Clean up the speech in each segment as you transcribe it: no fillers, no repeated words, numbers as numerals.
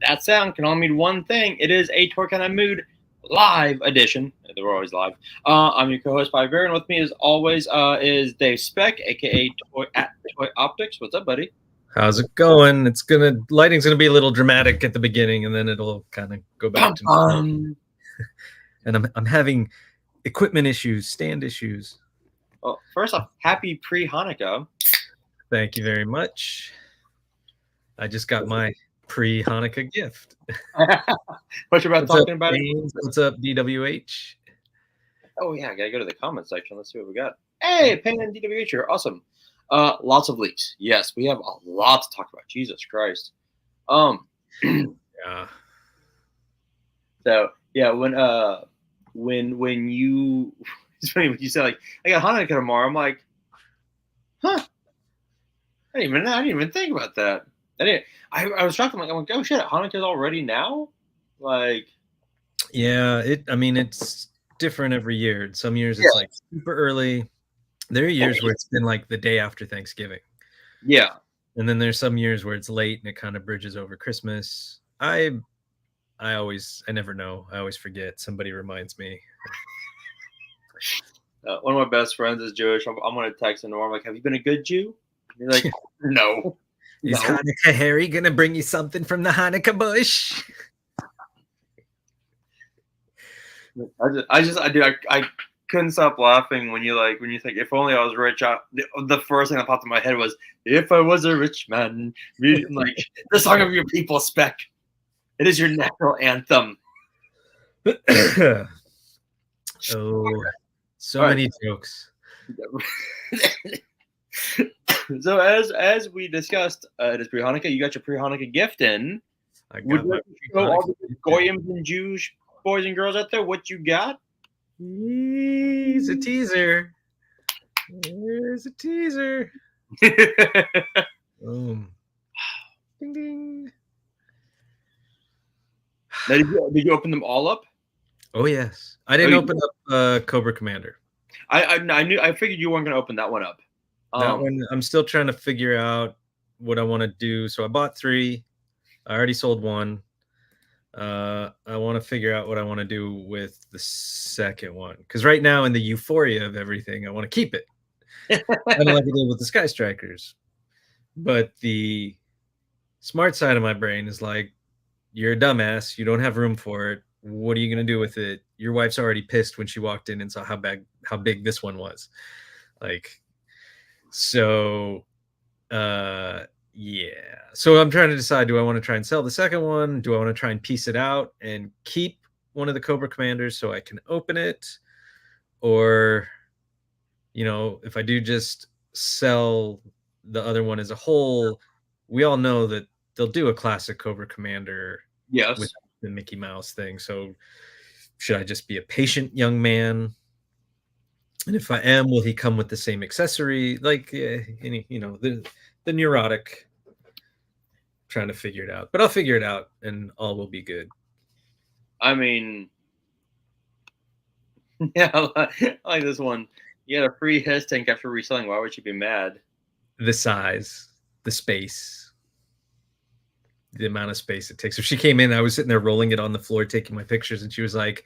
that sound can only mean one thing. It is a Toy Kind of Mood live edition. They're always live. I'm your co-host, Figura, and with me, as always, is Dave Speck, aka Toy Optics. What's up, buddy? How's it going? Lighting's gonna be a little dramatic at the beginning, and then it'll kind of go back to normal. And I'm having equipment issues, stand issues. Well, first off, happy pre-Hanukkah. Thank you very much. I just got my pre-Hanukkah gift. What you about talking about? What's up, DWH? Oh yeah, I gotta go to the comment section. Let's see what we got. Hey, Pain and DWH here. Awesome. Lots of leaks. Yes, we have a lot to talk about. Jesus Christ. Yeah. So yeah, when you it's funny when you said like I got Hanukkah tomorrow, I'm like, huh. I didn't even think about that. I was shocked. I'm like, oh shit, Hanukkah's already now? Like, yeah, it's different every year. Some years it's like super early. There are years where it's been like the day after Thanksgiving. Yeah. And then there's some years where it's late and it kind of bridges over Christmas. I never know. I always forget. Somebody reminds me. One of my best friends is Jewish. I'm going to text him tomorrow. I'm like, have you been a good Jew? And he's like, no. Is Hanukkah Harry going to bring you something from the Hanukkah bush? I couldn't stop laughing when you think if only I was rich. The first thing that popped in my head was if I was a rich man. Like the song of your people, Speck. It is your national anthem. Oh, so many jokes. So as we discussed, it is pre-Hanukkah. You got your pre-Hanukkah gift in. Would you show all the goyim and Jewish boys and girls out there what you got? Here's a teaser. Here's a teaser. Boom. Ding ding. Now, did you open them all up? Oh yes, I didn't open up Cobra Commander. I figured you weren't going to open that one up. That one, I'm still trying to figure out what I want to do. So I bought 3. I already sold 1. I want to figure out what I want to do with the second one, because right now in the euphoria of everything, I want to keep it. I don't like to deal with the Sky Strikers, but the smart side of my brain is like, you're a dumbass. You don't have room for it. What are you going to do with it? Your wife's already pissed when she walked in and saw how big this one was. Like, so, yeah. So I'm trying to decide, do I want to try and sell the second one? Do I want to try and piece it out and keep one of the Cobra Commanders so I can open it? Or, if I do just sell the other one as a whole, we all know that they'll do a classic Cobra Commander with the Mickey Mouse thing. So should I just be a patient young man? And if I am, will he come with the same accessory? Like, the neurotic, trying to figure it out. But I'll figure it out, and all will be good. I mean, yeah, I like this one. You had a free his tank after reselling. Why would you be mad? The size, the space, the amount of space it takes. If she came in, I was sitting there rolling it on the floor, taking my pictures, and she was like,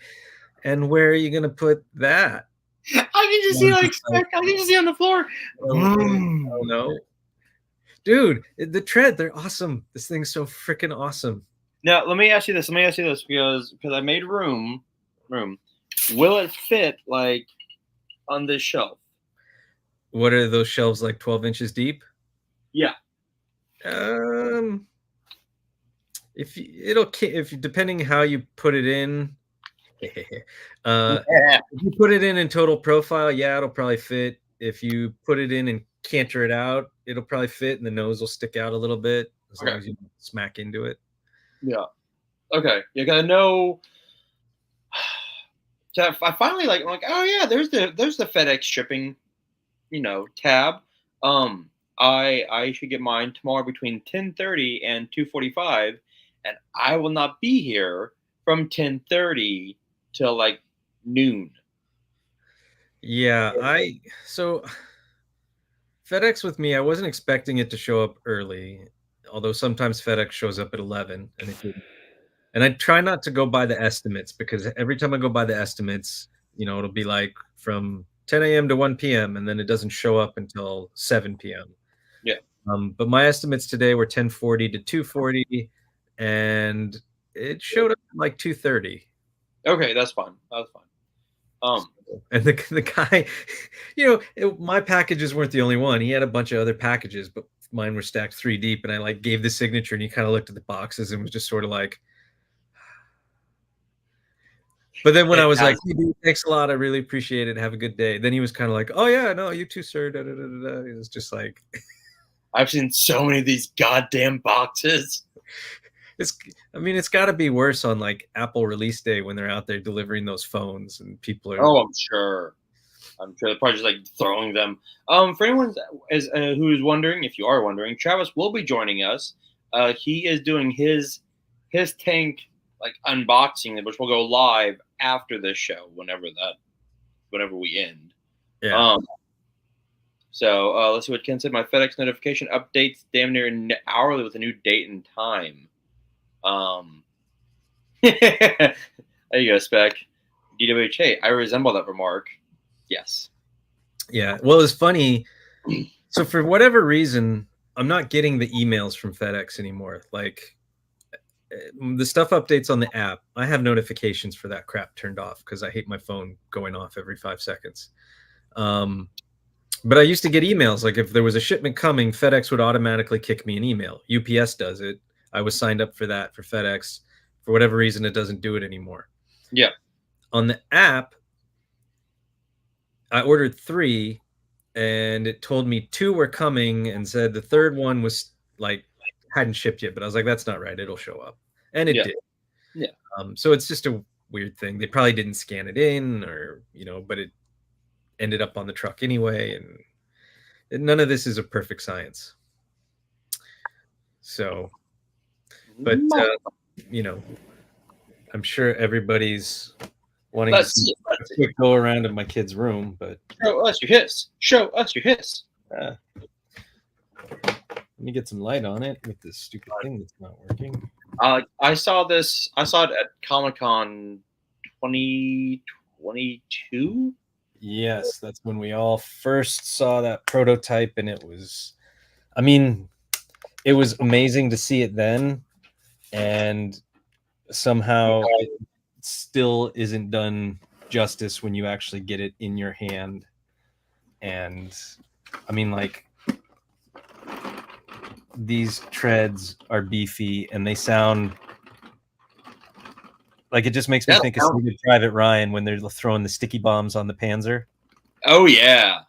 "And where are you going to put that?" I can just see I can just see on the floor. Oh no, dude, the tread, they're awesome. This thing's so freaking awesome. Now let me ask you this because I made room. Will it fit like on this shelf? What are those shelves, like 12 inches deep? Yeah. If depending how you put it in. If you put it in total profile, yeah, it'll probably fit. If you put it in and canter it out, it'll probably fit, and the nose will stick out a little bit as long as you smack into it. Yeah. Okay. You gotta know. I finally I'm like, oh yeah, there's the FedEx shipping, tab. I should get mine tomorrow between 10:30 and 2:45, and I will not be here from 10:30 till like noon. Yeah, so FedEx with me, I wasn't expecting it to show up early. although sometimes FedEx shows up at 11, and it didn't. And I try not to go by the estimates, because every time I go by the estimates, it'll be like from 10 a.m. to 1 p.m. and then it doesn't show up until 7 p.m. Yeah. But my estimates today were 10:40 to 2:40, and it showed up like 2:30. Okay, that's fine. That's fine. And the guy, my packages weren't the only one. He had a bunch of other packages, but mine were stacked 3 deep. And I like gave the signature, and he kind of looked at the boxes and was just sort of like. But then when I was like, hey, dude, thanks a lot, I really appreciate it, have a good day. Then he was kind of like, oh yeah, no, you too, sir. Da, da, da, da. It was just like, I've seen so many of these goddamn boxes. It's got to be worse on like Apple release day when they're out there delivering those phones and people are. Oh, I'm sure they're probably just like throwing them. For anyone who is wondering, if you are wondering, Travis will be joining us. He is doing his tank like unboxing, which will go live after this show whenever we end. Yeah. So let's see what Ken said. My FedEx notification updates damn near hourly with a new date and time. There you go, Spec. DWH. Hey, I resemble that remark. Yes. Yeah. Well, it's funny. So for whatever reason, I'm not getting the emails from FedEx anymore. Like the stuff updates on the app. I have notifications for that crap turned off because I hate my phone going off every 5 seconds. But I used to get emails. Like if there was a shipment coming, FedEx would automatically kick me an email. UPS does it. I was signed up for that for FedEx. For whatever reason, it doesn't do it anymore. Yeah. On the app, I ordered 3, and it told me 2 were coming and said the third one was like hadn't shipped yet. But I was like, that's not right. It'll show up. And it did. Yeah. So it's just a weird thing. They probably didn't scan it in or, but it ended up on the truck anyway. And none of this is a perfect science. So, but, I'm sure everybody's wanting to see a quick go around in my kid's room, but show us your hiss. Show us your hiss. Let me get some light on it with this stupid thing that's not working. I saw it at Comic-Con 2022. Yes, that's when we all first saw that prototype, and it was amazing to see it then, and somehow it still isn't done justice when you actually get it in your hand. And these treads are beefy, and they sound like, it just makes me think of Saving Private Ryan when they're throwing the sticky bombs on the Panzer. Oh yeah.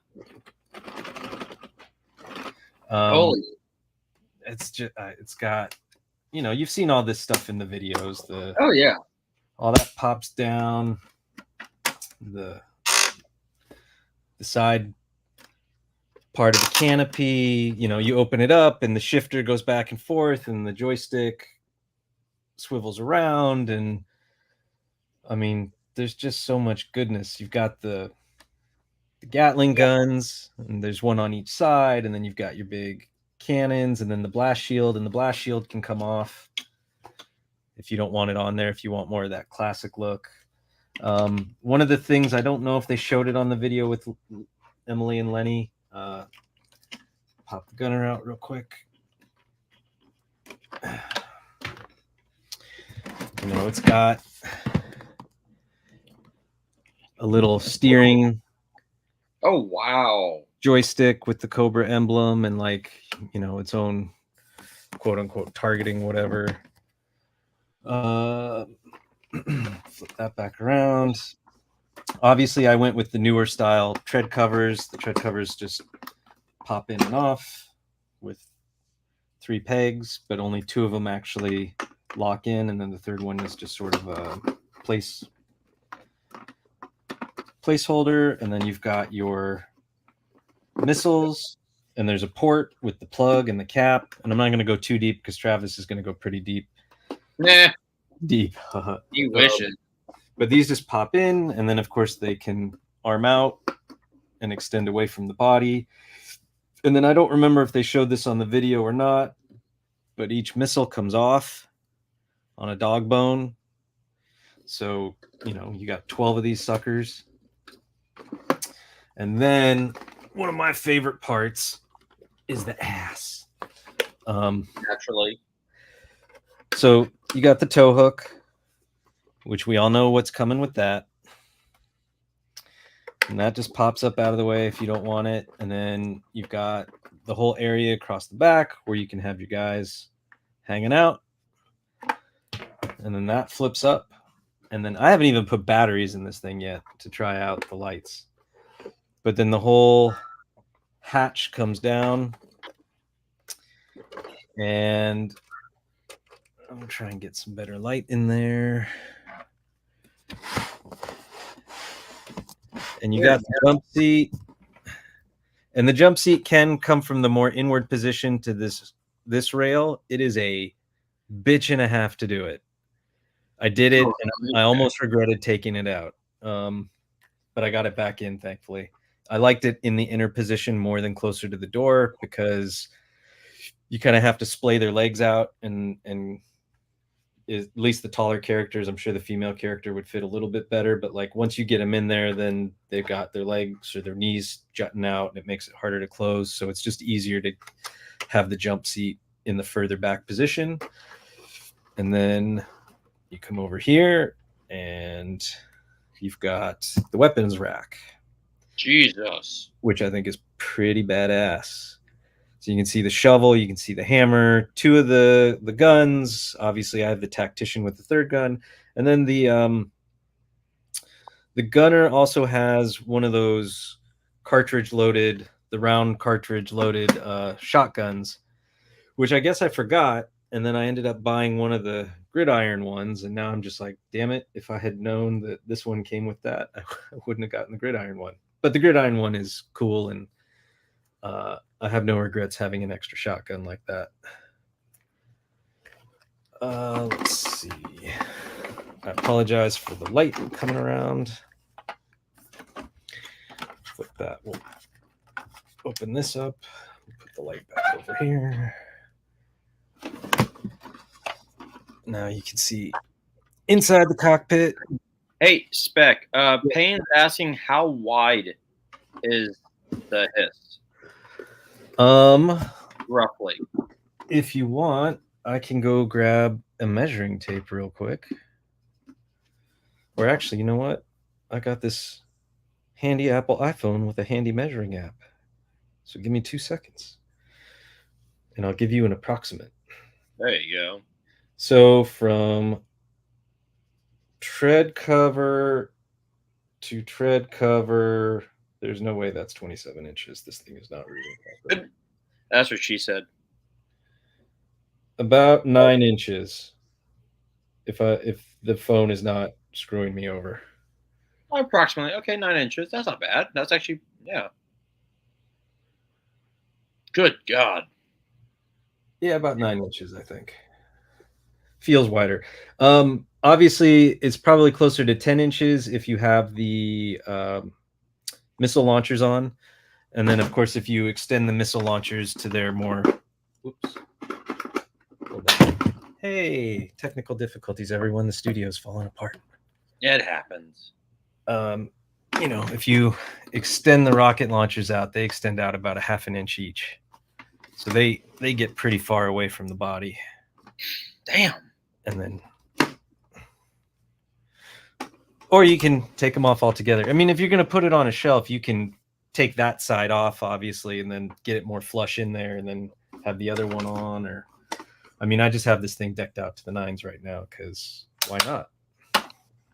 It's just it's got, you've seen all this stuff in the videos. Oh yeah. All that pops down. The side part of the canopy, you open it up and the shifter goes back and forth and the joystick swivels around, and there's just so much goodness. You've got the Gatling guns, and there's one on each side, and then you've got your big cannons, and then the blast shield, and the blast shield can come off if you don't want it on there, if you want more of that classic look. One of the things, I don't know if they showed it on the video with Emily and Lenny. Pop the gunner out real quick. It's got a little steering. Oh wow. Joystick with the Cobra emblem and its own quote unquote targeting, whatever. Flip that back around. Obviously, I went with the newer style tread covers. The tread covers just pop in and off with 3 pegs, but only 2 of them actually lock in, and then the third one is just sort of a placeholder. And then you've got your missiles, and there's a port with the plug and the cap. And I'm not going to go too deep because Travis is going to go pretty deep. Nah. Deep. You wish it. But these just pop in, and then of course they can arm out and extend away from the body. And then I don't remember if they showed this on the video or not, but each missile comes off on a dog bone. So, you got 12 of these suckers. And then one of my favorite parts is the ass. Naturally. So you got the tow hook, which we all know what's coming with that. And that just pops up out of the way if you don't want it. And then you've got the whole area across the back where you can have your guys hanging out. And then that flips up. And then I haven't even put batteries in this thing yet to try out the lights. But then the whole hatch comes down. And I'm going to try and get some better light in there. And you got the jump seat. And the jump seat can come from the more inward position to this rail. It is a bitch and a half to do it. I did it, and I almost regretted taking it out. But I got it back in, thankfully. I liked it in the inner position more than closer to the door because you kind of have to splay their legs out, and at least the taller characters, I'm sure the female character would fit a little bit better. But like once you get them in there, then they've got their legs or their knees jutting out, and it makes it harder to close. So it's just easier to have the jump seat in the further back position. And then you come over here and you've got the weapons rack. Jesus. Which I think is pretty badass. So you can see the shovel, you can see the hammer, two of the guns. Obviously, I have the tactician with the third gun. And then the gunner also has one of those the round cartridge loaded shotguns, which I guess I forgot. And then I ended up buying one of the gridiron ones, and now I'm just like, damn it, if I had known that this one came with that, I wouldn't have gotten the gridiron one. But the gridiron one is cool, and I have no regrets having an extra shotgun like that. Let's see. I apologize for the light coming around. Flip that. We'll open this up. Put the light back over here. Now you can see inside the cockpit. Hey, Spec. Payne's asking how wide is the hiss? Roughly. If you want, I can go grab a measuring tape real quick. Or actually, you know what? I got this handy Apple iPhone with a handy measuring app. So give me 2 seconds. And I'll give you an approximate. There you go. So from tread cover to tread cover, there's no way that's 27 inches. This thing is not reading. That's what she said. About 9 inches. If the phone is not screwing me over. Approximately. Okay, 9 inches. That's not bad. That's actually, yeah. Good God. Yeah, about 9 inches, I think. Feels wider. Obviously, it's probably closer to 10 inches if you have the missile launchers on. And then, of course, if you extend the missile launchers to their more... Whoops. Hold on. Hey, technical difficulties, everyone. The studio's falling apart. It happens. If you extend the rocket launchers out, they extend out about 1/2 inch each. So they get pretty far away from the body. Damn. And then, or you can take them off altogether. I mean, if you're going to put it on a shelf, you can take that side off, obviously, and then get it more flush in there and then have the other one on. Or, I mean, I just have this thing decked out to the nines right now because why not?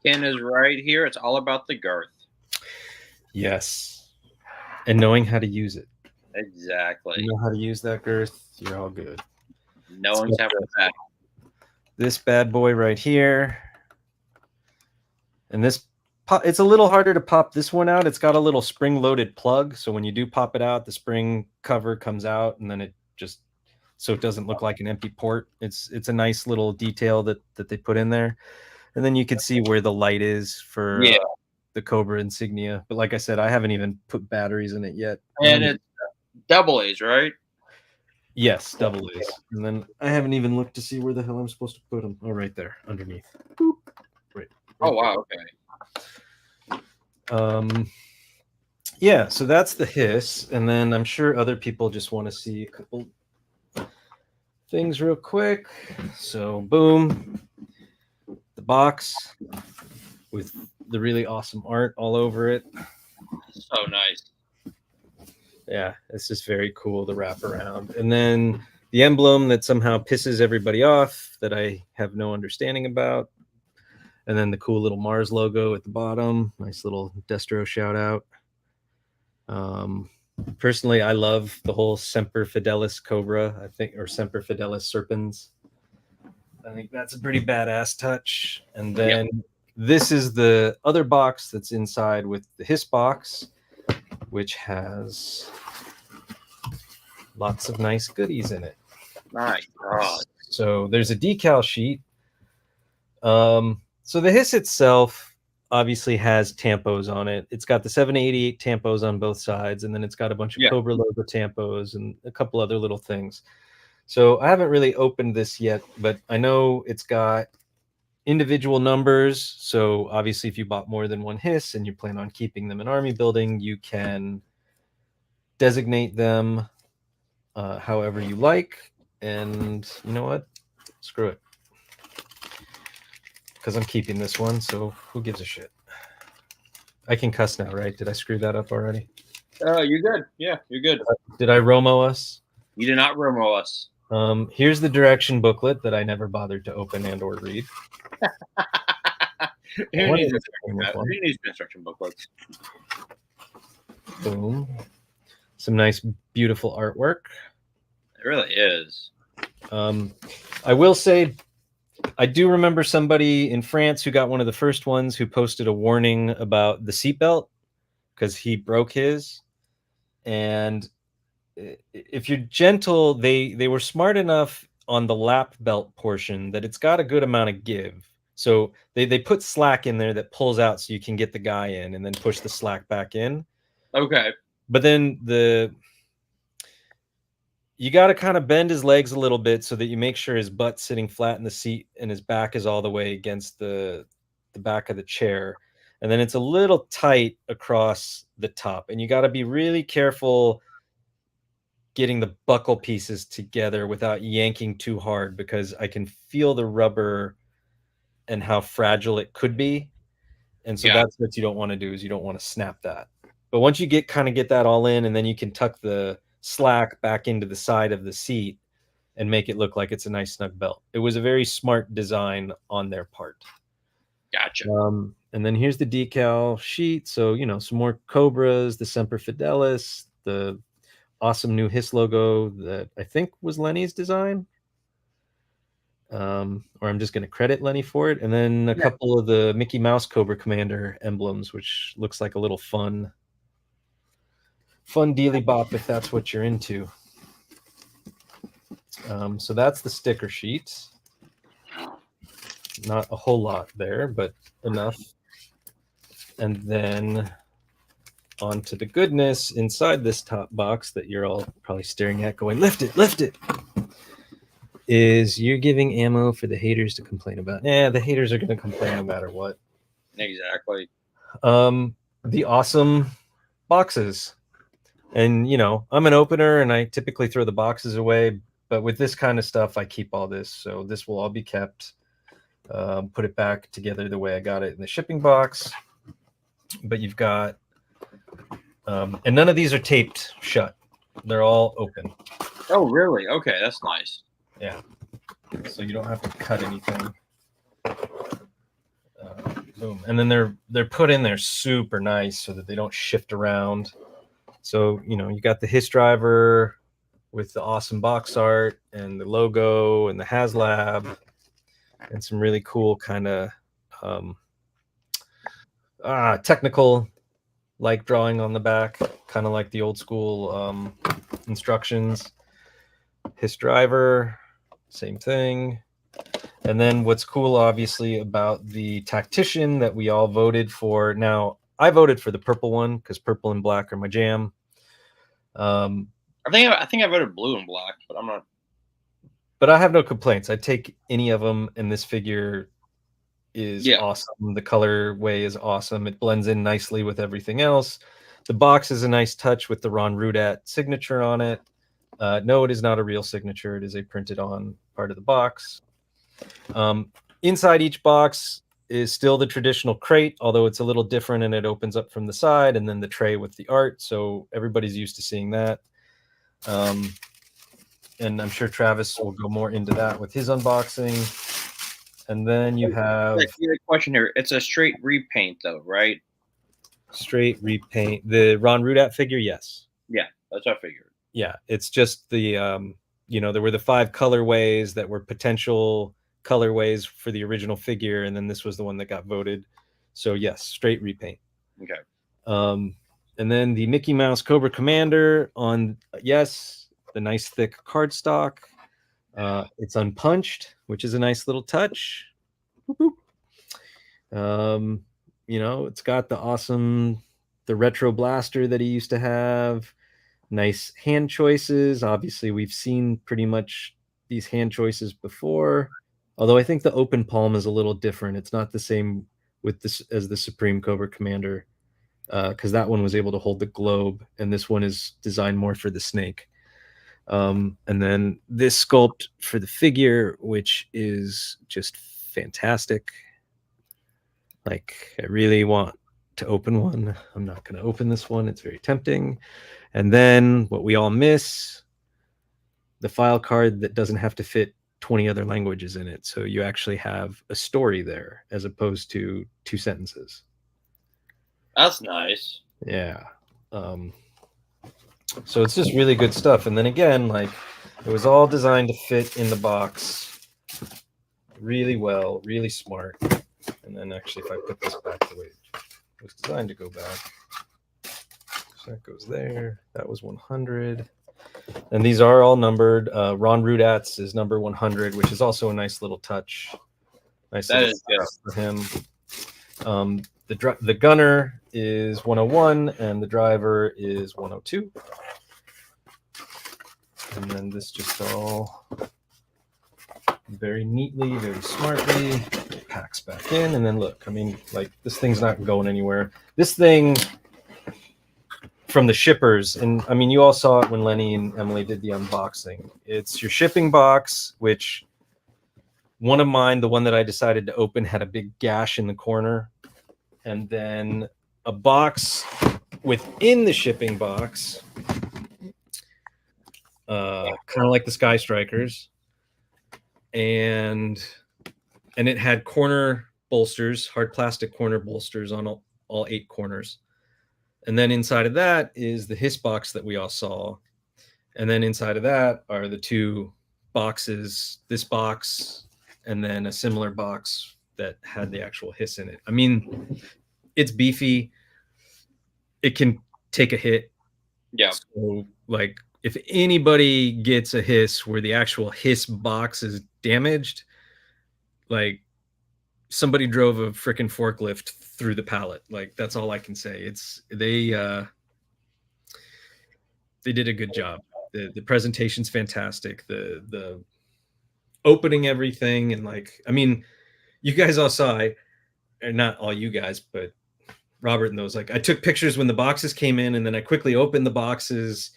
Ken is right here. It's all about the girth. Yes. And knowing how to use it. Exactly. You know how to use that girth, you're all good. No one's having that. This bad boy right here. And it's a little harder to pop this one out. It's got a little spring-loaded plug. So when you do pop it out, the spring cover comes out, and then it just, so it doesn't look like an empty port. It's a nice little detail that they put in there. And then you can see where the light is for the Cobra insignia. But like I said, I haven't even put batteries in it yet. And it's double A's, right? Yes, double is. And then I haven't even looked to see where the hell I'm supposed to put them. Oh, right there, underneath. Boop. Right. Oh wow, okay. Yeah, so that's the hiss, and then I'm sure other people just want to see a couple things real quick. So boom, the box with the really awesome art all over it. So nice. Yeah, it's just very cool to wrap around. And then the emblem that somehow pisses everybody off that I have no understanding about. And then the cool little Mars logo at the bottom. Nice little Destro shout out. Personally, I love the whole Semper Fidelis Cobra, I think, or Semper Fidelis Serpens. I think that's a pretty badass touch. And then this is the other box that's inside with the Hiss box, which has lots of nice goodies in it. My God. So there's a decal sheet. So the Hiss itself obviously has tampos on it. It's got the 788 tampos on both sides, and then it's got a bunch of Cobra logo tampos and a couple other little things. So I haven't really opened this yet, but I know it's got individual numbers. So obviously if you bought more than one Hiss and you plan on keeping them in army building, you can designate them however you like. And you know what? Screw it. Because I'm keeping this one, so who gives a shit? I can cuss now, right? Did I screw that up already? You're good. Yeah, you're good. Did I Romo us? You did not Romo us. Here's the direction booklet that I never bothered to open and or read. Who needs instruction booklets? Boom. Some nice, beautiful artwork. It really is. I will say, I do remember somebody in France who got one of the first ones who posted a warning about the seatbelt because he broke his. And if you're gentle, they were smart enough on the lap belt portion that it's got a good amount of give. So they put slack in there that pulls out so you can get the guy in and then push the slack back in. Okay. But then you got to kind of bend his legs a little bit so that you make sure his butt's sitting flat in the seat and his back is all the way against the back of the chair. And then it's a little tight across the top. And you got to be really careful getting the buckle pieces together without yanking too hard, because I can feel the rubber and how fragile it could be. And so that's what you don't want to do, is you don't want to snap that. But once you get that all in, and then you can tuck the slack back into the side of the seat and make it look like it's a nice snug belt. It was a very smart design on their part. Gotcha. And then here's the decal sheet. So, you know, some more Cobras, the Semper Fidelis, the awesome new Hiss logo that I think was Lenny's design. Or I'm just going to credit Lenny for it. And then a couple of the Mickey Mouse Cobra Commander emblems, which looks like a little fun dealy bop if that's what you're into. So that's the sticker sheet. Not a whole lot there, but enough. And then onto the goodness inside this top box that you're all probably staring at going, lift it, is you're giving ammo for the haters to complain about. Yeah, the haters are going to complain no matter what. Exactly. The awesome boxes. And, you know, I'm an opener and I typically throw the boxes away, but with this kind of stuff, I keep all this. So this will all be kept. Put it back together the way I got it in the shipping box. But you've got, and none of these are taped shut. They're all open. Oh, really? Okay, that's nice. Yeah. So you don't have to cut anything. Boom. And then they're put in there super nice so that they don't shift around. So, you know, you got the Hiss driver with the awesome box art and the logo and the HasLab and some really cool kind of technical like drawing on the back, kind of like the old school instructions. Hiss driver, same thing. And then what's cool, obviously, about the tactician that we all voted for. Now, I voted for the purple one because purple and black are my jam. Are I think I voted blue and black, but I'm not. But I have no complaints. I'd take any of them, and this figure is awesome. The colorway is awesome. It blends in nicely with everything else. The box is a nice touch with the Ron Rudat signature on it. No, it is not a real signature. It is a printed on part of the box. Inside each box is still the traditional crate, although it's a little different, and it opens up from the side, and then the tray with the art. So everybody's used to seeing that. And I'm sure Travis will go more into that with his unboxing. And then you have a question here. It's a straight repaint, though, right? Straight repaint. The Ron Rudat figure, yes. Yeah, that's what I figured. Yeah, it's just the there were the 5 colorways that were potential colorways for the original figure, and then this was the one that got voted. So yes, straight repaint. Okay. And then the Mickey Mouse Cobra Commander on the nice thick cardstock. It's unpunched, which is a nice little touch. Boop, boop. It's got the retro blaster that he used to have. Nice hand choices. Obviously, we've seen pretty much these hand choices before. Although I think the open palm is a little different. It's not the same with this as the Supreme Cobra Commander, because that one was able to hold the globe, and this one is designed more for the snake. And then this sculpt for the figure, which is just fantastic. Like, I really want to open one. I'm not going to open this one. It's very tempting. And then what we all miss, the file card that doesn't have to fit 20 other languages in it. So you actually have a story there as opposed to 2 sentences. That's nice. Yeah. So it's just really good stuff. And then again, like, it was all designed to fit in the box really well, really smart. And then actually, if I put this back the way it was designed to go back, so that goes there. That was 100. And these are all numbered. Ron Rudat's is number 100, which is also a nice little touch. Nice little touch for him. The gunner is 101, and the driver is 102. And then this just all very neatly, very smartly packs back in. And then look, I mean, like, this thing's not going anywhere. This thing from the shippers, and I mean, you all saw it when Lenny and Emily did the unboxing. It's your shipping box, which one of mine, the one that I decided to open, had a big gash in the corner. And then a box within the shipping box, kind of like the Sky Strikers, and it had corner bolsters, hard plastic corner bolsters on all 8 corners. And then inside of that is the hiss box that we all saw. And then inside of that are the 2 boxes, this box, and then a similar box that had the actual hiss in it. I mean, it's beefy. It can take a hit. Yeah. So, like, if anybody gets a hiss where the actual hiss box is damaged, like, somebody drove a freaking forklift through the pallet. Like, that's all I can say. They did a good job. The presentation's fantastic. The opening everything, and, like, I mean, you guys all saw, or not all you guys, but Robert and those, like, I took pictures when the boxes came in, and then I quickly opened the boxes,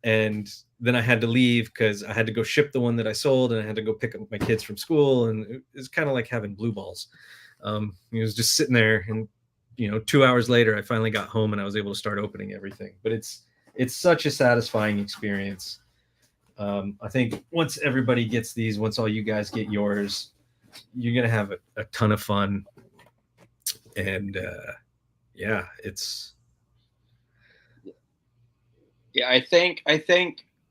and then I had to leave because I had to go ship the one that I sold, and I had to go pick up my kids from school, and it was kind of like having blue balls. It was just sitting there, and 2 hours later, I finally got home, and I was able to start opening everything. But it's such a satisfying experience. I think once everybody gets these, once all you guys get yours, you're gonna have a ton of fun. And yeah, I think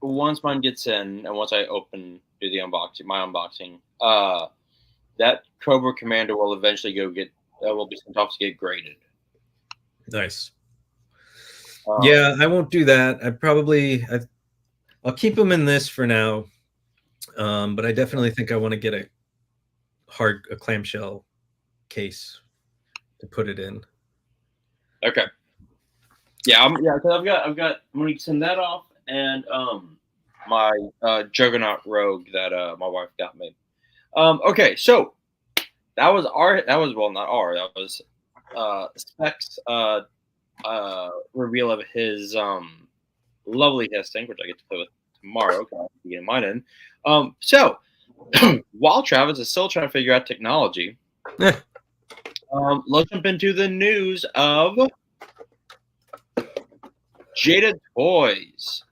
once mine gets in, and once I do the unboxing, that Cobra Commander will eventually will be sent off to get graded. Nice. Yeah, I won't do that. I'll keep them in this for now. But I definitely think I want to get a clamshell case to put it in. Okay. Yeah, I'm gonna send that off, and my Juggernaut Rogue that my wife got me. Okay, so that was Spec's reveal of his lovely testing, which I get to play with tomorrow. I'll be getting mine in. So while Travis is still trying to figure out technology, let's jump into the news of Jada Toys.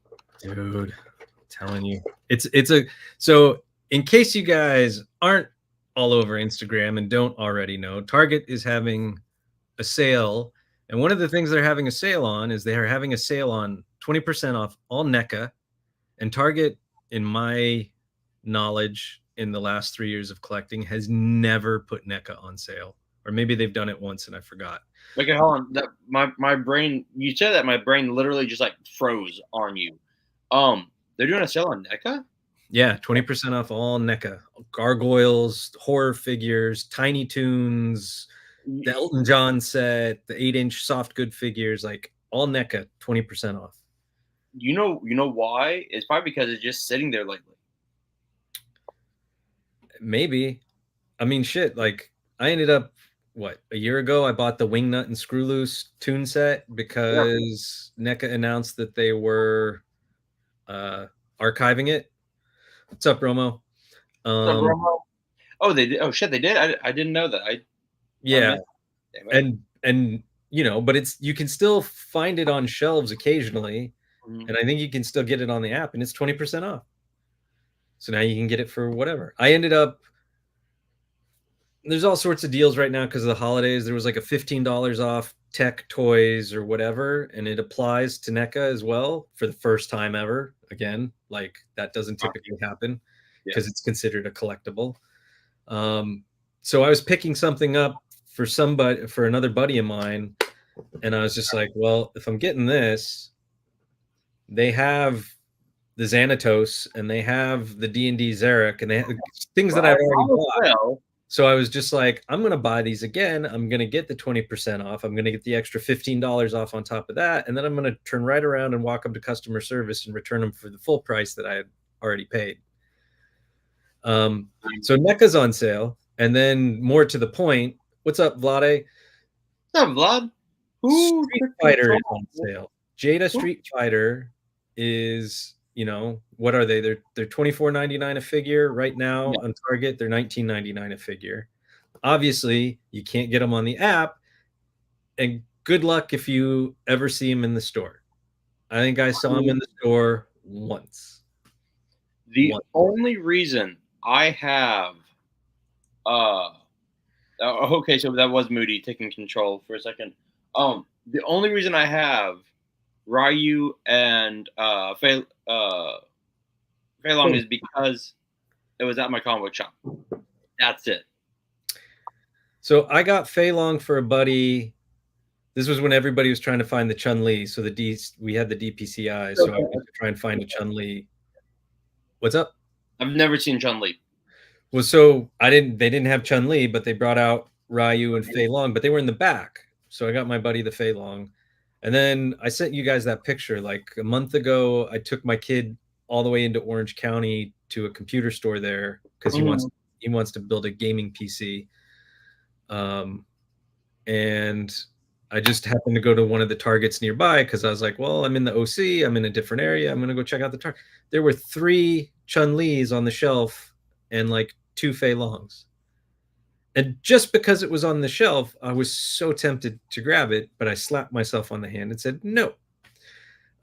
Dude, I'm telling you, it's a so in case you guys aren't all over Instagram and don't already know, Target is having a sale, and one of the things they're having a sale on is they are having a sale on 20% off all NECA. And Target, in my knowledge, in the last 3 years of collecting, has never put NECA on sale, or maybe they've done it once and I forgot. Okay, hold on. That my brain. You said that my brain literally just like froze on you. They're doing a sale on NECA. Yeah, 20% off all NECA, gargoyles, horror figures, Tiny Toons, the Elton John set, the 8-inch soft good figures, like all NECA, 20% off. You know why? It's probably because it's just sitting there lately. Maybe. I mean, shit. Like, I ended up a year ago. I bought the Wingnut and Screw Loose tune set because NECA announced that they were archiving it. What's up, Romo? Oh, they did. Oh shit, they did. I didn't know that. Yeah, and you know, but you can still find it on shelves occasionally, and I think you can still get it on the app, and it's 20% off. So now you can get it for whatever. I ended up. There's all sorts of deals right now because of the holidays. There was like a $15 off tech toys or whatever, and it applies to NECA as well for the first time ever. Again, like that doesn't typically happen because it's considered a collectible. So I was picking something up for another buddy of mine, and I was just like, well, if I'm getting this, they have the Xanatos and they have the D&D Zarek, and they have things that I've already bought. So I was just like, I'm going to buy these again. I'm going to get the 20% off. I'm going to get the extra $15 off on top of that. And then I'm going to turn right around and walk up to customer service and return them for the full price that I had already paid. So NECA's on sale. And then more to the point, what's up, Vlade? What's up, Vlad? Street Fighter is on sale. Jada Street Fighter is, you know, what are they? They're $24.99 a figure right now on Target. They're $19.99 a figure. Obviously, you can't get them on the app, and good luck if you ever see them in the store. I think I saw them in the store once. The only reason I have okay, so that was Moody taking control for a second. The only reason I have Ryu and Fei Long is because it was at my comic book shop. That's it. So I got Fei Long for a buddy. This was when everybody was trying to find the Chun-Li. So we had the DPCI. So I went to try and find a Chun-Li. What's up? I've never seen Chun-Li. Well, so they didn't have Chun-Li, but they brought out Ryu and Fei Long, but they were in the back. So I got my buddy the Fei Long. And then I sent you guys that picture. Like a month ago, I took my kid all the way into Orange County to a computer store there because he wants to build a gaming PC. And I just happened to go to one of the Targets nearby because I was like, well, I'm in the OC. I'm in a different area. I'm going to go check out the Target. There were 3 Chun-Lis on the shelf and like 2 Fei Longs. And just because it was on the shelf, I was so tempted to grab it, but I slapped myself on the hand and said, no.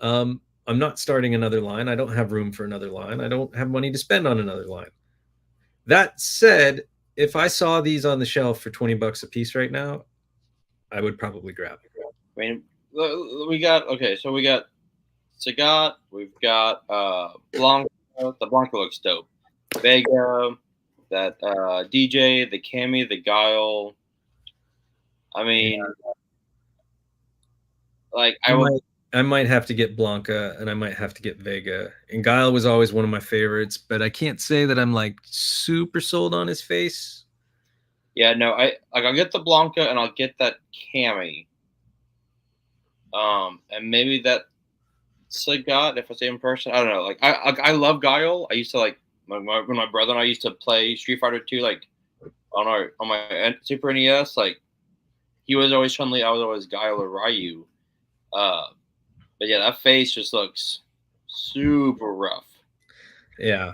I'm not starting another line. I don't have room for another line. I don't have money to spend on another line. That said, if I saw these on the shelf for $20 a piece right now, I would probably grab it. I mean, we got Sagat, we've got Blanca. The Blanca looks dope. Vega, that DJ, the Cammy, the Guile. I mean, like I might have to get Blanca and I might have to get Vega. And Guile was always one of my favorites, but I can't say that I'm like super sold on his face. Yeah, no, I'll get the Blanca and I'll get that Cammy. And maybe that Sagat, if I say in person, I don't know. Like I love Guile. I used to like when my brother and I used to play Street Fighter 2, like on my Super NES. Like he was always Chun Li, I was always Guile or Ryu. Uh, but yeah, that face just looks super rough. Yeah.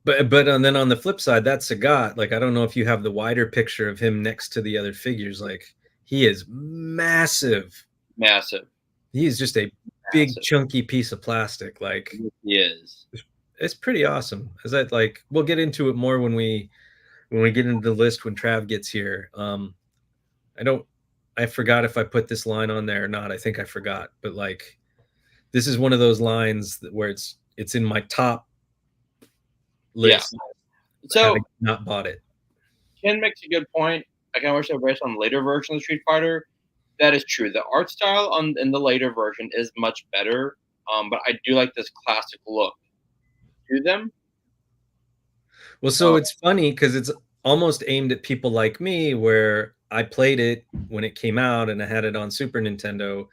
But and then on the flip side, that Sagat, like I don't know if you have the wider picture of him next to the other figures. Like he is massive. Massive, He is just a big massive. chunky piece of plastic. Like He is. it's pretty awesome. Is that like we'll get into it more when we get into the list when Trav gets here. I don't I forgot if I put this line on there or not. I think I forgot, but like this is one of those lines where it's in my top Yeah. list, So having not bought it. Ken makes a good point. I kind of wish they were based on later versions of Street Fighter. That is true. The art style in the later version is much better. But I do like this classic look to them. Well, so it's funny because it's almost aimed at people like me, where I played it when it came out and I had it on Super Nintendo,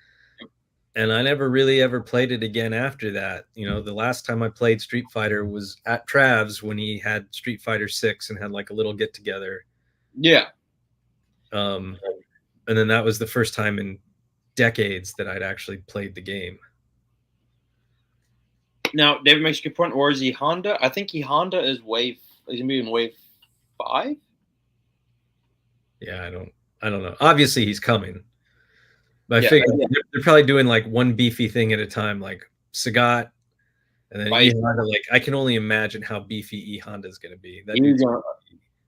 and I never really ever played it again after that. You know, the last time I played Street Fighter was at Trav's when he had Street Fighter 6 and had like a little get together. Yeah. Um, and then that was the first time in decades that I'd actually played the game. Now, David makes a good point. Or is he Honda? I think he Honda is wave. He's gonna be in wave 5. Yeah, I don't know. Obviously, he's coming. But I Yeah, figure they're probably doing like one beefy thing at a time, like Sagat, and then E Honda. Like I can only imagine how beefy E Honda is going to be. That dude's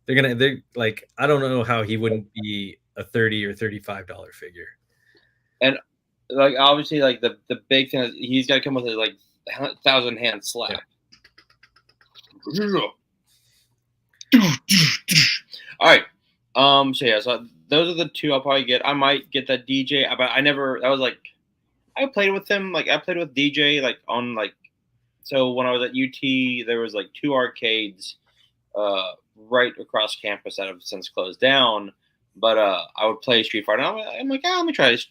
they're like I don't know how he wouldn't be a $30 or $35 figure. And like obviously, like the big thing is he's got to come with a like 1,000-hand slap. Yeah. All right. So yeah. So those are the two I'll probably get. I might get that DJ, but I never. That was like I played with him. Like I played with DJ like on like. So when I was at UT, there was like 2 arcades right across campus that have since closed down. But I would play Street Fighter. I'm like, let me try this.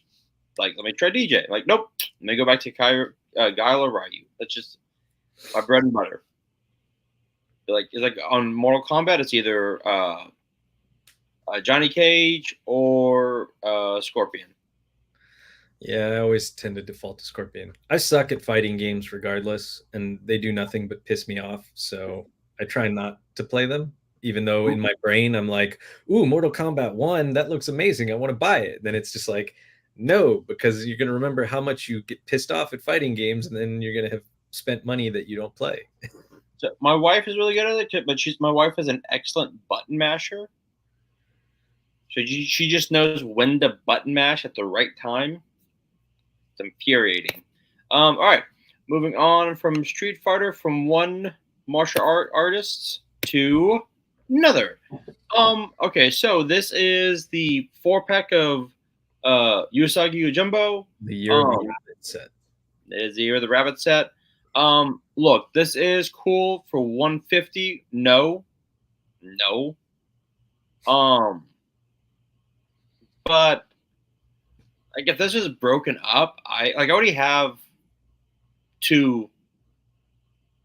Like, let me try DJ. I'm like, nope. Let me go back to Guile or Ryu. That's just my bread and butter. Like, it's like on Mortal Kombat, it's either Johnny Cage or Scorpion. Yeah, I always tend to default to Scorpion. I suck at fighting games regardless, and they do nothing but piss me off. So I try not to play them, even though in my brain I'm like, ooh, Mortal Kombat 1, that looks amazing. I want to buy it. Then it's just like, no, because you're going to remember how much you get pissed off at fighting games, and then you're going to have spent money that you don't play. So my wife is really good at it, but my wife is an excellent button masher. So she just knows when to button mash at the right time. It's infuriating. All right, moving on from Street Fighter, from one martial artist to another. Okay, so this is the 4-pack of Usagi Yojimbo. The Year of the Rabbit set. It is the Year of the Rabbit set. Look, this is cool for 150. No. But like if this is broken up, I already have 2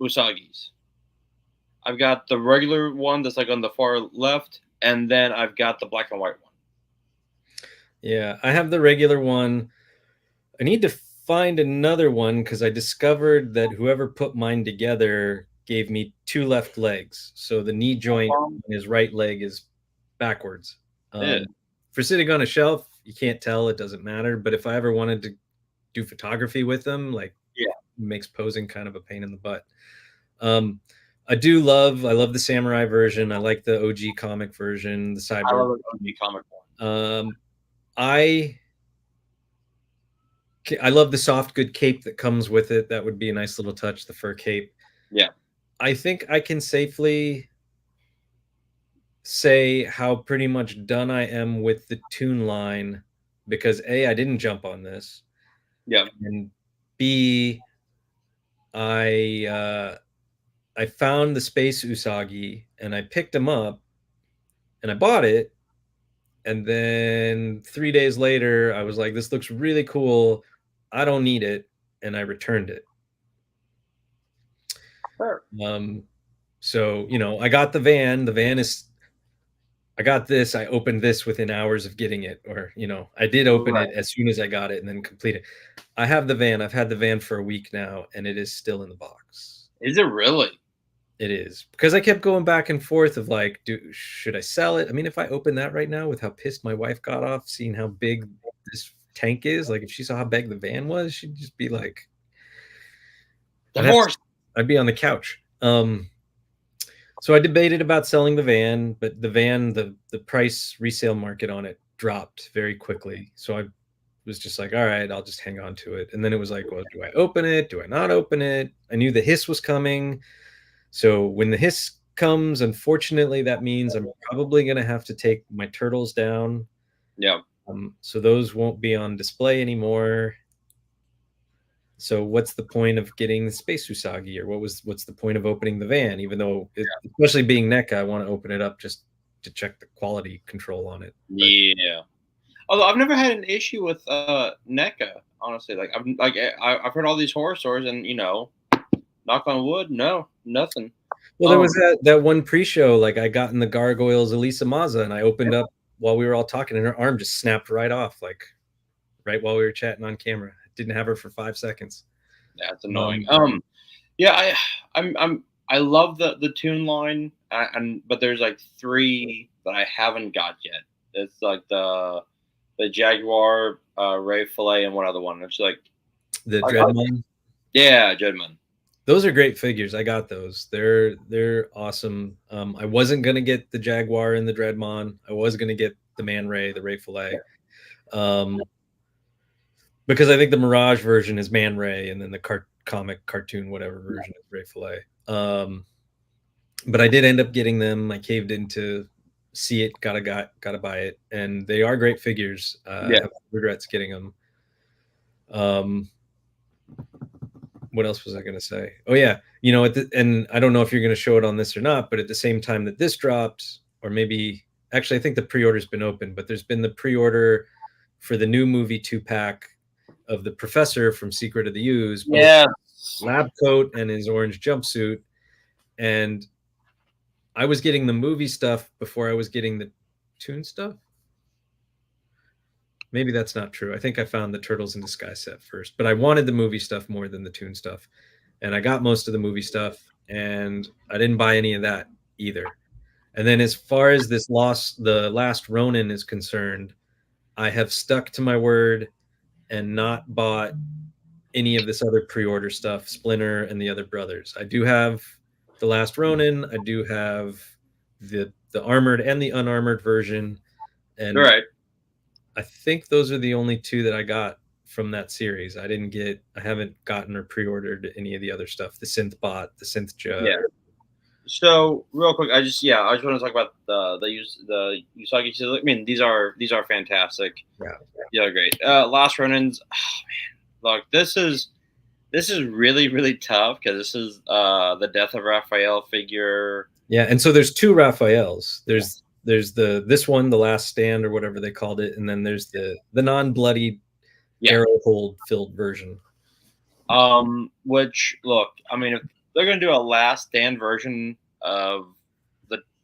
Usagis. I've got the regular one that's like on the far left, and then I've got the black and white one. Yeah, I have the regular one. I need to find another one because I discovered that whoever put mine together gave me 2 left legs. So the knee joint on his right leg is backwards. For sitting on a shelf, you can't tell. It doesn't matter. But if I ever wanted to do photography with them, like, yeah, it makes posing kind of a pain in the butt. I love the samurai version. I like the OG comic version, the cyber. I love the OG comic one. I love the soft good cape that comes with it. That would be a nice little touch, the fur cape. Yeah. I think I can safely say how pretty much done I am with the Toon line, because A, I didn't jump on this. Yeah. And B, I found the Space Usagi and I picked him up and I bought it. And then 3 days later, I was like, this looks really cool. I don't need it. and I returned it. Sure. So, you know, I got the van. The van is, I got this. I opened this within hours of getting it, or, you know, I did open Right. it as soon as I got it and then complete it. I have the van. I've had the van for a week now, and it is still in the box. Is it really? It is, because I kept going back and forth of like, should I sell it? I mean, if I open that right now, with how pissed my wife got off seeing how big this tank is, like if she saw how big the van was, she'd just be like, Divorce. I'd be on the couch. So I debated about selling the van, but the van, the price resale market on it dropped very quickly. So I was just like, all right, I'll just hang on to it. And then it was like, well, do I open it? Do I not open it? I knew the hiss was coming. So when the hiss comes, unfortunately, that means I'm probably going to have to take my turtles down. Yeah. So those won't be on display anymore. So what's the point of getting the Space Usagi, or what's the point of opening the van? Even though, especially being NECA, I want to open it up just to check the quality control on it. But Yeah. Although I've never had an issue with NECA, honestly. Like I've heard all these horror stories, and you know, knock on wood, no, nothing. well, there was that one pre-show, like I got in the Gargoyles Elisa Maza, and I opened up while we were all talking, and her arm just snapped right off, like right while we were chatting on camera. Didn't have her for 5 seconds. That's annoying. Yeah, I love the tune line, but there's like 3 that I haven't got yet. It's like the Jaguar, Ray Fillet, and one other one. It's like the Dreadmon. Yeah, Dreadmon. Those are great figures. I got those. They're awesome. I wasn't gonna get the Jaguar and the Dreadmon. I was gonna get the Man Ray, the Ray Fillet. Because I think the Mirage version is Man Ray, and then the comic cartoon whatever version is Ray Fillet. But I did end up getting them. I caved in to see it, gotta buy it, and they are great figures. I have regrets getting them. What else was I going to say? Oh yeah, you know, and I don't know if you're going to show it on this or not, but at the same time that this dropped, or maybe actually I think the pre-order's been open, but there's been the pre-order for the new movie 2-pack of the Professor from Secret of the Ooze, lab coat and his orange jumpsuit. And I was getting the movie stuff before I was getting the Toon stuff. Maybe that's not true. I think I found the Turtles in Disguise set first, but I wanted the movie stuff more than the Toon stuff. And I got most of the movie stuff, and I didn't buy any of that either. And then as far as the Last Ronin is concerned, I have stuck to my word and not bought any of this other pre-order stuff, Splinter and the other brothers. I do have the Last Ronin. I do have the armored and the unarmored version. And I think those are the only 2 that I got from that series. I haven't gotten or pre-ordered any of the other stuff. The Synth Bot, the Synth Jug. Yeah. So real quick, I just want to talk about the Usagi. I mean, these are fantastic. Yeah, great. Last Ronins. Oh man, look, this is really, really tough because this is the Death of Raphael figure. Yeah, and so there's 2 Raphaels. There's this one, the Last Stand, or whatever they called it, and then there's the non-bloody arrow hold filled version. Which, look, I mean, if they're gonna do a Last Stand version of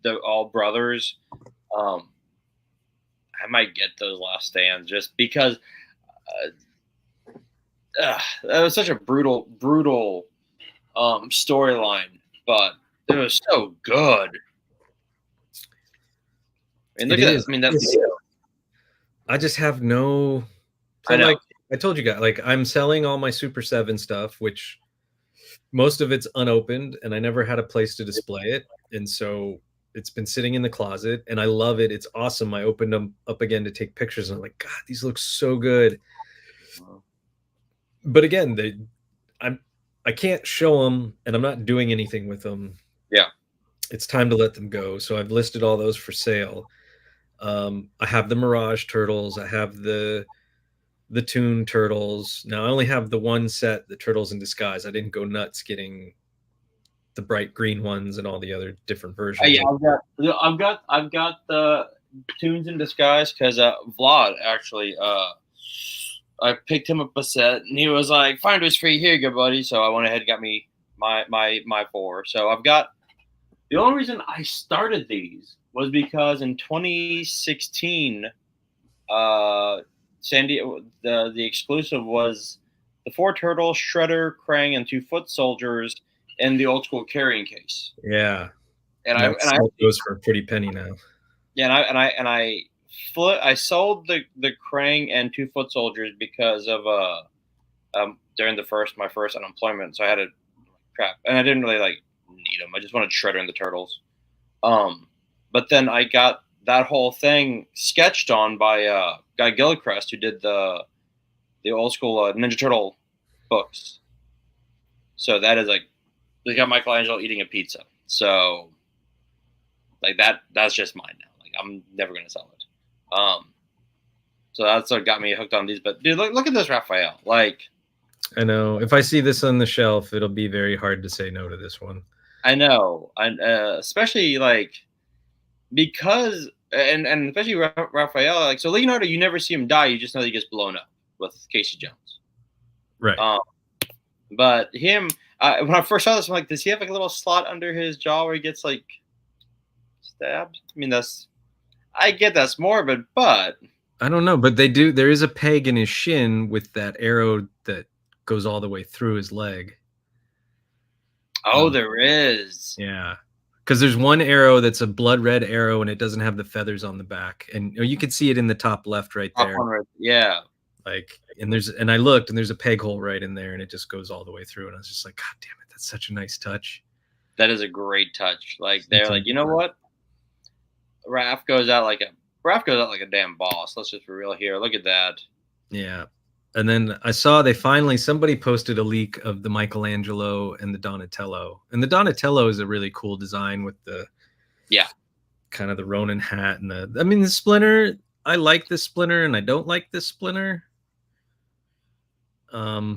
the All Brothers, I might get those Last Stands just because that was such a brutal storyline, but it was so good. And look at this. I mean, I just have no. So like I told you guys, like I'm selling all my Super 7 stuff, which most of it's unopened, and I never had a place to display it, and so it's been sitting in the closet, and I love it. It's awesome. I opened them up again to take pictures, and I'm like, God, these look so good. But again, I can't show them, and I'm not doing anything with them. Yeah, it's time to let them go. So I've listed all those for sale. I have the Mirage Turtles. I have the Toon Turtles. Now I only have the one set, the Turtles in Disguise. I didn't go nuts getting the bright green ones and all the other different versions. Yeah, I've got the Toons in Disguise because Vlad actually I picked him up a set, and he was like, "Finder's free, here you go, buddy." So I went ahead and got me my 4. So I've got, the only reason I started these was because in 2016, San Diego, the exclusive was the 4 turtles, Shredder, Krang, and 2 foot soldiers in the old school carrying case. Yeah. And That goes for a pretty penny now. Yeah, I sold the Krang and 2 foot soldiers because of during my first unemployment, so I had to crap, and I didn't really like need them. I just wanted Shredder and the turtles. But then I got that whole thing sketched on by Guy Gilchrist, who did the old school Ninja Turtle books. So that is like, they got Michelangelo eating a pizza. So like that's just mine now. Like I'm never gonna sell it. So that's what got me hooked on these. But dude, look at this Raphael. Like, I know if I see this on the shelf, it'll be very hard to say no to this one. I know, and especially like because and especially Raphael. Like, so Leonardo, you never see him die. You just know that he gets blown up with Casey Jones. Right. But him, when I first saw this, I'm like, does he have like a little slot under his jaw where he gets like stabbed? I mean, I get that's morbid, but I don't know. But they do. There is a peg in his shin with that arrow that goes all the way through his leg. Oh, there is. Yeah. Because there's one arrow that's a blood red arrow and it doesn't have the feathers on the back. And you can see it in the top left right there. Yeah. Like, and I looked and there's a peg hole right in there and it just goes all the way through. And I was just like, God damn it. That's such a nice touch. That is a great touch. Like, they're like, you know what? Raph goes out like a damn boss. Let's just be real here. Look at that. Yeah. And then I saw somebody posted a leak of the Michelangelo and the Donatello. And the Donatello is a really cool design with the kind of the Ronin hat and the Splinter. I like this Splinter and I don't like this Splinter. I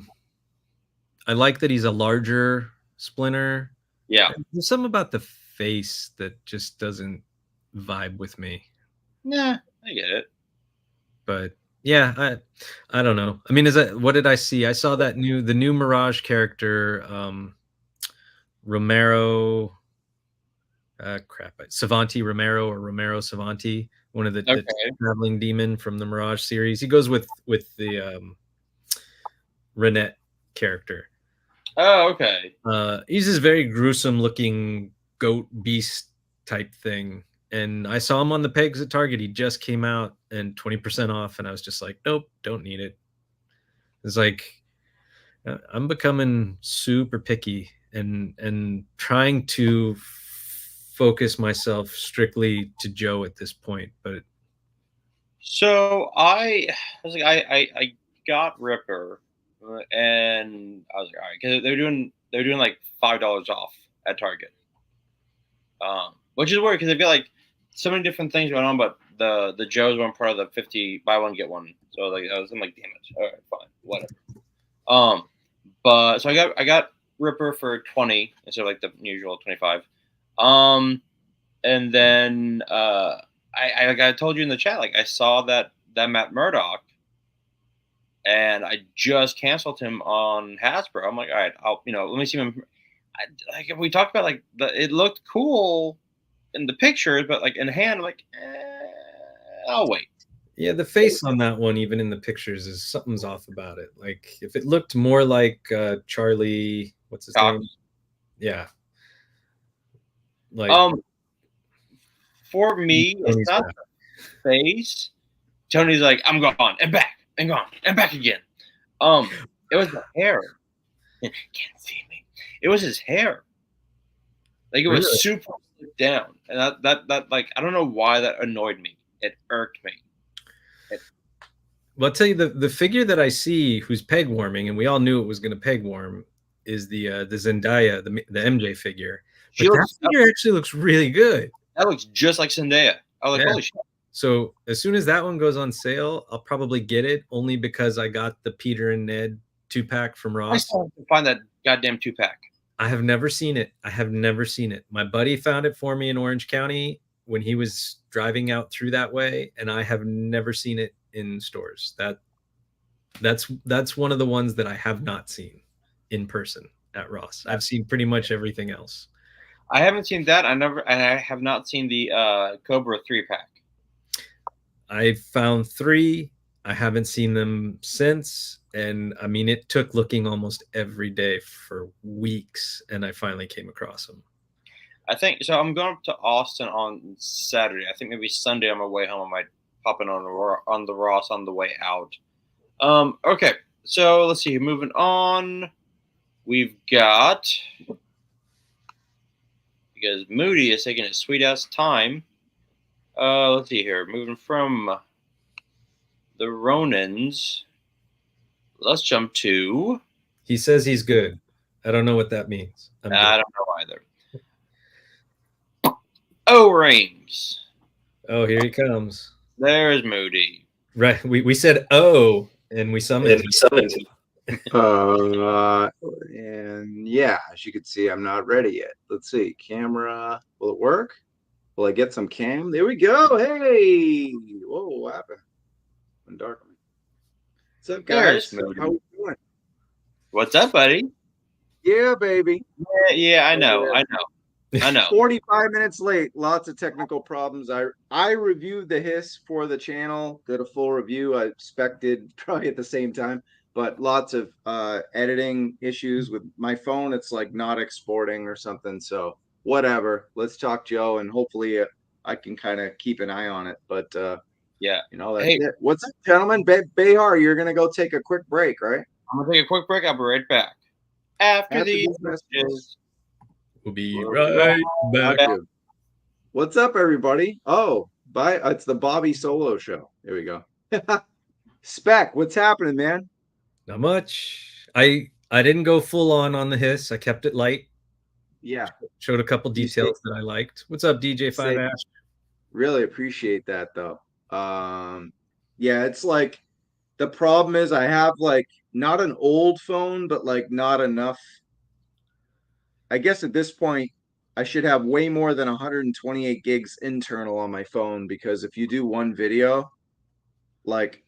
like that he's a larger Splinter. Yeah. There's something about the face that just doesn't vibe with me. Nah, I get it. But yeah, I don't know. I mean, what did I see? I saw the new Mirage character, Romero, Savanti Romero or Romero Savanti, one of the traveling demon from the Mirage series. He goes with the Renette character. Oh, okay. He's this very gruesome looking goat beast type thing. And I saw him on the pegs at Target. He just came out and 20% off. And I was just like, nope, don't need it. It's like, I'm becoming super picky and trying to focus myself strictly to Joe at this point. But so I was like, I got Ripper, and I was like, all right, because they're doing like $5 off at Target, which is weird because they've got like so many different things going on, but the Joe's one part of the 50 buy one get one. So like I'm like, damn it, all right, fine, whatever. But so I got Ripper for 20 instead of like the usual 25. And then I told you in the chat, like I saw that Matt Murdock, and I just canceled him on Hasbro. I'm like, all right, let me see him. Like we talked about, like it looked cool in the pictures, but like in hand, I'm like, I'll wait. Yeah, the face on that one, even in the pictures, is something's off about it. Like if it looked more like Charlie, what's his name? Yeah. Like for me, it's not the face. Tony's like, I'm gone and back and gone and back again. It was the hair. Can't see me. It was his hair. Like it was super down, and that like I don't know why that annoyed me. It irked me. Well, I'll tell you the figure that I see who's peg warming, and we all knew it was going to peg warm, is the Zendaya, the MJ figure. But that figure actually looks really good. That looks just like Zendaya. I was like, holy shit. So as soon as that one goes on sale, I'll probably get it, only because I got the Peter and Ned 2-pack from Ross. I still have to find that goddamn 2-pack. I have never seen it. My buddy found it for me in Orange County when he was driving out through that way, and I have never seen it in stores. That's one of the ones that I have not seen in person at Ross. I've seen pretty much everything else. I haven't seen that. I have not seen the Cobra 3-pack. I found 3. I haven't seen them since. And I mean, it took looking almost every day for weeks, and I finally came across them. I think so. I'm going up to Austin on Saturday. I think maybe Sunday on my way home I might pop in on the Ross on the way out. Okay, so let's see. Moving on, we've got, because Moody is taking his sweet ass time. Let's see here. Moving from the Ronins, let's jump to. He says he's good. I don't know what that means. I don't know either. O-rings. Oh, here he comes. There's Moody. Right. We said oh, and we summoned him. And yeah, as you can see, I'm not ready yet. Let's see. Camera. Will it work? Will I get some cam? There we go. Hey. Whoa, what happened? Went dark. What's up, guys? How we doing? What's up, buddy? Yeah, baby. Yeah, I know. 45 minutes late. Lots of technical problems. I reviewed the hiss for the channel. Did a full review. I expected probably at the same time, but lots of editing issues with my phone. It's like not exporting or something. So whatever. Let's talk Joe, and hopefully I can kind of keep an eye on it. But yeah, that's it. What's up, gentlemen? Behar, you're gonna go take a quick break, right? I'm gonna take a quick break. I'll be right back after these messages. We'll be right back. What's up, everybody? Oh, bye. It's the Bobby Solo show. Here we go. Spec, what's happening, man? Not much. I didn't go full on the hiss. I kept it light. Yeah. Showed a couple details that I liked. What's up, DJ 5 Ash? Really appreciate that, though. Yeah, it's like the problem is I have like not an old phone, but like not enough. I guess at this point, I should have way more than 128 gigs internal on my phone, because if you do one video, like,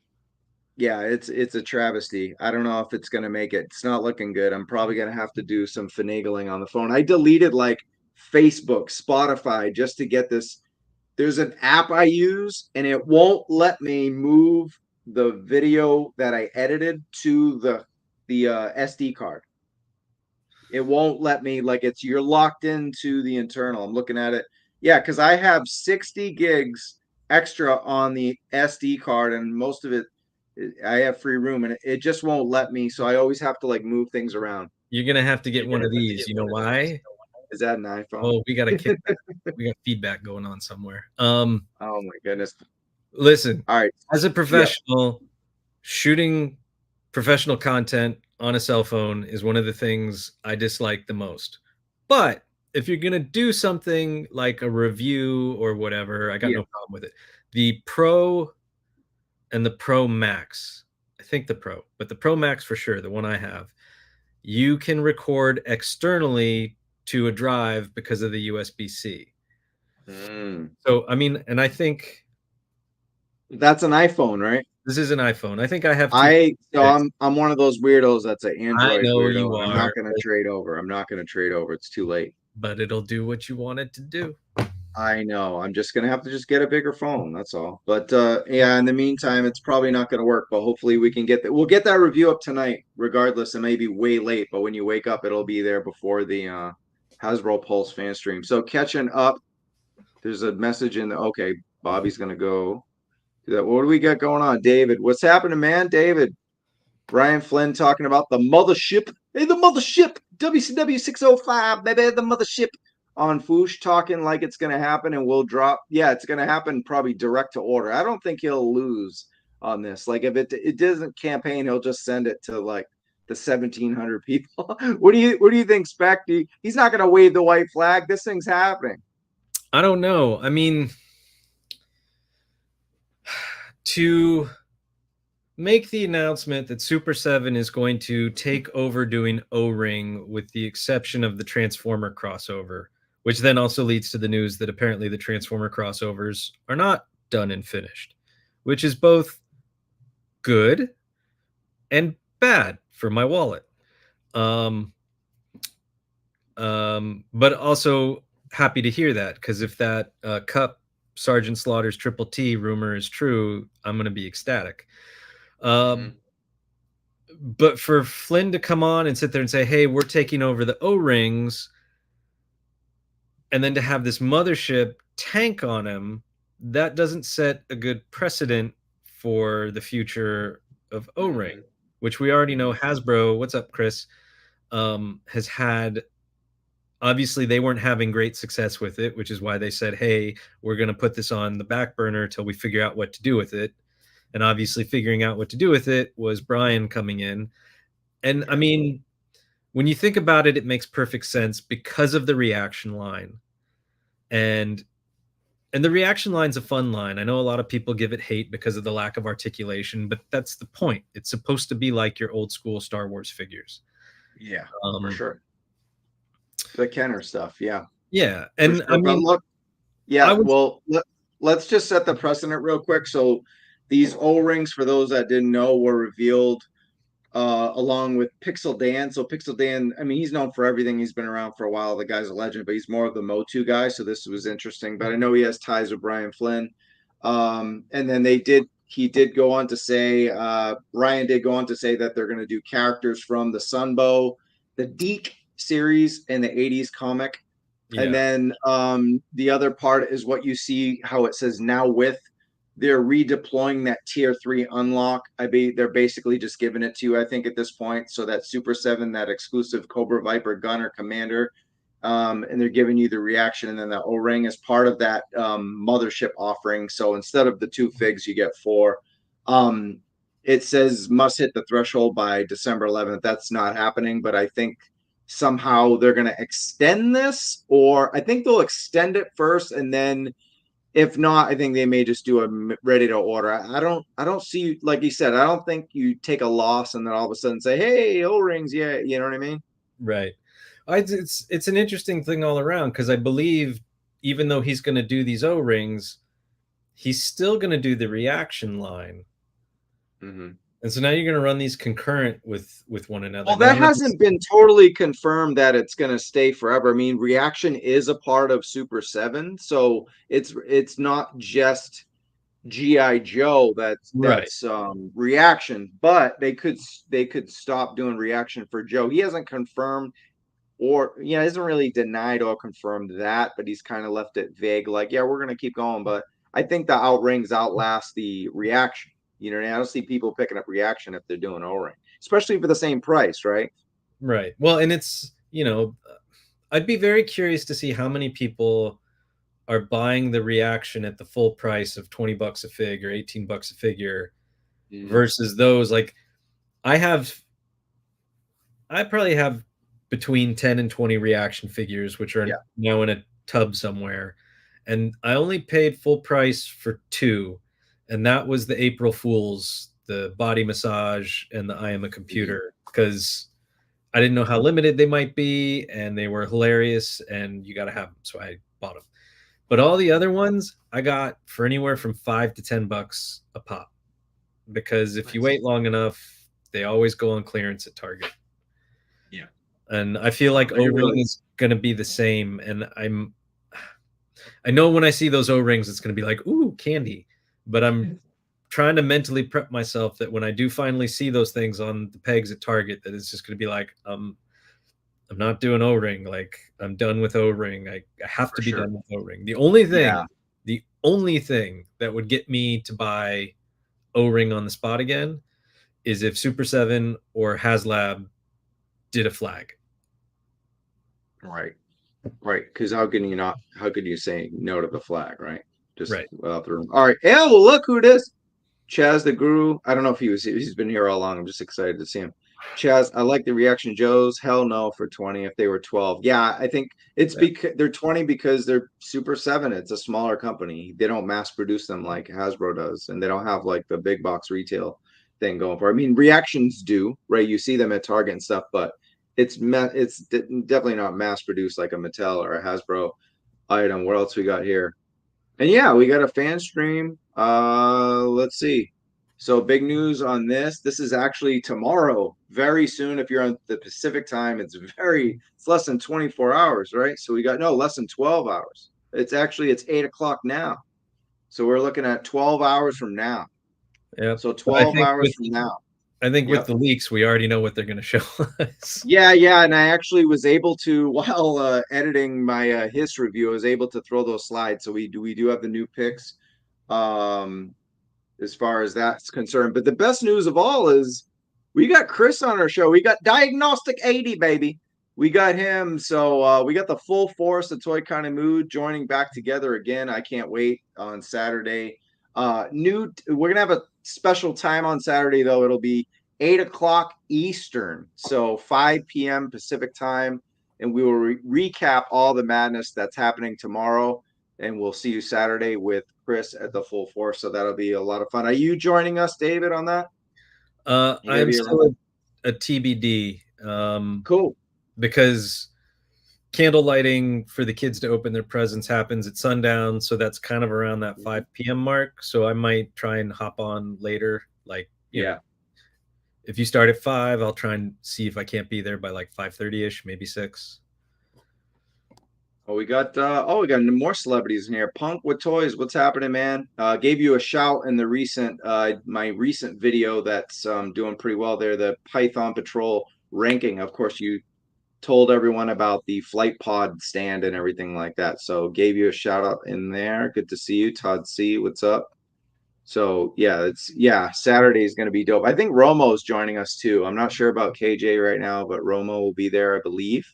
yeah, it's a travesty. I don't know if it's going to make it. It's not looking good. I'm probably going to have to do some finagling on the phone. I deleted like Facebook, Spotify just to get this. There's an app I use, and it won't let me move the video that I edited to the SD card. It won't let me, like, you're locked into the internal. I'm looking at it. Yeah, because I have 60 gigs extra on the SD card, and most of it, I have free room, and it just won't let me. So I always have to like move things around. You're gonna have to get one of these. You know why? Is that an iPhone? Oh, we got we got feedback going on somewhere. Oh my goodness. Listen. All right. As a professional, shooting professional content on a cell phone is one of the things I dislike the most. But if you're going to do something like a review or whatever, I got no problem with it. The Pro and the Pro Max, I think the Pro, but the Pro Max for sure, the one I have, you can record externally to a drive because of the USB-C. So, I mean, and I think that's an iPhone, right? This is an iPhone. I think I have. I'm one of those weirdos that's an Android. I know weirdo. you are. I'm not going to trade over. It's too late. But it'll do what you want it to do. I know. I'm just going to have to just get a bigger phone. That's all. But yeah, in the meantime, it's probably not going to work. But hopefully we can get that. We'll get that review up tonight, regardless. It may be way late, but when you wake up, it'll be there before the Hasbro Pulse fan stream. So catching up. There's a message in the. Okay, Bobby's going to go. What do we got going on, David? What's happening, man? David, Brian Flynn talking about the mothership. Hey, the mothership, WCW 605, baby, the mothership. On Foosh talking like it's going to happen and we'll drop. Yeah, it's going to happen probably direct to order. I don't think he'll lose on this. Like if it doesn't campaign, he'll just send it to like the 1,700 people. What do you think, Spec? He's not going to wave the white flag. This thing's happening. I don't know. I mean, to make the announcement that Super7 is going to take over doing O-Ring with the exception of the Transformer crossover, which then also leads to the news that apparently the Transformer crossovers are not done and finished, which is both good and bad for my wallet. But also happy to hear that, because if that Cup Sergeant Slaughter's Triple T rumor is true, I'm going to be ecstatic. But for Flynn to come on and sit there and say, hey, we're taking over the O-rings, and then to have this mothership tank on him, that doesn't set a good precedent for the future of O-ring, which we already know Hasbro, what's up, Chris, has had. Obviously, they weren't having great success with it, which is why they said, hey, we're going to put this on the back burner till we figure out what to do with it. And obviously figuring out what to do with it was Brian coming in. And I mean, when you think about it, it makes perfect sense because of the reaction line. And the reaction line's a fun line. I know a lot of people give it hate because of the lack of articulation, but that's the point. It's supposed to be like your old school Star Wars figures. Yeah, for sure. The Kenner stuff, yeah. Yeah, and sure. I mean, but look, yeah. Well, let's just set the precedent real quick. So these O-rings, for those that didn't know, were revealed along with Pixel Dan. So Pixel Dan, I mean, he's known for everything. He's been around for a while. The guy's a legend, but he's more of the Motu guy. So this was interesting. But I know he has ties with Brian Flynn. And then he did go on to say, Ryan did go on to say that they're going to do characters from the Sunbow, the Deke series, and the 80s comic. Yeah. And then the other part is what you see, how it says now with. They're redeploying that tier 3 unlock. They're basically just giving it to you, I think, at this point. So that Super 7, that exclusive Cobra Viper Gunner Commander, and they're giving you the reaction, and then the O-ring as part of that mothership offering. So instead of the 2 figs, you get 4. It says must hit the threshold by December 11th. That's not happening, but I think somehow they're going to extend this, or I think they'll extend it first, and then if not, I think they may just do a ready to order. I don't see, like you said, I don't think you take a loss and then all of a sudden say, hey, O-rings, yeah, you know what I mean? Right. It's an interesting thing all around, because I believe even though he's going to do these O-rings, he's still going to do the reaction line. And so now you're going to run these concurrent with one another. Well, that hasn't been totally confirmed that it's going to stay forever. I mean, reaction is a part of Super 7, so it's not just G.I. Joe that's reaction, but they could stop doing reaction for Joe. He hasn't confirmed, or hasn't really denied or confirmed that, but he's kind of left it vague, like, yeah, we're going to keep going. But I think the outrings outlast the reaction. You know, I don't see people picking up reaction if they're doing O-ring, especially for the same price, right? Right. Well, and it's, I'd be very curious to see how many people are buying the reaction at the full price of $20 a fig or $18 a figure versus those. Like, I probably have between 10 and 20 reaction figures, which are now in a tub somewhere. And I only paid full price for 2. And that was the April Fools, the body massage and the I am a computer, because I didn't know how limited they might be, and they were hilarious, and you got to have them. So I bought them. But all the other ones I got for anywhere from $5 to $10 a pop, because if you wait long enough, they always go on clearance at Target. Yeah. And I feel like O-ring is going to be the same. And I know when I see those O-rings, it's going to be like, ooh, candy. But I'm trying to mentally prep myself that when I do finally see those things on the pegs at Target, that it's just going to be like, I'm not doing O-ring. Like, I'm done with O-ring. I have to be done with O-ring. The only thing that would get me to buy O-ring on the spot again is if Super 7 or HasLab did a flag. Right. Because how could you say no to the flag, right? Just without the room. All right. Yeah, well, look who it is. Chaz the Guru. I don't know if he's been here all along. I'm just excited to see him. Chaz, I like the reaction Joes. Hell no for 20 if they were 12. Yeah, I think it's because they're 20 because they're Super 7. It's a smaller company. They don't mass produce them like Hasbro does, and they don't have like the big box retail thing going for. I mean, reactions do, right? You see them at Target and stuff, but it's definitely not mass produced like a Mattel or a Hasbro item. What else we got here? And yeah, we got a fan stream. Let's see. So big news on this. This is actually tomorrow, very soon. If you're on the Pacific time, it's less than 24 hours, right? So we got less than 12 hours. It's 8 o'clock now. So we're looking at 12 hours from now. Yeah. So 12 hours from now. I think with Yep. the leaks, we already know what they're going to show us. Yeah, and I actually was able to, while editing my his review, I was able to throw those slides. So we do have the new picks, as far as that's concerned. But the best news of all is we got Chris on our show. We got Diagnostic 80, baby. We got him. So we got the full force of Toy Kind of Mood joining back together again. I can't wait on Saturday. We're gonna have a special time on Saturday though. It'll be 8 o'clock Eastern, so 5 p.m. Pacific time, and we will recap all the madness that's happening tomorrow. And we'll see you Saturday with Chris at the full force. So that'll be a lot of fun. Are you joining us, David, on that? I'm still a TBD. Cool. Because candle lighting for the kids to open their presents happens at sundown, so that's kind of around that 5 p.m. mark. So I might try and hop on later. Like, you know, if you start at 5, I'll try and see if I can't be there by like 5:30ish, maybe 6. Oh, we got more celebrities in here. Punk with Toys, what's happening, man? Gave you a shout in the recent my recent video that's doing pretty well there, the Python Patrol ranking. Of course, you told everyone about the flight pod stand and everything like that. So gave you a shout out in there. Good to see you, Todd C. What's up? So Saturday is going to be dope. I think Romo's joining us too. I'm not sure about KJ right now, but Romo will be there, I believe.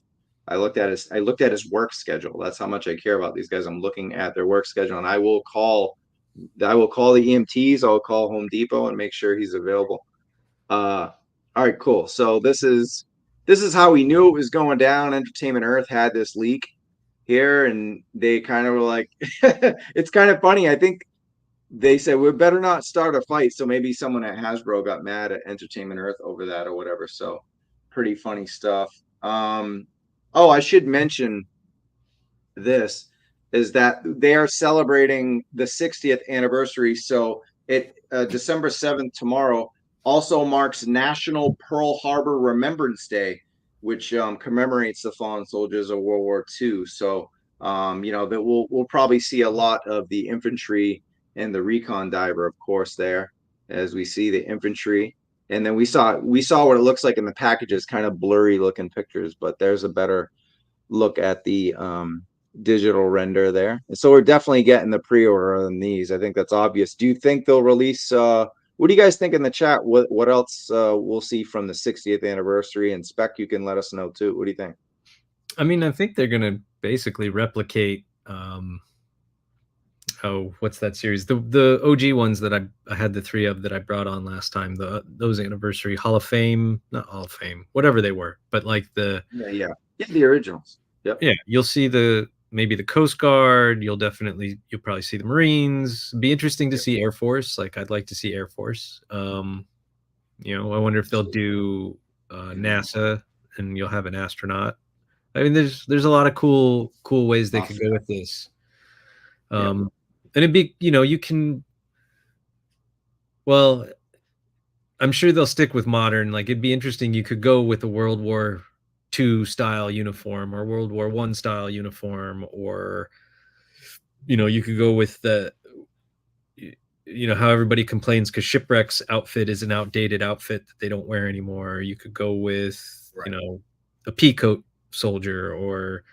I looked at his work schedule. That's how much I care about these guys. I'm looking at their work schedule, and I will call the EMTs. I'll call Home Depot and make sure he's available. All right, cool. So this is how we knew it was going down. Entertainment Earth had this leak here, and they kind of were like, it's kind of funny. I think they said we better not start a fight. So maybe someone at Hasbro got mad at Entertainment Earth over that or whatever. So pretty funny stuff. Oh, I should mention this is that they are celebrating the 60th anniversary. So December 7th tomorrow also marks National Pearl Harbor Remembrance Day, which commemorates the fallen soldiers of World War II. So that we'll probably see a lot of the infantry and the recon diver, of course, there as we see the infantry. And then we saw what it looks like in the packages, kind of blurry looking pictures, but there's a better look at the digital render there. So we're definitely getting the pre-order on these. I think that's obvious. Do you think they'll release what do you guys think in the chat? What else we'll see from the 60th anniversary? And Spec, you can let us know too. What do you think? I mean, I think they're gonna basically replicate what's that series? The OG ones that I had the 3 of that I brought on last time. Those anniversary Hall of Fame, not Hall of Fame, whatever they were, but like the the originals. Yep. Yeah, you'll see maybe the Coast Guard. You'll probably see the Marines. Be interesting to see Air Force. Like I'd like to see Air Force. I wonder if they'll do NASA and you'll have an astronaut. I mean, there's a lot of cool ways they could go with this. And it'd be, you can, well, I'm sure they'll stick with modern. Like it'd be interesting. You could go with a World War II style uniform or World War I style uniform, or, you could go with how everybody complains because Shipwreck's outfit is an outdated outfit that they don't wear anymore. You could go with, a peacoat soldier, or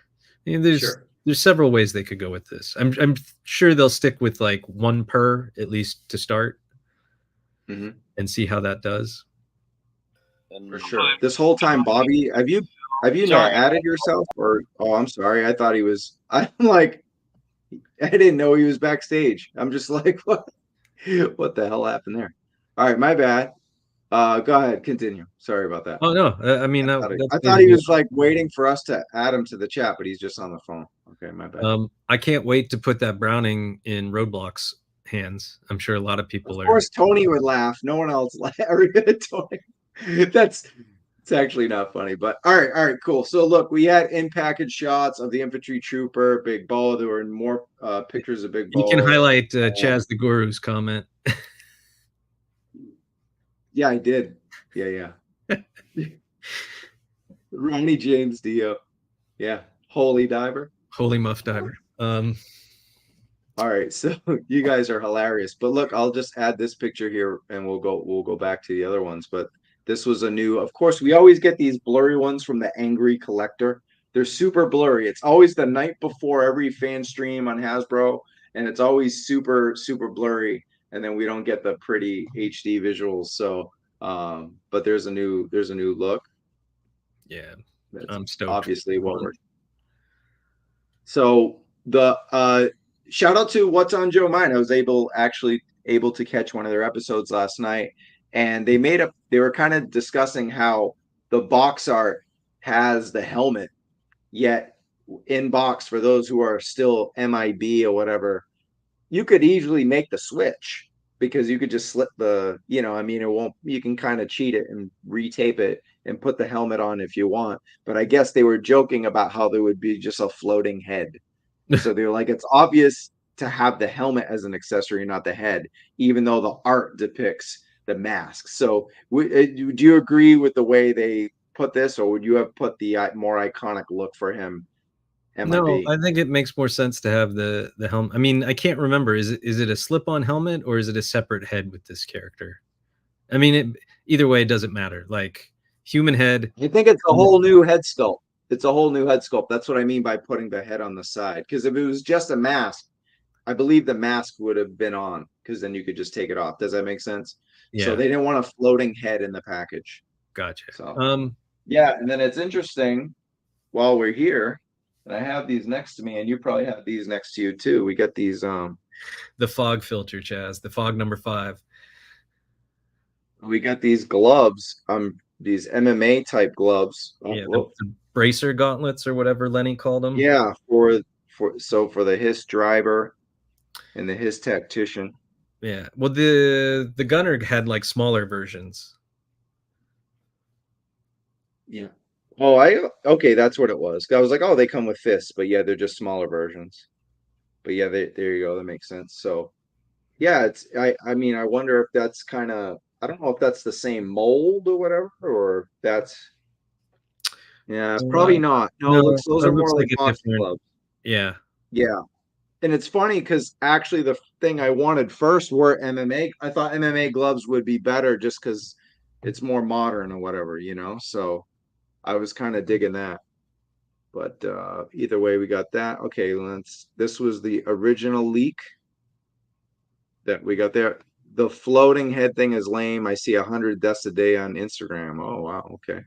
there's several ways they could go with this. I'm sure they'll stick with like 1 per at least to start, and see how that does. For sure. This whole time, Bobby, have you not added yourself? Or I'm sorry, I thought he was. I'm like, I didn't know he was backstage. I'm just like, what the hell happened there? All right, my bad. Go ahead, continue. Sorry about that. Oh no, I mean, I thought he was like waiting for us to add him to the chat, but he's just on the phone. Okay, my bad. I can't wait to put that Browning in Roadblock's hands. I'm sure a lot of people Of course, Tony would laugh. No one else laugh. Tony. It's actually not funny, but all right, cool. So look, we had in-package shots of the infantry trooper, Big Bo. There were more pictures of Big Bo. You can highlight Chaz the Guru's comment. Yeah, I did. Yeah. Ronnie James Dio. Yeah. Holy Diver. Holy Muff Diver. All right, so you guys are hilarious. But look, I'll just add this picture here and we'll go back to the other ones. But this was a new, of course, we always get these blurry ones from the Angry Collector. They're super blurry. It's always the night before every fan stream on Hasbro, and it's always super, super blurry. And then we don't get the pretty HD visuals. So but there's a new look. Yeah, That's I'm stoked. obviously what we're so the shout out to What's on Joe Mind. I was able to catch one of their episodes last night, and they were kind of discussing how the box art has the helmet, yet in box for those who are still MIB or whatever, you could easily make the switch because you could just slip the, I mean, it won't, you can kind of cheat it and retape it and put the helmet on if you want. But I guess they were joking about how there would be just a floating head. So they're like, it's obvious to have the helmet as an accessory, not the head, even though the art depicts the mask. So do you agree with the way they put this, or would you have put the more iconic look for him? No, MIB? I think it makes more sense to have the helmet. I mean, I can't remember. Is it a slip-on helmet or is it a separate head with this character? I mean, either way, it doesn't matter. Like human head. I think it's a whole new head sculpt. It's a whole new head sculpt. That's what I mean by putting the head on the side. Because if it was just a mask, I believe the mask would have been on, because then you could just take it off. Does that make sense? Yeah. So they didn't want a floating head in the package. Gotcha. So yeah, and then it's interesting while we're here, and I have these next to me, and you probably have these next to you too. We got these the fog filter, Chaz, the fog number 5. We got these gloves, these MMA type gloves. Yeah, the bracer gauntlets or whatever Lenny called them. Yeah, for the HISS driver and the HISS tactician. Yeah. Well, the gunner had like smaller versions. Yeah. Oh, okay, that's what it was. I was like, oh, they come with fists, but yeah, they're just smaller versions. But yeah, there you go. That makes sense. So yeah, I mean, I wonder if that's kind of, I don't know if that's the same mold or whatever, or that's, yeah, probably not. No, those are more like boxing gloves. Yeah. Yeah. And it's funny because actually the thing I wanted first were MMA. I thought MMA gloves would be better just because it's more modern or whatever, So I was kind of digging that. But either way, we got that. Okay, this was the original leak that we got there. The floating head thing is lame. I see 100 deaths a day on Instagram. Oh, wow. Okay.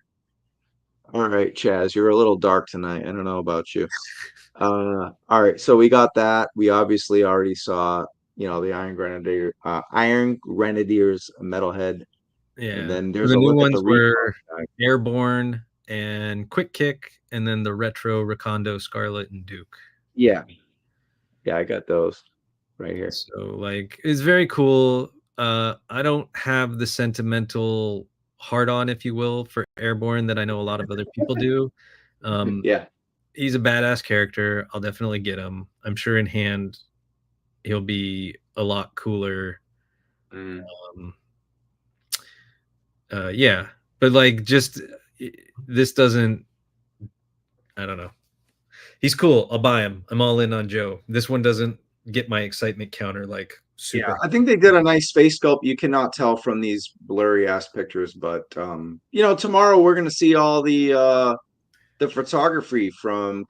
All right, Chaz, you're a little dark tonight. I don't know about you. All right, so we got that. We obviously already saw, the Iron Grenadiers metalhead. Yeah. And then there's the a new look ones at the were Airborne and Quick Kick, and then the retro Recondo, Scarlet, and Duke. Yeah, I got those right here. So like, it's very cool. I don't have the sentimental heart on, if you will, for Airborne that I know a lot of other people do. Yeah, he's a badass character. I'll definitely get him. I'm sure in hand he'll be a lot cooler. Yeah, but like, just this doesn't, I don't know. He's cool. I'll buy him. I'm all in on Joe. This one doesn't get my excitement counter like super. Yeah, I think they did a nice face sculpt. You cannot tell from these blurry ass pictures, but tomorrow we're gonna see all the photography from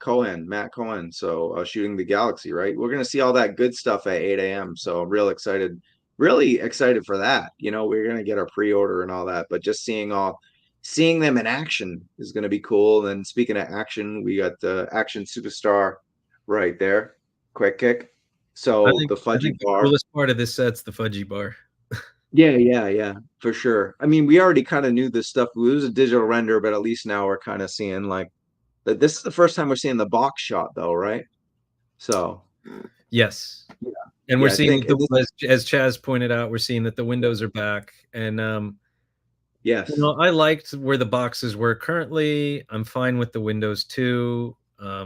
Matt Cohen. So Shooting the Galaxy, right? We're gonna see all that good stuff at 8 a.m. So I'm really excited for that. We're gonna get our pre-order and all that, but just seeing them in action is gonna be cool. And speaking of action, we got the action superstar right there, Quick Kick. So the fudgy bar. The coolest part of this set's the fudgy bar. Yeah, for sure. I mean, we already kind of knew this stuff. It was a digital render, but at least now we're kind of seeing like that. This is the first time we're seeing the box shot, though, right? So, yes, yeah, and we're seeing as Chaz pointed out, we're seeing that the windows are back, and yes, I liked where the boxes were currently. I'm fine with the windows too.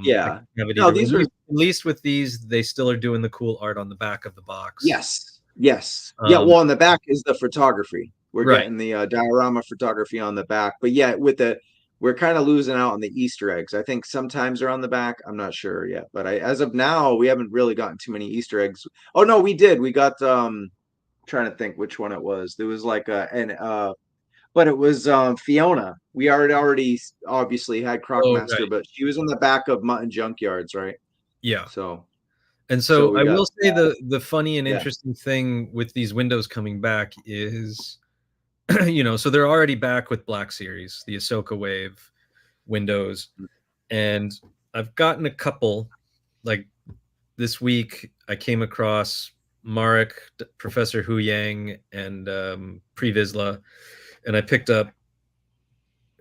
Yeah, no, these are at least with these, they still are doing the cool art on the back of the box. Yes. Yeah, well, on the back is the photography. We're Right. getting the diorama photography on the back, but yeah, we're kind of losing out on the Easter eggs. I think sometimes they're on the back. I'm not sure yet, but as of now, we haven't really gotten too many Easter eggs. Oh no, we did. We got trying to think which one it was. There was like but it was Fiona. We already obviously had Oh, Crocmaster, right. but she was in the back of Mutton Junkyards, right? Yeah. So And so so we I got will say the funny and yeah. interesting thing with these windows coming back is, so they're already back with Black Series, the Ahsoka Wave windows, and I've gotten a couple. Like this week, I came across Marek, Professor Hu Yang, and Pre Vizsla, and I picked up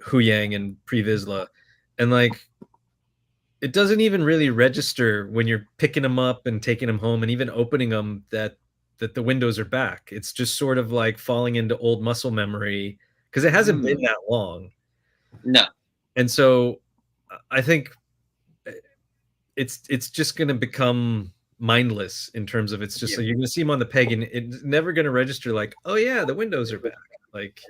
Hu Yang and Pre Vizsla, and like it doesn't even really register when you're picking them up and taking them home and even opening them that the windows are back. It's just sort of like falling into old muscle memory because it hasn't been that long. No. And so I think it's just going to become mindless in terms of it's just so you're going to see them on the peg and it's never going to register like, oh yeah, the windows are back. Like,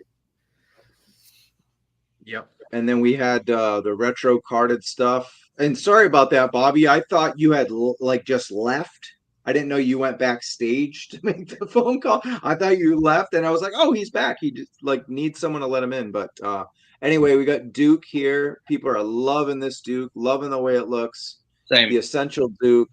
yep. And then we had the retro carded stuff. And sorry about that, Bobby. I thought you had like just left. I didn't know you went backstage to make the phone call. I thought you left, and I was like, "Oh, he's back. He just like needs someone to let him in." But anyway, we got Duke here. People are loving this Duke, loving the way it looks. Same. The Essential Duke.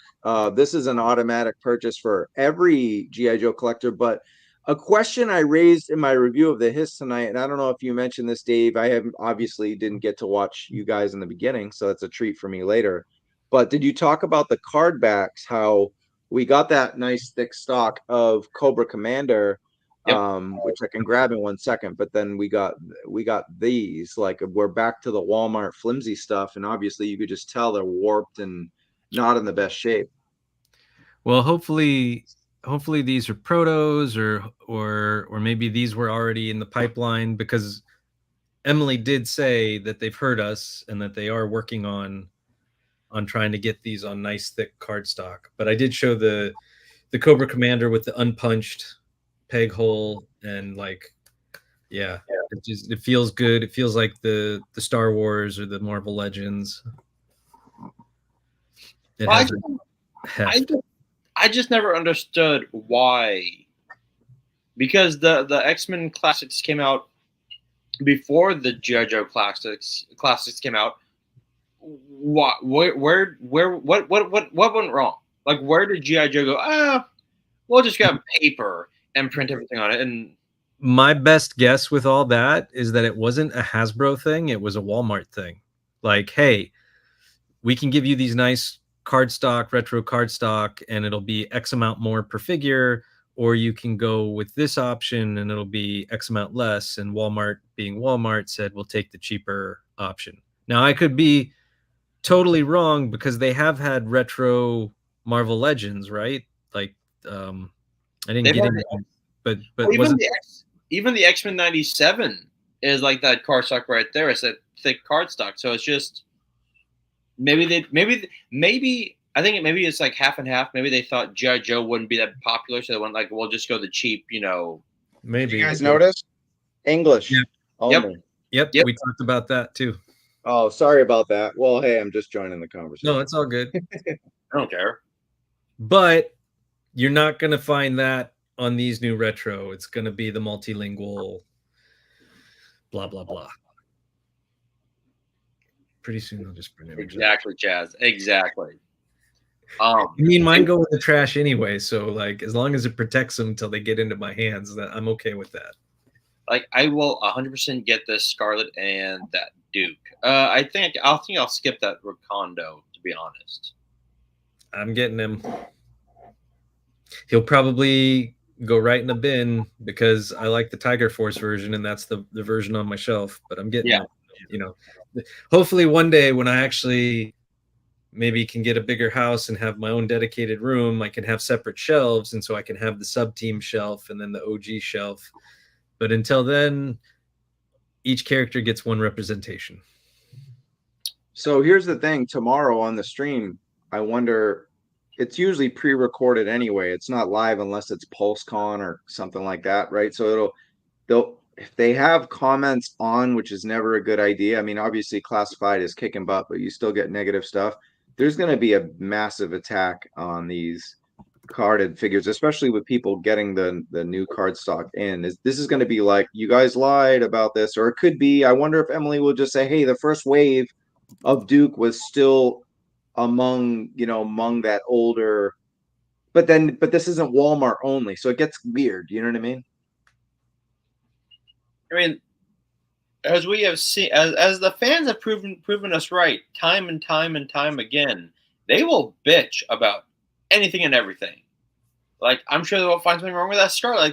This is an automatic purchase for every GI Joe collector, but a question I raised in my review of the Hiss tonight, and I don't know if you mentioned this, Dave. I haven't obviously didn't get to watch you guys in the beginning, so that's a treat for me later. But did you talk about the card backs? How we got that nice thick stock of Cobra Commander, which I can grab in 1 second. But then we got these. Like we're back to the Walmart flimsy stuff, and obviously you could just tell they're warped and not in the best shape. well, hopefully these are protos or maybe these were already in the pipeline because Emily did say that they've heard us and that they are working on trying to get these on nice thick cardstock. But I did show the Cobra Commander with the unpunched peg hole and like it feels good. It feels like the Star Wars or the Marvel Legends. I just never understood why, because the X-Men classics came out before the G.I. Joe classics came out. What went wrong? Like, where did G.I. Joe go? We'll just grab paper and print everything on it. And my best guess with all that is that it wasn't a Hasbro thing; it was a Walmart thing. Like, hey, we can give you these nice cardstock, retro cardstock, and it'll be X amount more per figure, or you can go with this option and it'll be X amount less. And Walmart, being Walmart, said we'll take the cheaper option. Now I could be totally wrong because they have had retro Marvel Legends, right? Like, I didn't get into it, but even the X-Men 97 is like that cardstock right there. It's a thick cardstock, so it's just maybe I think maybe it's like half and half. Maybe they thought G.I. Joe wouldn't be that popular, so they went like, we'll just go the cheap, Maybe. Did you guys notice English? Yeah. Yep. We talked about that too. Oh, sorry about that. Well, hey, I'm just joining the conversation. No, it's all good. I don't care. But you're not going to find that on these new retro. It's going to be the multilingual blah, blah, blah. Pretty soon I'll just print images. Exactly, Chaz. Exactly. I mean, mine go in the trash anyway. So, like, as long as it protects them until they get into my hands, that I'm okay with that. Like, I will 100% get this Scarlet and that Duke. I think I'll skip that Recondo, to be honest. I'm getting him. He'll probably go right in the bin because I like the Tiger Force version, and that's the version on my shelf. But I'm getting, hopefully one day when I actually maybe can get a bigger house and have my own dedicated room, I can have separate shelves, and so I can have the sub-team shelf and then the OG shelf. But until then, each character gets one representation. So here's the thing. Tomorrow on the stream, I wonder, it's usually pre-recorded anyway. It's not live unless it's PulseCon or something like that, right? So if they have comments on, which is never a good idea. I mean, obviously classified is kicking butt, but you still get negative stuff. There's going to be a massive attack on these carded figures, especially with people getting the new card stock in. This is going to be like, you guys lied about this, or it could be, I wonder if Emily will just say, hey, the first wave of Duke was still among that older, but this isn't Walmart only, so it gets weird. You know what I mean? I mean, as we have seen, as the fans have proven us right time and time and time again, they will bitch about anything and everything. Like, I'm sure they'll find something wrong with that scar.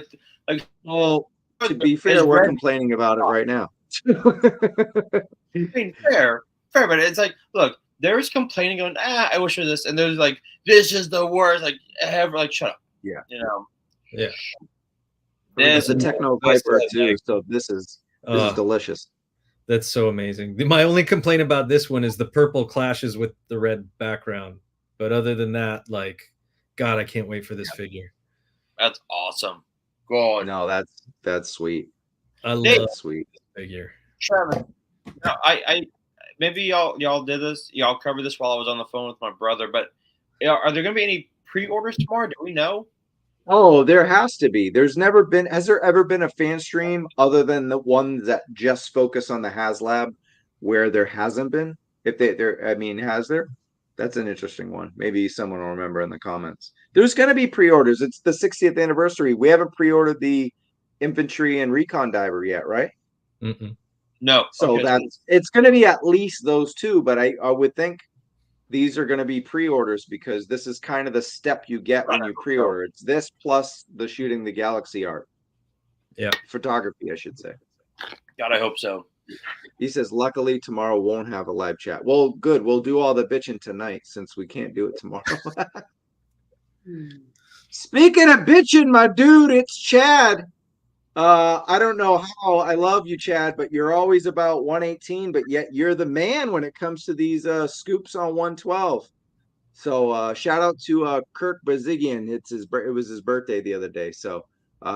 Well, to be fair, we're complaining about it right now. I mean, fair, but it's like, look, there's complaining going, I wish for this, and there's like, this is the worst, like, ever, like, shut up. Yeah. You know. Yeah. It's a techno viper too, so this is delicious. That's so amazing. My only complaint about this one is the purple clashes with the red background, but other than that, like, God, I can't wait for this figure. That's awesome. God. No, that's sweet. I love sweet figure. Trevor, no, I maybe y'all did this. Y'all covered this while I was on the phone with my brother. But are there going to be any pre-orders tomorrow? Do we know? Oh, there has to be. Has there ever been a fan stream other than the ones that just focus on the HasLab where there hasn't been? Has there? That's an interesting one. Maybe someone will remember in the comments. There's going to be pre-orders. It's the 60th anniversary. We haven't pre-ordered the infantry and recon diver yet, right? No. So it's going to be at least those two, but I would think these are going to be pre-orders because this is kind of the step you get when you pre-order. It's this plus the shooting the galaxy art. Yeah. Photography, I should say. God, I hope so. He says, luckily tomorrow won't have a live chat. Well, good. We'll do all the bitching tonight since we can't do it tomorrow. Speaking of bitching, my dude, it's Chad. I don't know how. I love you, Chad, but you're always about 118, but yet you're the man when it comes to these scoops on 112. So shout out to Kirk Bazigian. It was his birthday the other day. So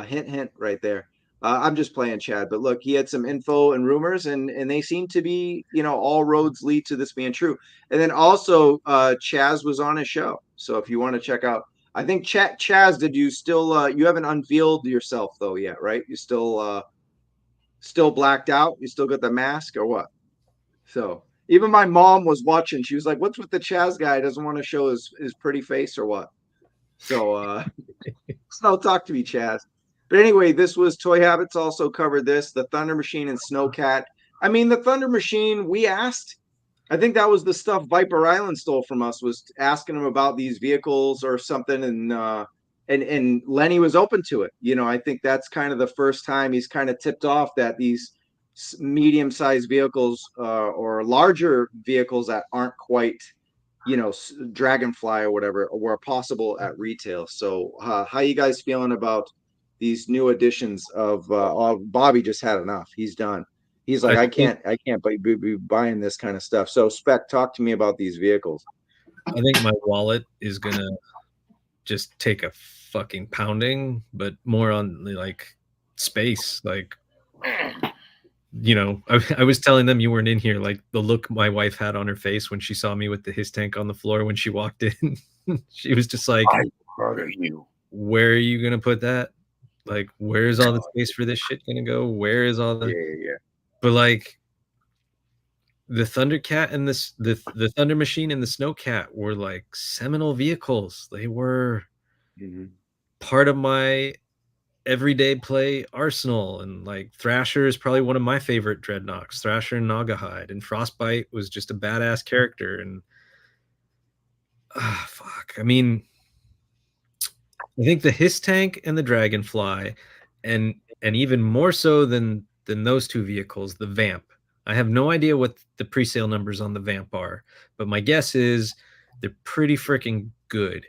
hint right there. I'm just playing, Chad, but look, he had some info and rumors, and they seem to be, all roads lead to this being true. And then also Chaz was on his show. So if you want to check out, I think Chaz, did you still you haven't unveiled yourself though yet, right? You still blacked out? You still got the mask or what? So even my mom was watching. She was like, "What's with the Chaz guy? Doesn't want to show his pretty face or what?" So so talk to me, Chaz. But anyway, this was Toy Habits also covered this, the Thunder Machine and Snowcat. I mean, the Thunder Machine, we asked. I think that was the stuff Viper Island stole from us, was asking him about these vehicles or something, and Lenny was open to it. I think that's kind of the first time he's kind of tipped off that these medium-sized vehicles or larger vehicles that aren't quite, Dragonfly or whatever, were possible at retail. So how you guys feeling about these new additions of Bobby just had enough. He's done. He's like, I can't be buying this kind of stuff. So Spec, talk to me about these vehicles. I think my wallet is gonna just take a fucking pounding, but more on like space. Like, I was telling them you weren't in here. Like the look my wife had on her face when she saw me with the his tank on the floor when she walked in. She was just like, I murder you. Where are you gonna put that? Like, where's all the space for this shit gonna go? Where is all the yeah. But like the Thundercat and the Thunder Machine and the Snowcat were like seminal vehicles. They were part of my everyday play arsenal, and like Thrasher is probably one of my favorite dreadnoughts. Thrasher and Nagahide, and Frostbite was just a badass character. And fuck, I mean, I think the Hiss Tank and the Dragonfly, and even more so than those two vehicles, the Vamp. I have no idea what the pre-sale numbers on the Vamp are, but my guess is they're pretty freaking good.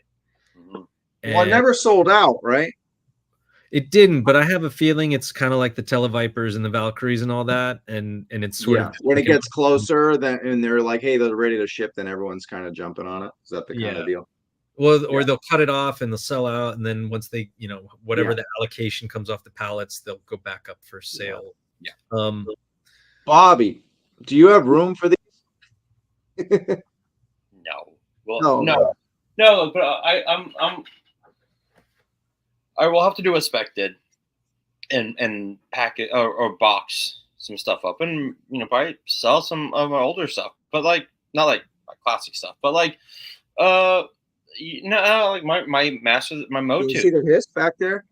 Well, it never sold out, right? It didn't, but I have a feeling it's kind of like the Televipers and the Valkyries and all that, and it's sort of when it gets closer, and they're like, hey, they're ready to ship, then everyone's kind of jumping on it. Is that the kind of deal? Well, or they'll cut it off and they'll sell out, and then once they, whatever Yeah. the allocation comes off the pallets, they'll go back up for sale. Yeah. Bobby, do you have room for these? No. Well, No. no. But I will have to do a spec did, and pack it or box some stuff up, and probably sell some of my older stuff, but like not like my classic stuff, but like like my master, my Can Motu. you see the hiss back there?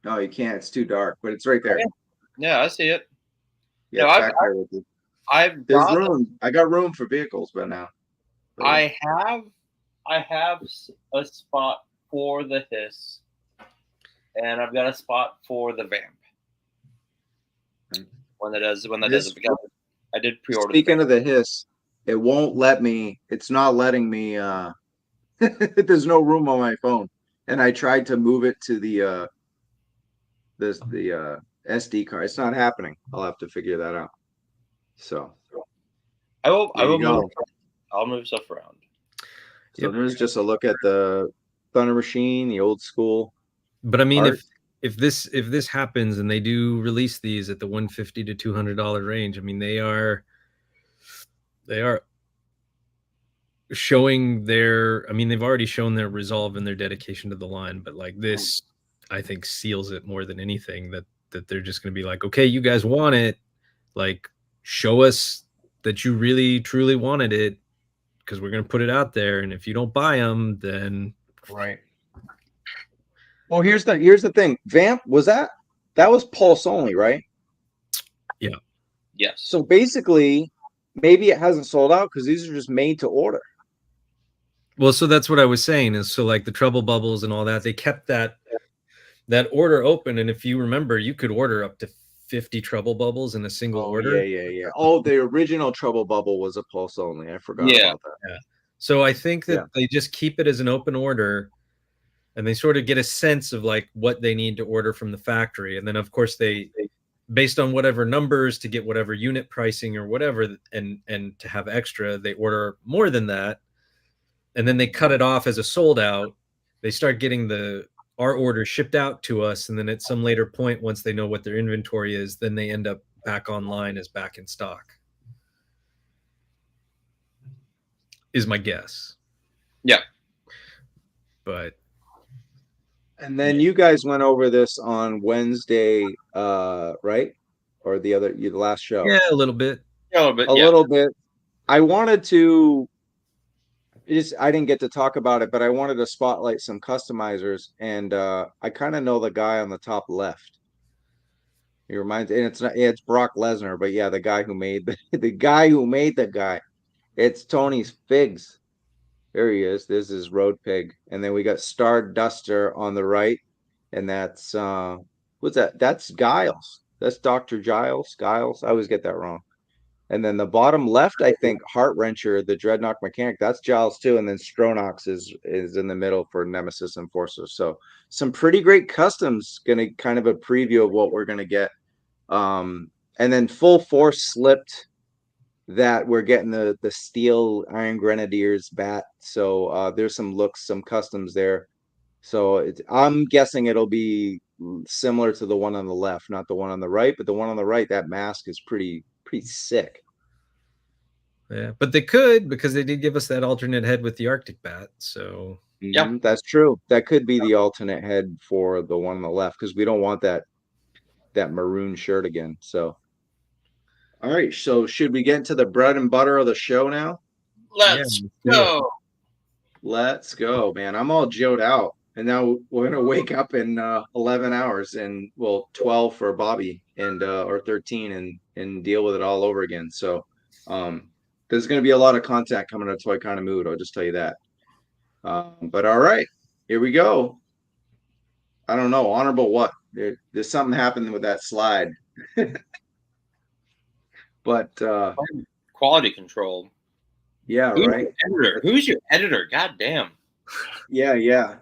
No, you can't. It's too dark, but it's right there. Yeah, I see it. Yeah, No, it's back there with you. There's room. I got room for vehicles, but now I have a spot for the hiss, and I've got a spot for the vamp. When that does it, because I did pre-order. Speaking of the hiss, it won't let me. It's not letting me. There's no room on my phone, and I tried to move it to the SD card. It's not happening. I'll have to figure that out. So I will move. I'll move stuff around. So there's just a look at the Thunder Machine, the old school. But I mean, art. if this happens and they do release these at the $150 to $200 range, I mean, they are showing their. I mean, they've already shown their resolve and their dedication to the line, but like this, I think seals it more than anything. That they're just going to be like, okay, you guys want it, like show us that you really truly wanted it, because we're going to put it out there, and if you don't buy them, then right. Well, here's the thing. Vamp that was pulse only, right? Yeah. Yes. So basically, maybe it hasn't sold out because these are just made to order. Well, so that's what I was saying is, so like the trouble bubbles and all that, they kept that order open, and if you remember, you could order up to 50 trouble bubbles in a single order. Yeah. Oh, the original trouble bubble was a pulse only. I forgot about that. Yeah. So I think that they just keep it as an open order, and they sort of get a sense of like what they need to order from the factory, and then of course they based on whatever numbers to get whatever unit pricing or whatever, and to have extra, they order more than that, and then they cut it off as a sold out. They start getting our order shipped out to us, and then at some later point, once they know what their inventory is, then they end up back online as back in stock, is my guess. Yeah. But and then you guys went over this on Wednesday, right? Or the last show? Yeah, a little bit. A little bit. A little bit. I wanted to. I didn't get to talk about it, but I wanted to spotlight some customizers, and I kind of know the guy on the top left. He reminds, and it's Brock Lesnar, but yeah, the guy who made the guy. It's Tony's Figs. There he is. This is Road Pig, and then we got Star Duster on the right, and that's what's that? That's Giles. That's Dr. Giles. I always get that wrong. And then the bottom left, I think, Heart Wrencher, the Dreadnought Mechanic, that's Giles too. And then Stronox is in the middle for Nemesis Enforcer. So some pretty great customs, going to kind of a preview of what we're going to get. And then Full Force slipped that we're getting the Steel Iron Grenadiers bat. So there's some customs there. So I'm guessing it'll be similar to the one on the left, not the one on the right, but the one on the right, that mask is pretty sick. Yeah, but they could, because they did give us that alternate head with the Arctic bat. So yeah, that's true. That could be the alternate head for the one on the left, because we don't want that maroon shirt again. So all right, so should we get into the bread and butter of the show now? Let's go. Let's go, man. I'm all joked out. And now we're gonna wake up in 11 hours, and 12 for Bobby, and or 13, and deal with it all over again. So there's gonna be a lot of content coming to Toy Kind of Mood. I'll just tell you that. But all right, here we go. I don't know, honorable what? There's something happening with that slide. But quality control. Yeah, right. Who's your editor? God damn. Yeah.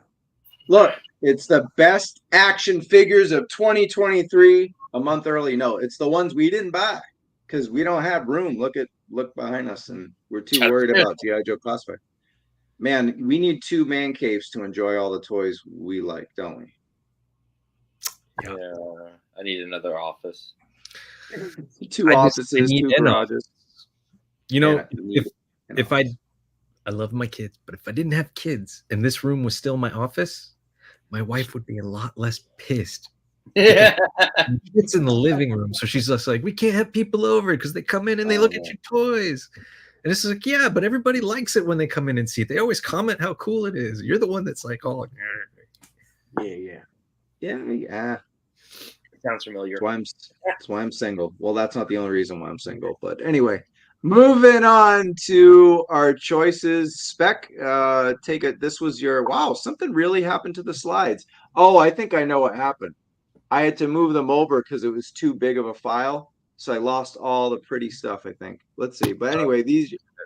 Look, it's the best action figures of 2023 a month early. No, it's the ones we didn't buy because we don't have room. Look behind us, and we're too worried about G.I. Joe Classified. Man, we need 2 man caves to enjoy all the toys we like, don't we? Yeah, I need another office. 2 offices, 2 garages. You know, Yeah, if I love my kids, but if I didn't have kids and this room was still my office, my wife would be a lot less pissed. Yeah. It's in the living room, so she's just like, we can't have people over because they come in and they look at your toys. And it's like, yeah, but everybody likes it when they come in and see it. They always comment how cool it is. You're the one that's like, oh, yeah. Sounds familiar. That's why I'm single. Well, that's not the only reason why I'm single, but anyway, moving on to our choices. Spec, take it. This was your wow. Something really happened to the slides. Oh, I think I know what happened. I had to move them over because it was too big of a file, so I lost all the pretty stuff. I think. Let's see. But anyway,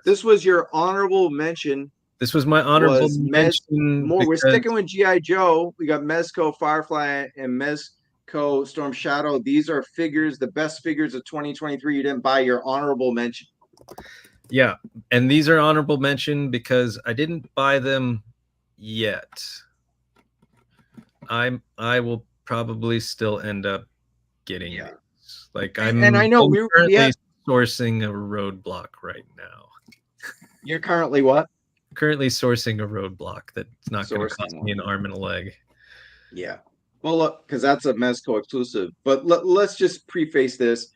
this was your honorable mention. This was my honorable mention. We're sticking with GI Joe. We got Mezco Firefly and Mezco Storm Shadow. These are figures, the best figures of 2023. You didn't buy, your honorable mention. Yeah, and these are honorable mention because I didn't buy them yet. I will probably still end up getting it. Like I know we're currently sourcing a roadblock right now. You're currently what? Currently sourcing a roadblock that's not going to cost me an arm and a leg. Yeah. Well, look, because that's a Mezco exclusive. But let's just preface this.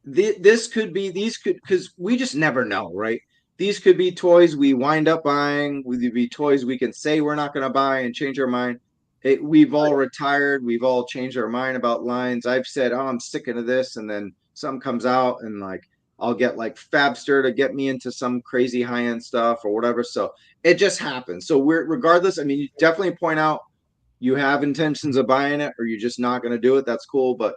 These could, because we just never know, right? These could be toys we wind up buying. Would be toys we can say we're not going to buy and change our mind. We've all retired. We've all changed our mind about lines. I've said, oh, I'm sticking to this. And then something comes out and like, I'll get like Fabster to get me into some crazy high-end stuff or whatever. So it just happens. So regardless, I mean, you definitely point out you have intentions of buying it or you're just not going to do it. That's cool. But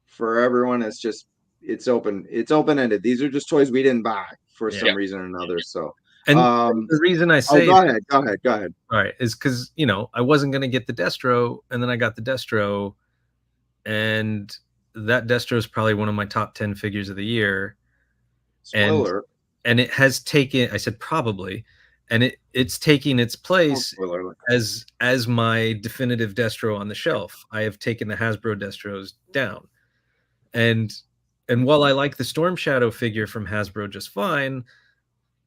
for everyone, it's open-ended. These are just toys we didn't buy for some reason or another. So, and the reason I say, go ahead. All right, is because I wasn't going to get the Destro, and then I got the Destro, and that Destro is probably one of my top 10 figures of the year. Spoiler. And it has taken, I said probably, and it's taking its place as my definitive Destro on the shelf. I have taken the Hasbro Destros down, and while I like the Storm Shadow figure from Hasbro just fine,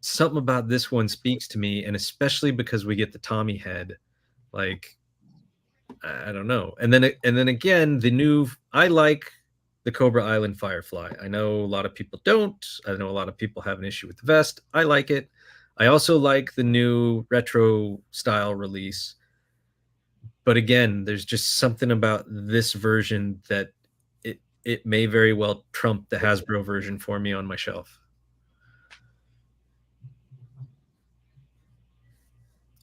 something about this one speaks to me, and especially because we get the Tommy head, like I don't know. And then again, I like the Cobra Island Firefly. I know a lot of people don't. I know a lot of people have an issue with the vest. I like it. I also like the new retro style release. But again, there's just something about this version that it may very well trump the Hasbro version for me on my shelf.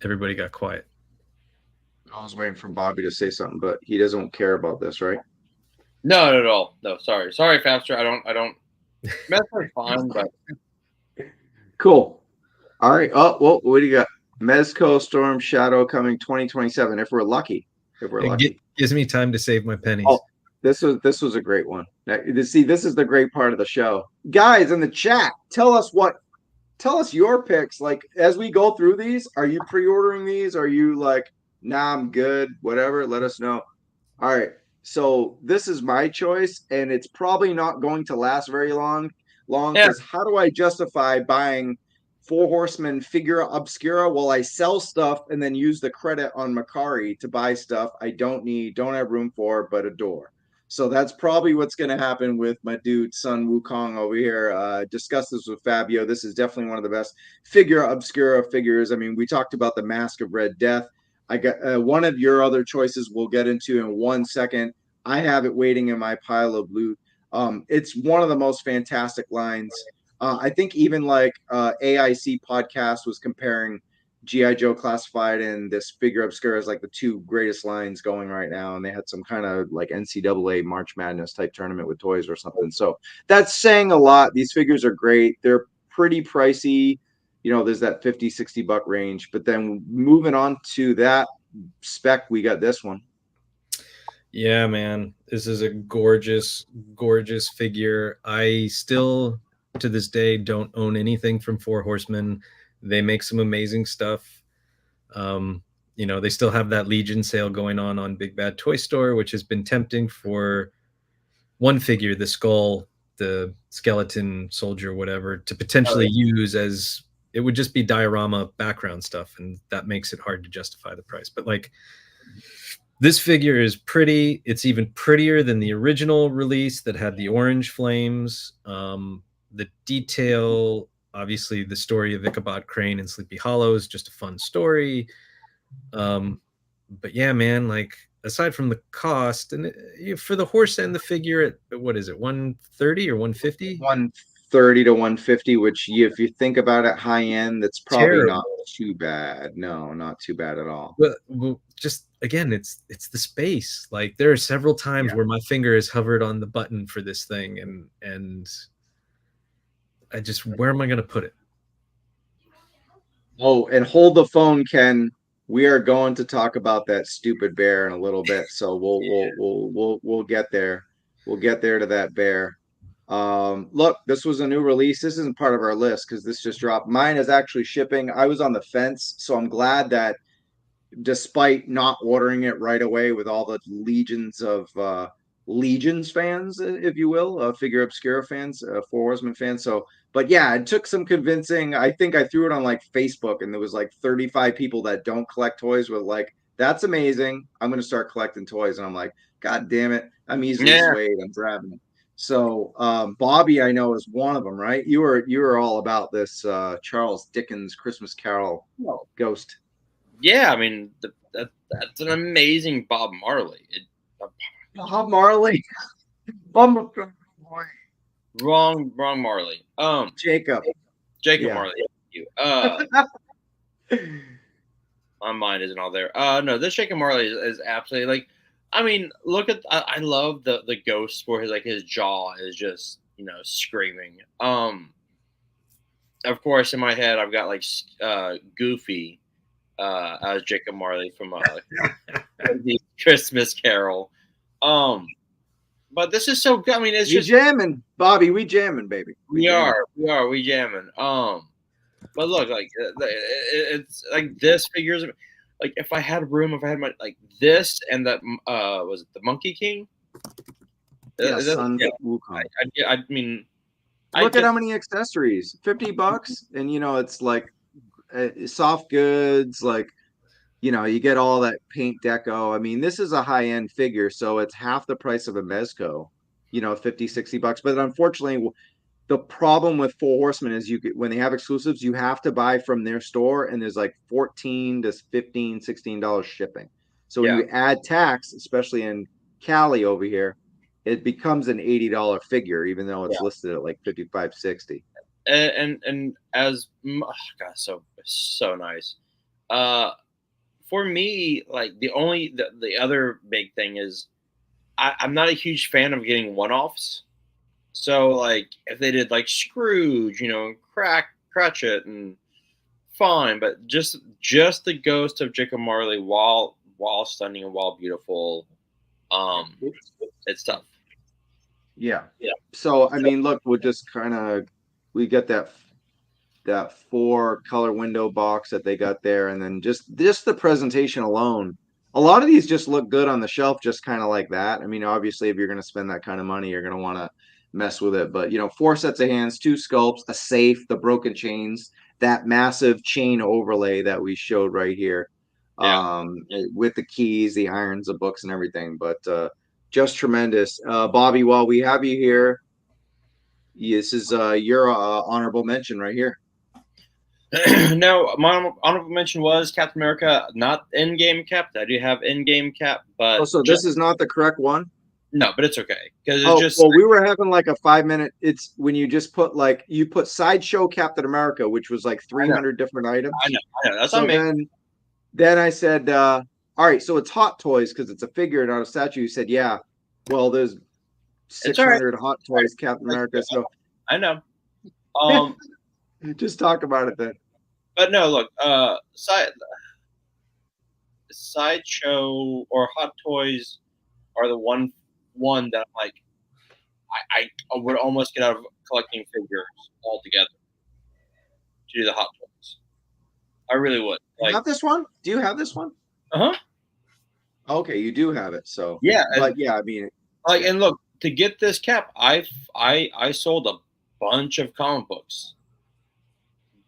Everybody got quiet. I was waiting for Bobby to say something, but he doesn't care about this, right? No, not at all. No, sorry, Fabster. I don't. Mezco's fine, but cool. All right. Oh, well, what do you got? Mezco Storm Shadow coming 2027. If we're lucky. Gives me time to save my pennies. Oh, this was a great one. See, this is the great part of the show. Guys in the chat, tell us your picks. Like as we go through these, are you pre-ordering these? Are you like, nah, I'm good, whatever? Let us know. All right. So this is my choice, and it's probably not going to last very long. Because how do I justify buying 4 Horsemen Figura Obscura while I sell stuff and then use the credit on Macari to buy stuff I don't have room for, but adore? So that's probably what's going to happen with my dude Sun Wukong over here. Discuss this with Fabio. This is definitely one of the best Figura Obscura figures. I mean, we talked about the Mask of Red Death. I got one of your other choices we'll get into in 1 second. I have it waiting in my pile of loot. It's one of the most fantastic lines. I think even like AIC podcast was comparing GI Joe Classified and this Figura Obscura as like the 2 greatest lines going right now, and they had some kind of like NCAA March Madness type tournament with toys or something. So that's saying a lot. These figures are great. They're pretty pricey. There's that $50-$60 range. But then moving on to that spec, we got this one. Yeah, man, this is a gorgeous, gorgeous figure. I still, to this day, don't own anything from 4 Horsemen. They make some amazing stuff. You know, they still have that Legion sale going on Big Bad Toy Store, which has been tempting for one figure, the skull, the skeleton soldier, whatever, to potentially use as it would just be diorama background stuff, and that makes it hard to justify the price. But like, this figure is pretty. It's even prettier than the original release that had the orange flames. The detail, obviously, the story of Ichabod Crane and Sleepy Hollow is just a fun story. But yeah, man, like, aside from the cost, and for the horse and the figure, at what is it, 130 or 150? 130 to 150, which if you think about it, high end, that's probably not too bad. No, not too bad at all. Well, just again, it's the space. Like, there are several times where my finger has hovered on the button for this thing, and I just, where am I going to put it? Oh, and hold the phone, Ken. We are going to talk about that stupid bear in a little bit, so we'll get there. We'll get there to that bear. Look, this was a new release. This isn't part of our list because this just dropped. Mine is actually shipping. I was on the fence, so I'm glad that despite not ordering it right away with all the legions of Legions fans, if you will, Figura Obscura fans, Four Horsemen fans. So, but yeah, it took some convincing. I think I threw it on like Facebook, and there was like 35 people that don't collect toys with like, that's amazing. I'm going to start collecting toys, and I'm like, God damn it, I'm easily swayed. I'm grabbing it. So Bobby, I know, is one of them, right? You were all about this Charles Dickens Christmas Carol ghost. Yeah, I mean, that's an amazing Bob Marley. Bob Marley. Wrong Marley. Jacob Marley. You. My mind isn't all there. No, this Jacob Marley is absolutely, like, I mean, look at, I love the ghost where his jaw is just, screaming. Of course, in my head, I've got like Goofy as Jacob Marley from the Christmas Carol. But this is so good. I mean, it's just jamming, Bobby. We jamming, baby. We jamming. But look, like, it's like this figures. Like, if I had room, if I had my, like, this and that, was it the Monkey King? Yeah, Son Wukong. I mean, look at how many accessories. $50, and it's like soft goods, like, you get all that paint deco. I mean, this is a high-end figure, so it's half the price of a Mezco, $50-$60. But unfortunately, the problem with Four Horsemen is when they have exclusives, you have to buy from their store, and there's like $14 to $15, $16 shipping. So when you add tax, especially in Cali over here, it becomes an $80 figure, even though it's listed at like $55, $60. And as, oh God, so nice. For me, like, the other big thing is I'm not a huge fan of getting one-offs. So, like, if they did like Scrooge, Cratchit, and fine, but just the ghost of Jacob Marley, while stunning and while beautiful, it's tough. Yeah. So I mean, look, we get that 4-color window box that they got there, and then just the presentation alone. A lot of these just look good on the shelf, just kind of like that. I mean, obviously, if you're going to spend that kind of money, you're going to want to mess with it. But 4 sets of hands, 2 sculpts, a safe, the broken chains, that massive chain overlay that we showed right here, with the keys, the irons, the books, and everything. But just tremendous. Bobby, while we have you here, this is your honorable mention right here. No, my honorable mention was Captain America, not in-game Cap. I do have in-game Cap, but so this is not the correct one. No, but it's okay because well, we were having like a 5-minute. It's when you just put you put Sideshow Captain America, which was like 300 different items. I know. That's so on me. Then I said, all right, so it's Hot Toys because it's a figure, not a statue. You said, yeah. Well, there's 600 Hot Toys Captain America. So I know. Just talk about it then. But no, look, Sideshow or Hot Toys are the one that I'm like, I would almost get out of collecting figures altogether to do the Hot Toys. I really would. You Like, have this one? Do you have this one? uh huh. Okay, you do have it. So Yeah, but yeah, I mean, like, yeah. and look, to get this cap, I sold a bunch of comic books,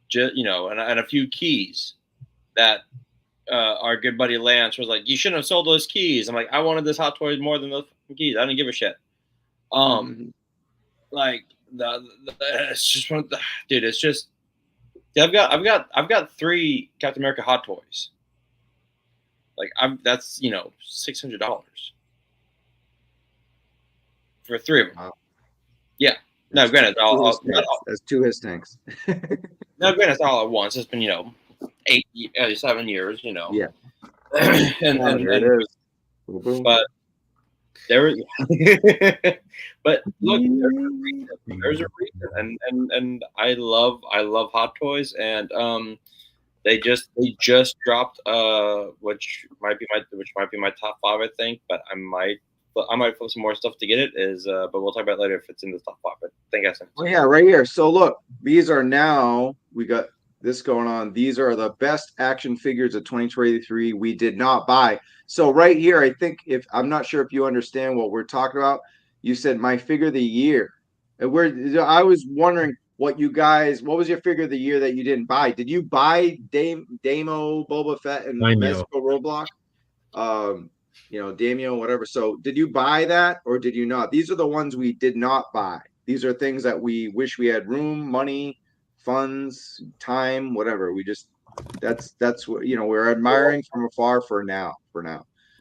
just and a few keys that our good buddy Lance was like, you shouldn't have sold those keys. I'm like, I wanted this Hot Toys more than those keys. I didn't give a shit. Like it's just one of the, dude. It's just I've got 3 Captain America Hot Toys. Like that's $600 for 3 of them. Wow. Yeah. No, granted, that's 2 his tanks. no, granted, it's all at once. It's been 7 years. Yeah. and there it is. But there, but look, there's a reason, and I love Hot Toys, and they just dropped which might be my top 5, I think, but I might flip some more stuff to get it. But we'll talk about it later if it's in the top 5. But I think I sent it. Oh yeah, right here. So look, these are now we got this going on. These are the best action figures of 2023 we did not buy. So right here, I think if I'm not sure if you understand what we're talking about. You said my figure of the year. And I was wondering what was your figure of the year that you didn't buy? Did you buy Damo, Boba Fett, and Mezco Roadblock? Damio, whatever. So did you buy that or did you not? These are the ones we did not buy. These are things that we wish we had room, money, funds, time, whatever. We just that's what we're admiring from afar for now.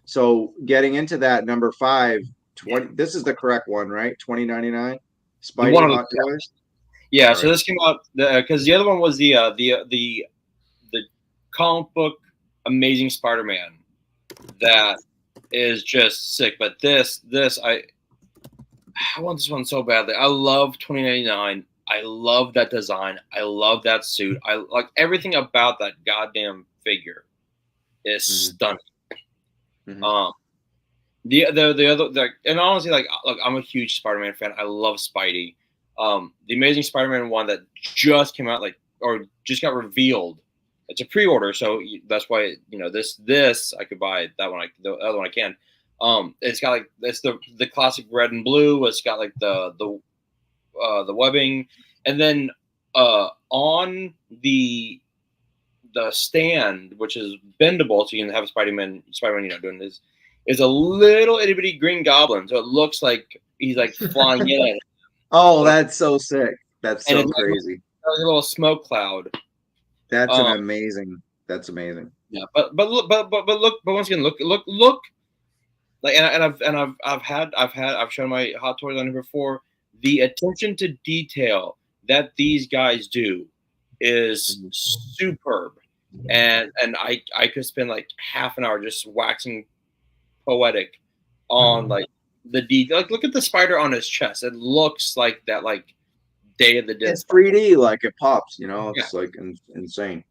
So getting into that, number 5, 20. This is the correct one, right? 2099. Spidey Hot Toys. Yeah. All so right. This came out because the other one was the comic book Amazing Spider-Man that is just sick. But this I want this one so badly. I love 2099. I love that design. I love that suit. I like everything about that goddamn figure is stunning. The other and honestly, like, look, I'm a huge Spider-Man fan. I love Spidey. The Amazing Spider-Man one that just came out, or just got revealed. It's a pre-order, so that's why this I could buy. That one, the other one I can. It's got it's the classic red and blue. It's got the webbing, and then on the stand, which is bendable, so you can have Spider-Man doing this, is a little itty bitty green goblin. So it looks like he's flying in. Oh, that's so sick! That's so crazy. Like a little smoke cloud. That's amazing. That's amazing. Yeah, but once again, look. Like, and I've shown my Hot Toys on here before. The attention to detail that these guys do is superb, and I could spend half an hour just waxing poetic on the detail. Look at the spider on his chest. It looks like that Day of the Dead. It's 3D, it pops. It's insane.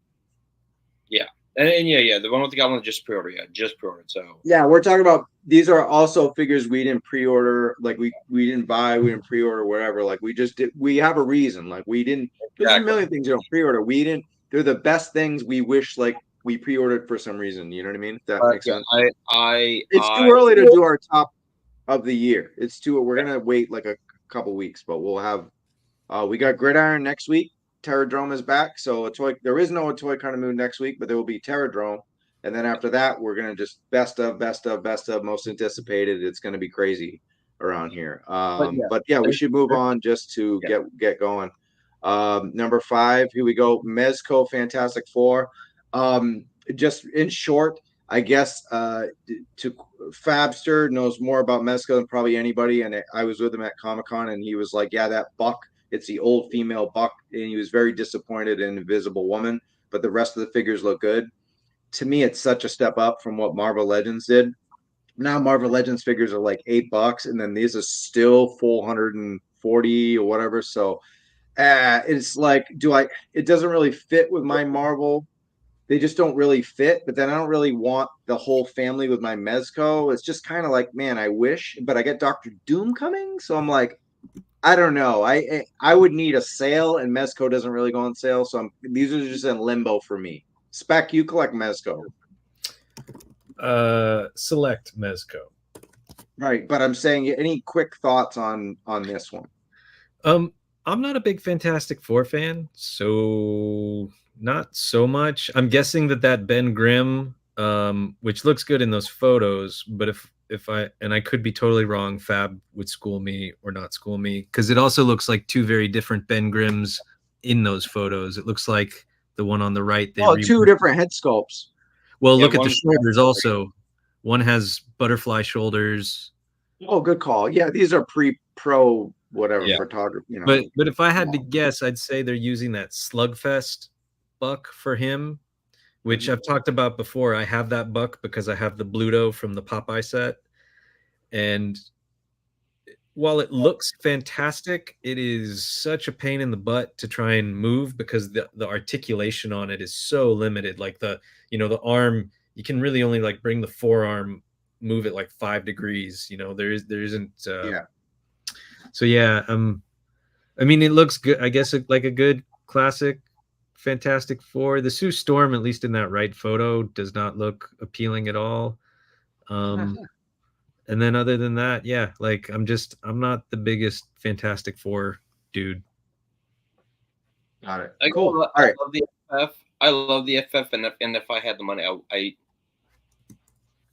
Yeah. And yeah, the one with the goblin just pre-ordered. Yeah, just pre-ordered. So yeah, we're talking about these are also figures we didn't pre-order. We didn't buy, we didn't pre-order, whatever. We just did. We have a reason. We didn't. There's a million things you don't pre-order. We didn't. They're the best things we wish we pre-ordered for some reason. You know what I mean? If that makes sense. It's too early to do our top of the year. We're gonna wait a couple weeks, but we'll have. We got Gridiron next week. Terradrome is back, so there is no Toy Kind of Moon next week, but there will be Terradrome, and then after that, we're gonna just best of, most anticipated. It's gonna be crazy around here. But yeah, we should move on just to get going. Number 5, here we go. Mezco Fantastic Four. Just in short, I guess Fabster knows more about Mezco than probably anybody, and I was with him at Comic-Con, and he was like, "Yeah, that buck. It's the old female buck," and he was very disappointed in Invisible Woman, but the rest of the figures look good. To me, it's such a step up from what Marvel Legends did. Now Marvel Legends figures are $8, and then these are still $440 or whatever. So it's it doesn't really fit with my Marvel. They just don't really fit, but then I don't really want the whole family with my Mezco. It's just kind of man, I wish, but I get Dr. Doom coming, so I'm I don't know. I would need a sale, and Mezco doesn't really go on sale, so these are just in limbo for me. Spec, you collect Mezco. Select Mezco. Right, but I'm saying any quick thoughts on this one? I'm not a big Fantastic Four fan, so not so much. I'm guessing that Ben Grimm, which looks good in those photos, but if I could be totally wrong, Fab would school me or not school me, because it also looks like two very different Ben Grimms in those photos. It looks like the one on the right. Two different head sculpts. Well, look at the shoulders also. One has butterfly shoulders. Oh, good call. Yeah, these are pro whatever photography, you know. But if I had to guess, I'd say they're using that Slugfest buck for him, which I've talked about before. I have that buck because I have the Bluto from the Popeye set. And while it looks fantastic, it is such a pain in the butt to try and move because the articulation on it is so limited. Like the arm, you can really only like bring the forearm, move it like 5 degrees. There isn't. So yeah, I mean, it looks good. I guess like a good classic Fantastic Four. The Sue Storm, at least in that right photo, does not look appealing at all. And then other than that, yeah, like I'm not the biggest Fantastic Four dude. Got it. Cool. All right. I love the FF, and if I had the money,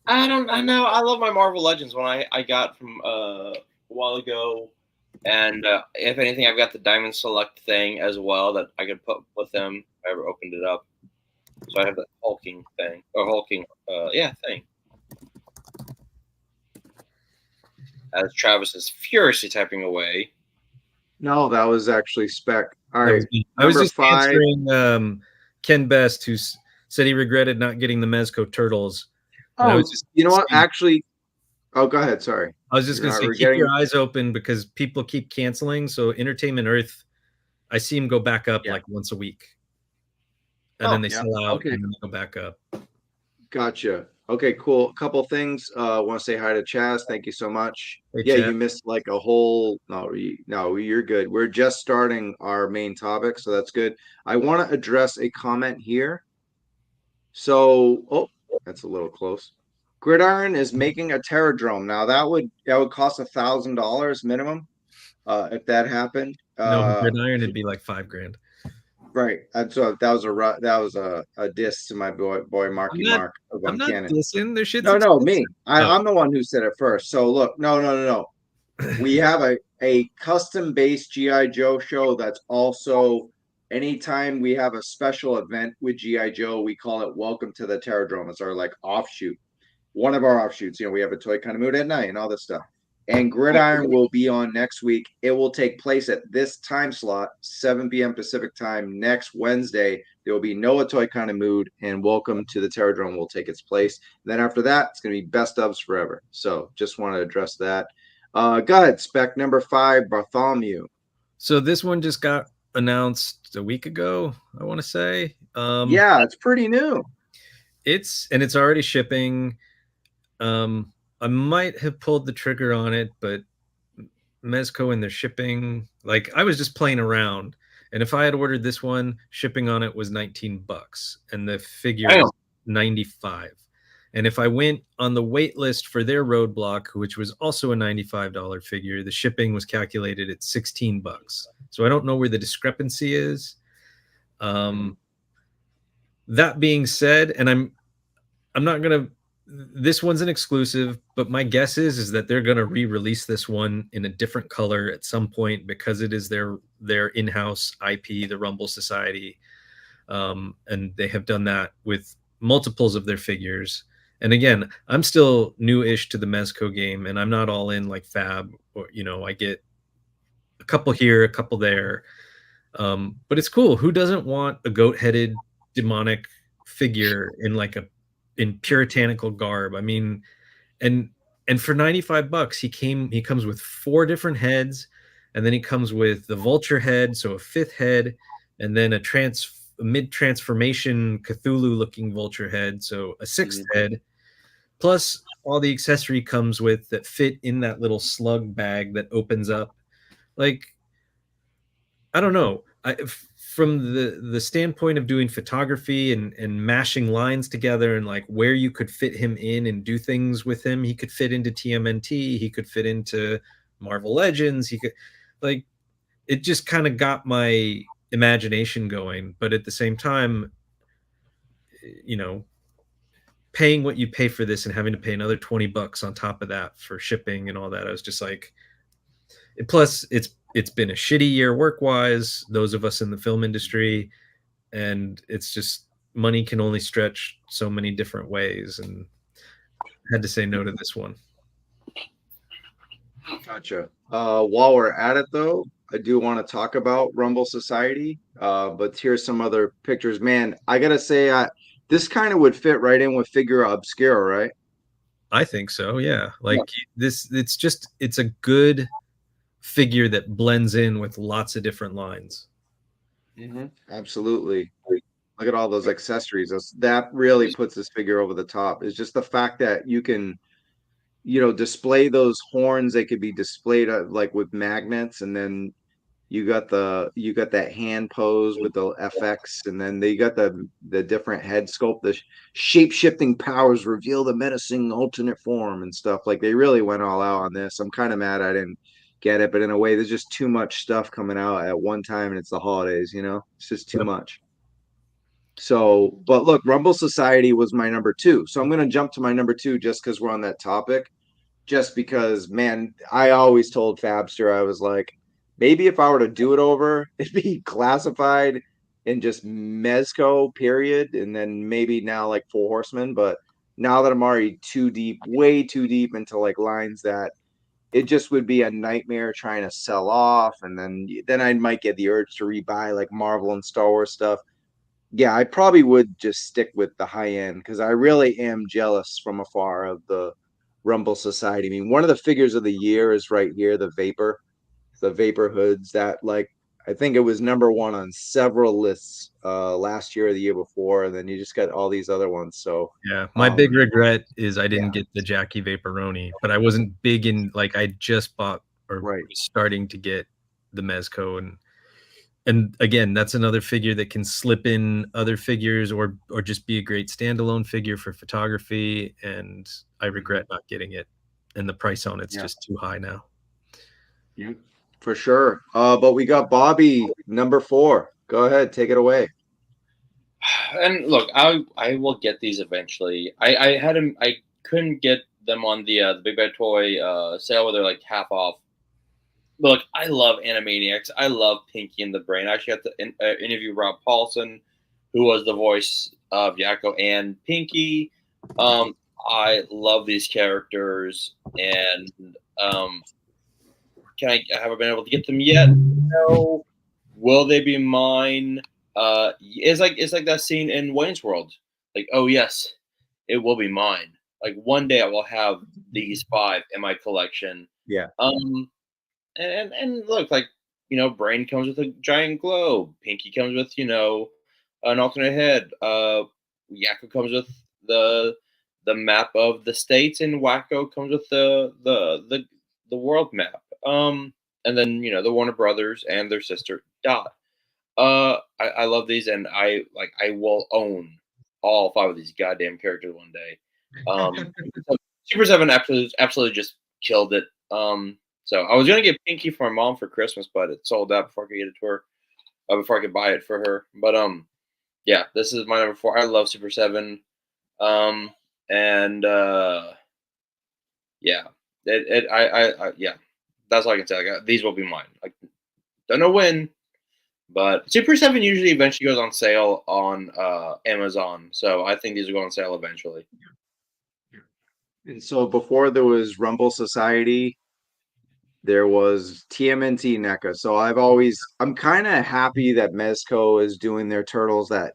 I know. I love my Marvel Legends one I got from a while ago. And if anything, I've got the Diamond Select thing as well that I could put with them if I ever opened it up. So I have that hulking thing, thing. As Travis is furiously typing away. No, that was actually Spec. All right. I was just answering Ken Best, who said he regretted not getting the Mezco turtles. Oh, you know what? Actually, oh, go ahead. Sorry. I was just going to say, keep your eyes open because people keep canceling. So Entertainment Earth, I see them go back up like once a week. And then they sell out and then they go back up. Gotcha. Okay, cool. A couple things. I want to say hi to Chaz. Thank you so much. Hey, Chaz. You missed like a whole. No, you're good. We're just starting our main topic, so that's good. I want to address a comment here. So, that's a little close. Gridiron is making a Terradrome now. That would cost $1,000 minimum, if that happened. No, Gridiron would be like $5,000. Right. And so that was a diss to my boy Marky Mark. I'm not dissing. Their shit's no, me. I'm the one who said it first. So look, no. We have a custom-based G.I. Joe show that's also anytime we have a special event with G.I. Joe, we call it Welcome to the Terradrome. It's our like offshoot. One of our offshoots. We have a Toy Kind of Mood at night and all this stuff. And Gridiron will be on next week. It will take place at this time slot, 7 p.m. Pacific time, next Wednesday. There will be no Toy Kind of Mood, and Welcome to the Terradrome will take its place. And then after that, it's going to be Best Ofs forever. So just want to address that. Go ahead, Spec number 5, Bartholomew. So this one just got announced a week ago, I want to say. Yeah, it's pretty new. It's already shipping. I might have pulled the trigger on it, but Mezco and their shipping, like I was just playing around. And if I had ordered this one, shipping on it was $19 and the figure was $95. And if I went on the wait list for their Roadblock, which was also a $95 figure, the shipping was calculated at $16. So I don't know where the discrepancy is. That being said, and I'm not going to, this one's an exclusive, but my guess is that they're going to re-release this one in a different color at some point because it is their in-house IP, the Rumble Society. And they have done that with multiples of their figures. And again, I'm still new-ish to the Mezco game, and I'm not all in like Fab, or I get a couple here, a couple there. But it's cool. Who doesn't want a goat-headed demonic figure in puritanical garb? I mean, and for $95, he comes with 4 different heads, and then he comes with the vulture head, so a 5th head, and then a mid-transformation Cthulhu-looking vulture head, so a 6th head, plus all the accessory comes with that fit in that little slug bag that opens up. Like, I don't know. from the standpoint of doing photography and mashing lines together and like where you could fit him in and do things with him, he could fit into TMNT, he could fit into Marvel Legends, he could, like, it just kind of got my imagination going. But at the same time, you know, paying what you pay for this and having to pay another $20 on top of that for shipping and all that, I was just like, plus it's been a shitty year work wise, those of us in the film industry, and it's just money can only stretch so many different ways, and I had to say no to this one. Gotcha. While we're at it though, I do want to talk about Rumble Society. But here's some other pictures. Man, I gotta say, this kind of would fit right in with Figura Obscura, right? I think so, yeah. Like this, it's a good figure that blends in with lots of different lines. Absolutely. Look at all those accessories. That really puts this figure over the top. It's just the fact that you can, display those horns. They could be displayed like with magnets, and then you got that hand pose with the FX, and then they got the different head sculpt. The shape shifting powers reveal the menacing alternate form and stuff. Like, they really went all out on this. I'm kind of mad I didn't get it, but in a way, there's just too much stuff coming out at one time, and it's the holidays. It's just too much. So, but look, Rumble Society was my number 2. So I'm going to jump to my number 2 just because we're on that topic. Just because, man, I always told Fabster, I was like, maybe if I were to do it over, it'd be classified in just Mezco, period, and then maybe now like Four Horsemen. But now that I'm already too deep, way too deep into like lines that it just would be a nightmare trying to sell off, and then I might get the urge to rebuy like Marvel and Star Wars stuff. Yeah, I probably would just stick with the high end because I really am jealous from afar of the Rumble Society. I mean, one of the figures of the year is right here, the Vapor hoods that, like, I think it was number 1 on several lists last year or the year before, and then you just got all these other ones. So yeah, my big regret is I didn't get the Jackie Vaporoni, but I wasn't big in, like, I just bought or starting to get the Mezco, and again, that's another figure that can slip in other figures or just be a great standalone figure for photography, and I regret not getting it, and the price on it's just too high now. Yeah, for sure. But we got Bobby, number 4. Go ahead, take it away. And look, I will get these eventually. I couldn't get them on the Big Bad Toy sale where they're like half off. But look, I love Animaniacs. I love Pinky and the Brain. I actually got to interview Rob Paulson, who was the voice of Yakko and Pinky. I love these characters, and haven't been able to get them yet. No. Will they be mine? It's like that scene in Wayne's World. Like, oh yes, it will be mine. Like, one day I will have these 5 in my collection. Yeah. And look, like, Brain comes with a giant globe. Pinky comes with, an alternate head. Yakko comes with the map of the states, and Wacko comes with the world map. And then, the Warner Brothers and their sister Dot. I love these, and I will own all 5 of these goddamn characters one day. Super7 absolutely just killed it. So I was gonna get Pinky for my mom for Christmas, but it sold out before I could get it to her. Before I could buy it for her. But yeah, this is my number 4. I love Super7. And yeah, yeah, that's all I can say. Like, these will be mine. Like, don't know when, but Super7 usually eventually goes on sale on Amazon, so I think these will go on sale eventually. And so before there was Rumble Society, there was TMNT NECA. So I'm kind of happy that Mezco is doing their turtles that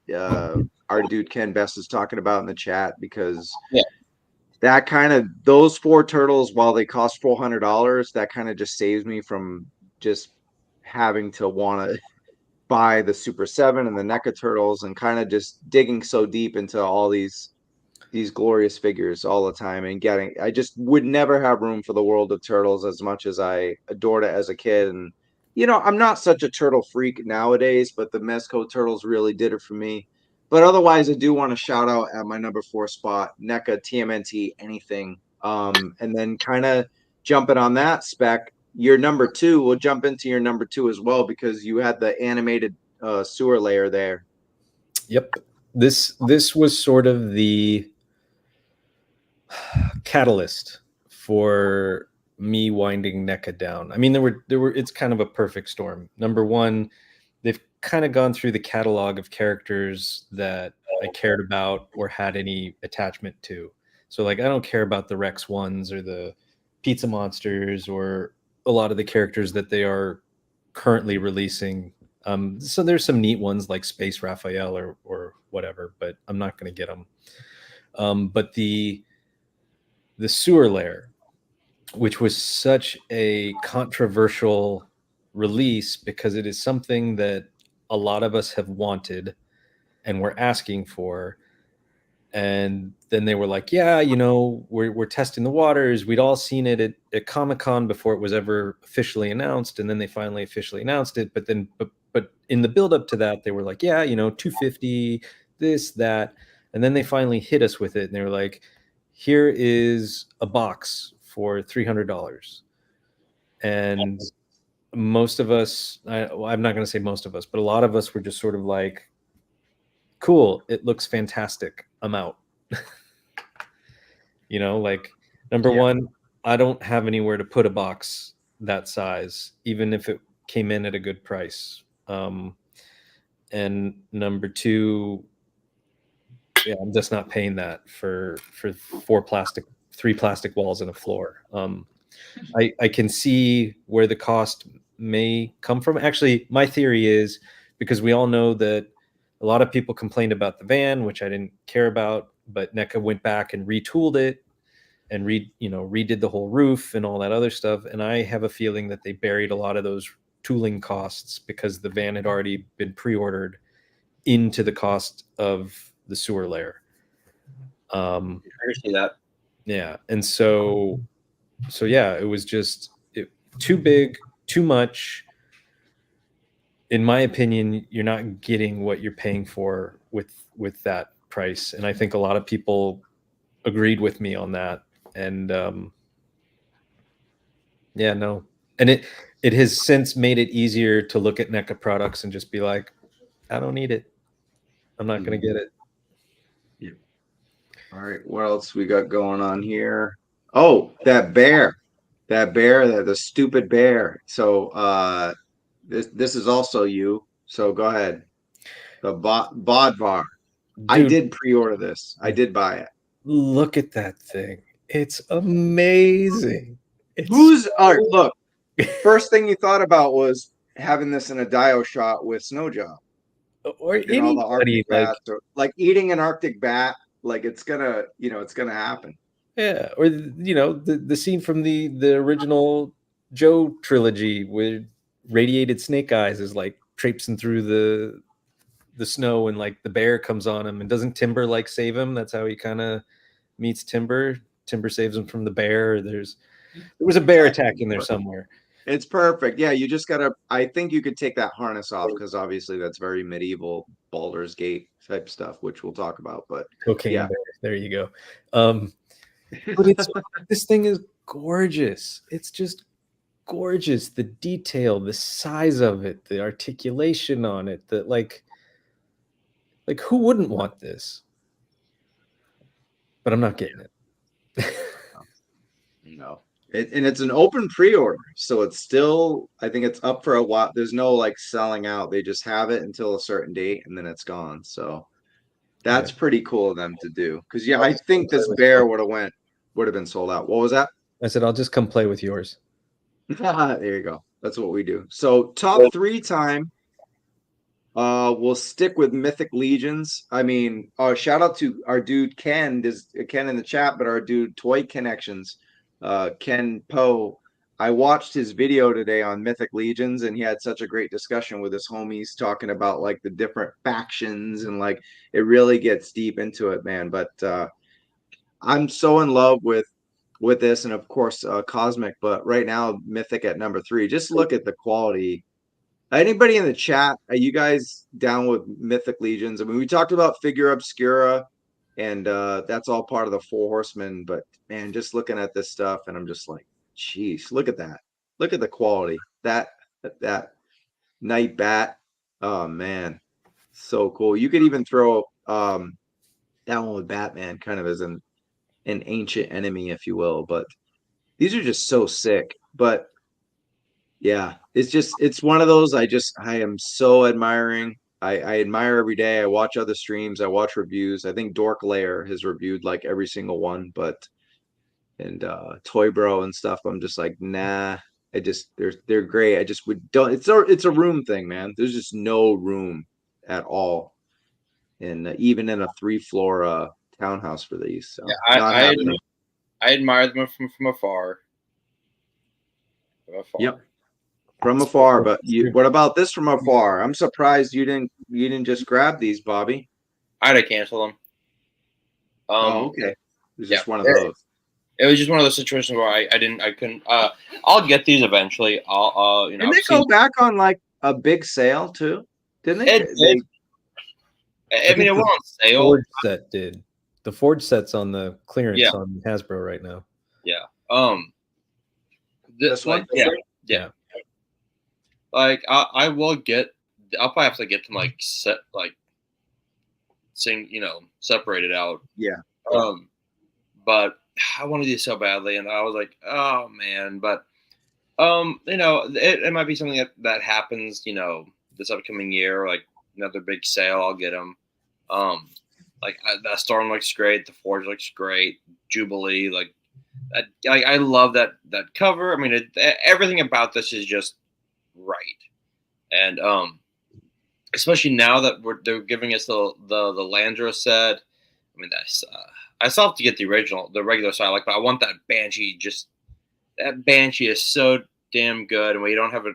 our dude Ken Best is talking about in the chat, because that kind of, those 4 turtles, while they cost $400, that kind of just saves me from just having to want to buy the Super7 and the NECA turtles, and kind of just digging so deep into all these glorious figures all the time, and I just would never have room for the world of turtles as much as I adored it as a kid. And You know, I'm not such a turtle freak nowadays, but the Mezco turtles really did it for me. But otherwise, I do want to shout out at my number 4 spot, NECA, TMNT, anything. And then kind of jumping on that spec, your number 2, we'll jump into your number 2 as well, because you had the animated sewer layer there. Yep. This was sort of the catalyst for me winding NECA down. I mean, there were it's kind of a perfect storm. Number one, they've kind of gone through the catalog of characters that I cared about or had any attachment to. So like I don't care about the Rex ones or the Pizza Monsters or a lot of the characters that they are currently releasing. So there's some neat ones like Space Raphael or whatever, but I'm not going to get them. But the sewer layer, which was such a controversial release because it is something that a lot of us have wanted and we're asking for. And then they were like, yeah, you know, we're testing the waters. We'd all seen it at Comic-Con before it was ever officially announced. And then they finally officially announced it. But then, but in the build up to that, they were like, yeah, you know, 250, this, that. And then they finally hit us with it. And they were like, here is a box for $300. And most of us, well, I'm not going to say most of us, but a lot of us were just sort of like, cool, it looks fantastic, I'm out. You know, like number one, I don't have anywhere to put a box that size, even if it came in at a good price. And number two, yeah, I'm just not paying that for three plastic walls and a floor. I can see where the cost may come from. Actually, my theory is because we all know that a lot of people complained about the van, which I didn't care about, but NECA went back and retooled it and redid the whole roof and all that other stuff. And I have a feeling that they buried a lot of those tooling costs because the van had already been pre-ordered into the cost of the sewer layer. I see that. Yeah. And so yeah, it was just too big, too much. In my opinion, you're not getting what you're paying for with that price. And I think a lot of people agreed with me on that. And yeah, no. And it has since made it easier to look at NECA products and just be like, I don't need it. I'm not going to get it. Yeah. All right, what else we got going on here? Oh, that bear, the stupid bear. So this is also you. So go ahead. The Bodvar. I Dude, did pre-order this. I did buy it. look at that thing. It's amazing. Who's all right, look, first thing you thought about was having this in a dio shot with Snowjob or and all the Arctic anybody bats, or like eating an Arctic bat, like it's gonna happen. yeah, or the scene from the original Joe trilogy with radiated snake eyes is like traipsing through the snow and like the bear comes on him and doesn't Timber like save him? That's how he kind of meets Timber. Timber saves him from the bear. There was a bear attack in there somewhere. It's perfect. Yeah, you just gotta. I think you could take that harness off because obviously that's very medieval Baldur's Gate type stuff, which we'll talk about. But Cocaine yeah, bear. There you go. But this thing is gorgeous. It's just gorgeous. The detail, the size of it, the articulation on it, the like who wouldn't want this? But I'm not getting it. no. And it's an open pre-order, so it's still. I think it's up for a while. There's no like selling out. They just have it until a certain date, and then it's gone. So that's pretty cool of them to do. Because yeah, I think this bear would have been sold out. What was that? I said I'll just come play with yours. There you go. That's what we do. So top 3 time. We'll stick with Mythic Legions. I mean, shout out to our dude Ken. There's Ken in the chat, but our dude Toy Connections, Ken Poe. I watched his video today on Mythic Legions, and he had such a great discussion with his homies talking about like the different factions, and like it really gets deep into it, man. But I'm so in love with with this, and of course Cosmic, but right now Mythic at number 3. Just look at the quality. Anybody in the chat, are you guys down with Mythic Legions? I mean, we talked about Figura Obscura, and that's all part of the Four Horsemen, but man, just looking at this stuff, and I'm just like, geez, look at that. Look at the quality. That Night Bat. Oh man, so cool. You could even throw that one with Batman kind of as an ancient enemy, if you will, but these are just so sick. But yeah, it's one of those I am so admiring. I admire every day. I watch other streams, I watch reviews. I think Dork Lair has reviewed like every single one, but and Toy Bro and stuff. I'm just like, nah. They're great. I just would don't. It's a room thing, man. There's just no room at all, and even in a 3-floor townhouse for these. So Yeah, not having them. I admire them from afar. From afar. Yep. From afar, but what about this from afar? I'm surprised you didn't just grab these, Bobby. I had to cancel them. Oh, okay. It was just one of those. It was just one of those situations where I couldn't. I'll get these eventually. I'll Didn't they go back on like a big sale too? Didn't they? I mean, it went on sale. Forge set did. The Forge set's on the clearance on Hasbro right now. Yeah. This one. Yeah. Like I will get. I'll probably have to get them separated out. Yeah. But I wanted these so badly, and I was like, oh man. But it might be something that happens. This upcoming year, like another big sale. I'll get them. That Storm looks great. The Forge looks great. Jubilee, like that. I love that cover. I mean, everything about this is just right, and especially now that they're giving us the Landra set. I mean, that's I still have to get the regular side, but I want that Banshee. That Banshee is so damn good, and we don't have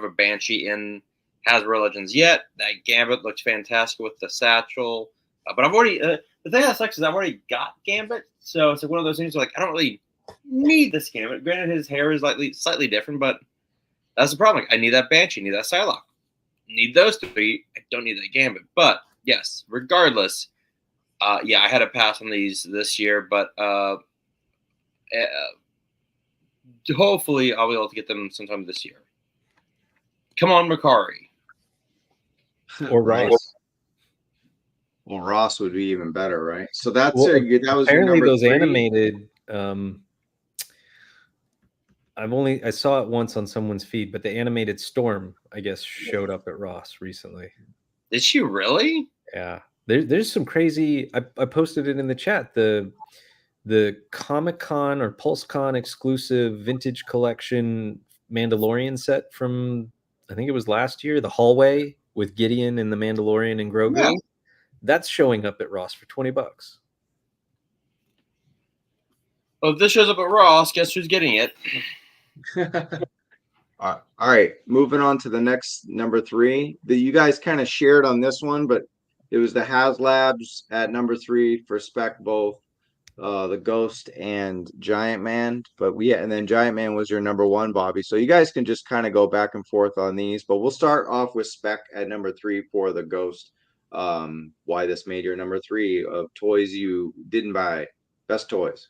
a Banshee in Hasbro Legends yet. That Gambit looks fantastic with the satchel, but I've already the thing that sucks is I've already got Gambit, so it's like one of those things where, like, I don't really need this Gambit. Granted, his hair is slightly different, but that's the problem. Like, I need that Banshee, need that Psylocke, need those three. I don't need that Gambit, but yes, regardless. I had to pass on these this year, but hopefully I'll be able to get them sometime this year. Come on, Makari. Or Ross. Well, Ross would be even better, right? So that was apparently your those 3. animated. I saw it once on someone's feed, but the animated Storm, I guess, showed up at Ross recently. Did she really? Yeah. There's some crazy. I posted it in the chat. The Comic-Con or PulseCon exclusive vintage collection Mandalorian set from, I think it was last year, the hallway with Gideon and the Mandalorian and Grogu. Yeah. That's showing up at Ross for $20. Well, if this shows up at Ross, guess who's getting it? All right, moving on to the next number 3. You guys kind of shared on this one, but it was the HasLabs at number 3 for spec, both the Ghost and Giant Man. And then Giant Man was your number 1, Bobby. So you guys can just kind of go back and forth on these, but we'll start off with spec at number 3 for the Ghost. Why this made your number 3 of toys you didn't buy. Best toys.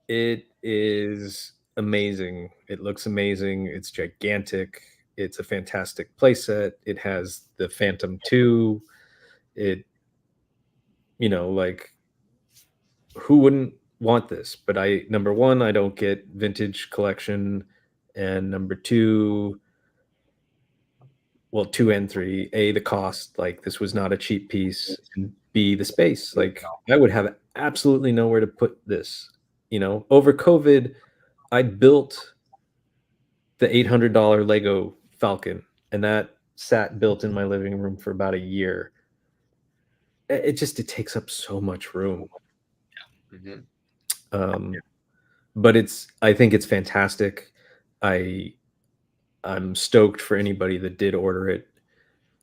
It is amazing. It looks amazing. It's gigantic. It's a fantastic playset. It has the Phantom 2. It, who wouldn't want this? But number 1, I don't get vintage collection, and number 2, well, 2 and 3, A, the cost, like this was not a cheap piece, and B, the space. Like I would have absolutely nowhere to put this. Over COVID, I built the $800 Lego Falcon, and that sat built in my living room for about a year. It takes up so much room. Mm-hmm. But I think it's fantastic. I'm stoked for anybody that did order it,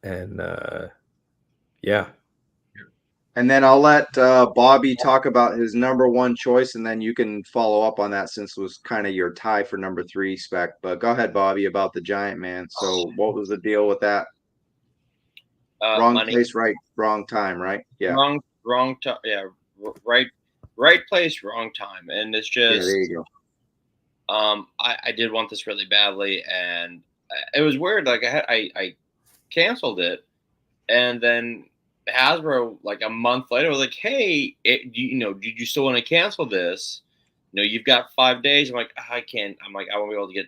and And then I'll let Bobby talk about his number one choice, and then you can follow up on that since it was kind of your tie for number 3 spec. But go ahead, Bobby, about the Giant Man. So what was the deal with that? Wrong Money. place, wrong time, right? Yeah. Wrong time. Yeah, right place, wrong time, and it's just. Yeah, there you go. I did want this really badly, and it was weird. Like I canceled it, and then Hasbro, like a month later, was like, "Hey, did you still want to cancel this? You've got 5 days." I'm like, I can't. I'm like, I won't be able to get,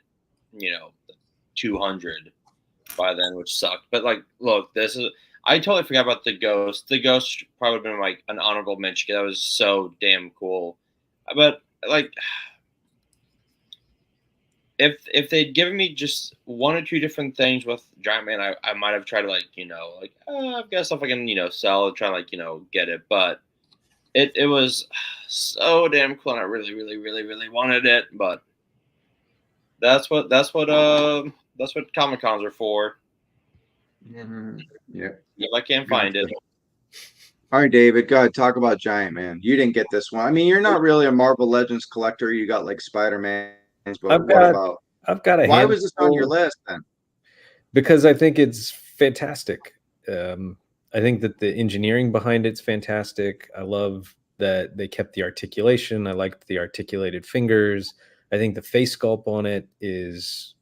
200 by then, which sucked. But like, look, I totally forgot about the Ghost. The Ghost probably would have been like an honorable mention. That was so damn cool. But like, if they'd given me just 1 or 2 different things with Giant Man, I might have tried to I've got stuff I can sell and try to get it. But it was so damn cool, and I really really really really wanted it. But that's what Comic Cons are for. Mm-hmm. Yeah. If I can't find it. All right, David, go ahead. Talk about Giant Man. You didn't get this one. I mean, you're not really a Marvel Legends collector. You got like Spider-Man, but I've got a why was this on your handful list then? because I think it's fantastic. I think that the engineering behind it's fantastic. I love that they kept the articulation. I liked the articulated fingers. I think the face sculpt on it is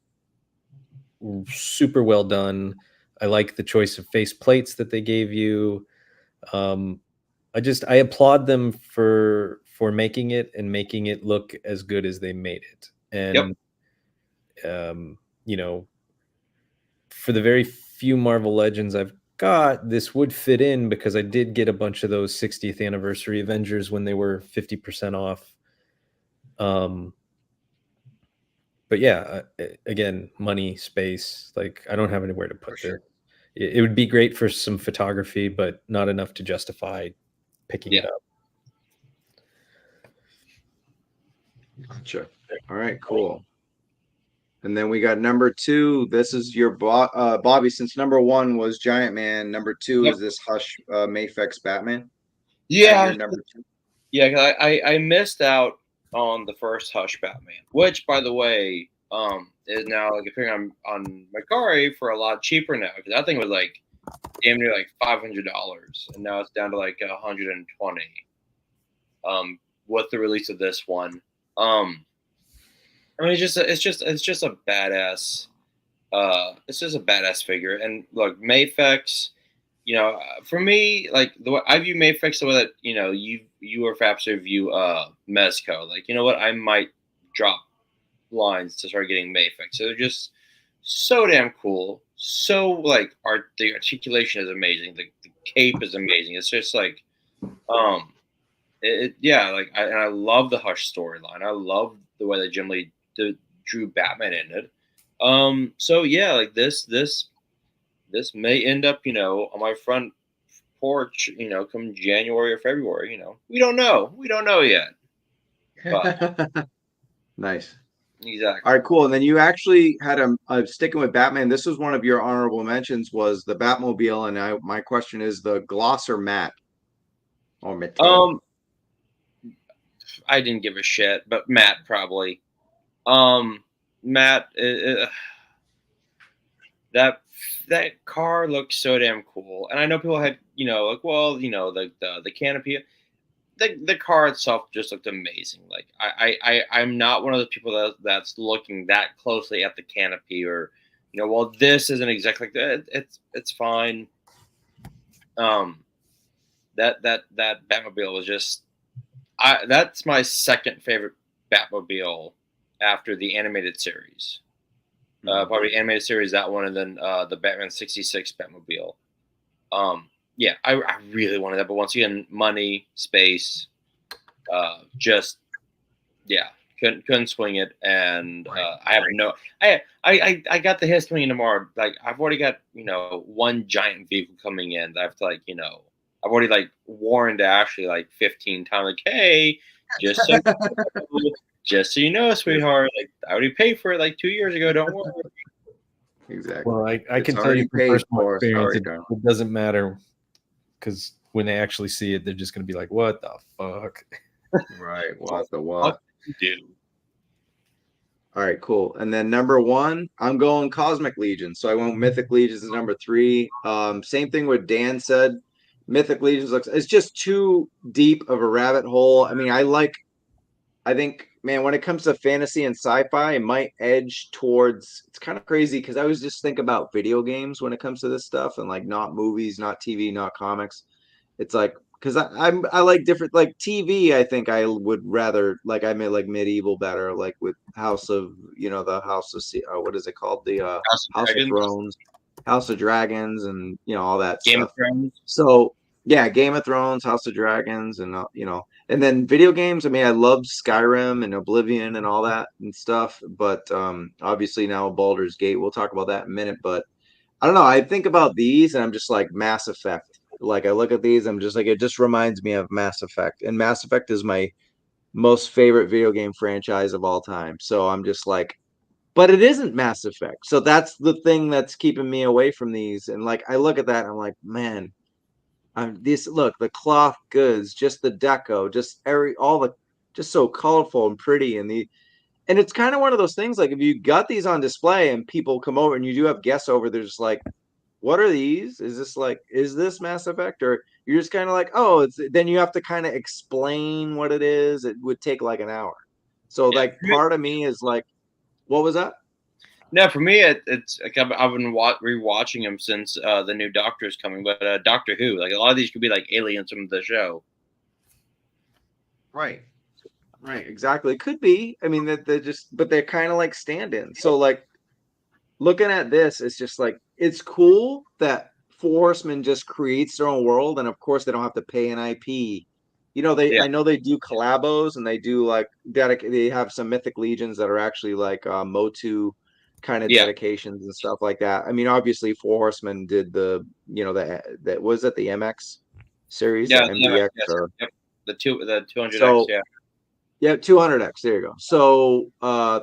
super well done. I like the choice of face plates that they gave you. I applaud them for making it and making it look as good as they made it. And for the very few Marvel Legends I've got, this would fit in because I did get a bunch of those 60th anniversary Avengers when they were 50% off. But yeah, again, money, space, like I don't have anywhere to put this. It would be great for some photography, but not enough to justify picking it up. Gotcha. All right, cool. And then we got number 2. This is your Bobby. Since number 1 was Giant Man, number 2 is this Hush Mafex Batman. Yeah, number 2. Yeah, because I missed out on the first Hush Batman, which, by the way, is now like appearing on Mercari for a lot cheaper now. Because that thing was like damn near like $500, and now it's down to like 120. With the release of this one, I mean, it's just a badass. It's just a badass figure. And look, Mafex. For me, like the way I view Mafex, the way that you or Fapster view Mezco. Like, you know what, I might drop lines to start getting Mafex. So they're just so damn cool. So like the articulation is amazing. The cape is amazing. It's just like, like I love the Hush storyline. I love the way they generally drew Batman in it. So yeah, like this may end up, on my front porch, come January or February. We don't know. We don't know yet. But nice. Exactly. All right, cool. And then you actually had sticking with Batman. This was one of your honorable mentions, was the Batmobile, and my question is the gloss or matte or matte? I didn't give a shit, but matte probably. Matte. That car looks so damn cool, and I know people had the canopy. The car itself just looked amazing. Like I'm not one of those people that's looking that closely at the canopy, or well, this isn't exactly like that. It's fine. That Batmobile was just that's my second favorite Batmobile after the animated series. Probably animated series, that one, and then the Batman 66 Batmobile. Yeah, I really wanted that, but once again, money, space, couldn't swing it, and I have I got the hit swinging tomorrow. Like I've already got one giant vehicle coming in that I have to I've already warned Ashley 15 times, hey, just so you know, sweetheart, I already paid for it 2 years ago. Don't worry. Exactly. Well, I can tell you from personal experience, it doesn't matter, because when they actually see it, they're just gonna be like, "What the fuck?" Right. What the What what? you do? All right, cool. And then number one, I'm going Cosmic Legion. So I went Mythic Legions is number three. Same thing what Dan said. Mythic Legions looks it's just too deep of a rabbit hole. I mean, I think, man, when it comes to fantasy and sci-fi, it might edge towards it's kind of crazy because I always just think about video games when it comes to this stuff and like not movies, not TV, not comics. It's like because I like different like TV. I think I would rather like I mean like medieval better like with House of the House of what is it called the House of House of Dragons, Thrones, House of Dragons, and all that Game of stuff. Thrones. So yeah, Game of Thrones, House of Dragons, and and then video games. I mean, I love Skyrim and Oblivion and all that and stuff. But obviously now Baldur's Gate. We'll talk about that in a minute. But I don't know. I think about these and I'm just like Mass Effect. Like I look at these, I'm just like it just reminds me of Mass Effect. And Mass Effect is my most favorite video game franchise of all time. So I'm just like, but it isn't Mass Effect. So that's the thing that's keeping me away from these. And like I look at that and I'm like, man, this look, the cloth goods, just the deco, just all the just so colorful and pretty and it's kind of one of those things like if you got these on display and people come over and you do have guests over, they're just like, what are these? Is this Mass Effect? Or you're just kind of like, oh, it's then you have to kind of explain what it is. It would take like an hour. So Yeah. like part of me is like, what was that? No, for me, it's like I've been rewatching them since the new Doctor is coming. But Doctor Who, like a lot of these could be like aliens from the show. Right. Right, exactly. It could be. I mean, that they're just, but they're kind of like stand-ins. So, like, looking at this, it's just like it's cool that Four Horsemen just creates their own world, and of course, they don't have to pay an IP. Yeah. I know they do collabos, and they do like they have some Mythic Legions that are actually like Motu kind of Yeah. dedications and stuff like that. I mean, obviously, Four Horsemen did that was it the MX series, Yeah. the MDX, Yes. or Yep. The 200X. so. Yeah. Yeah, 200X. There you go. So,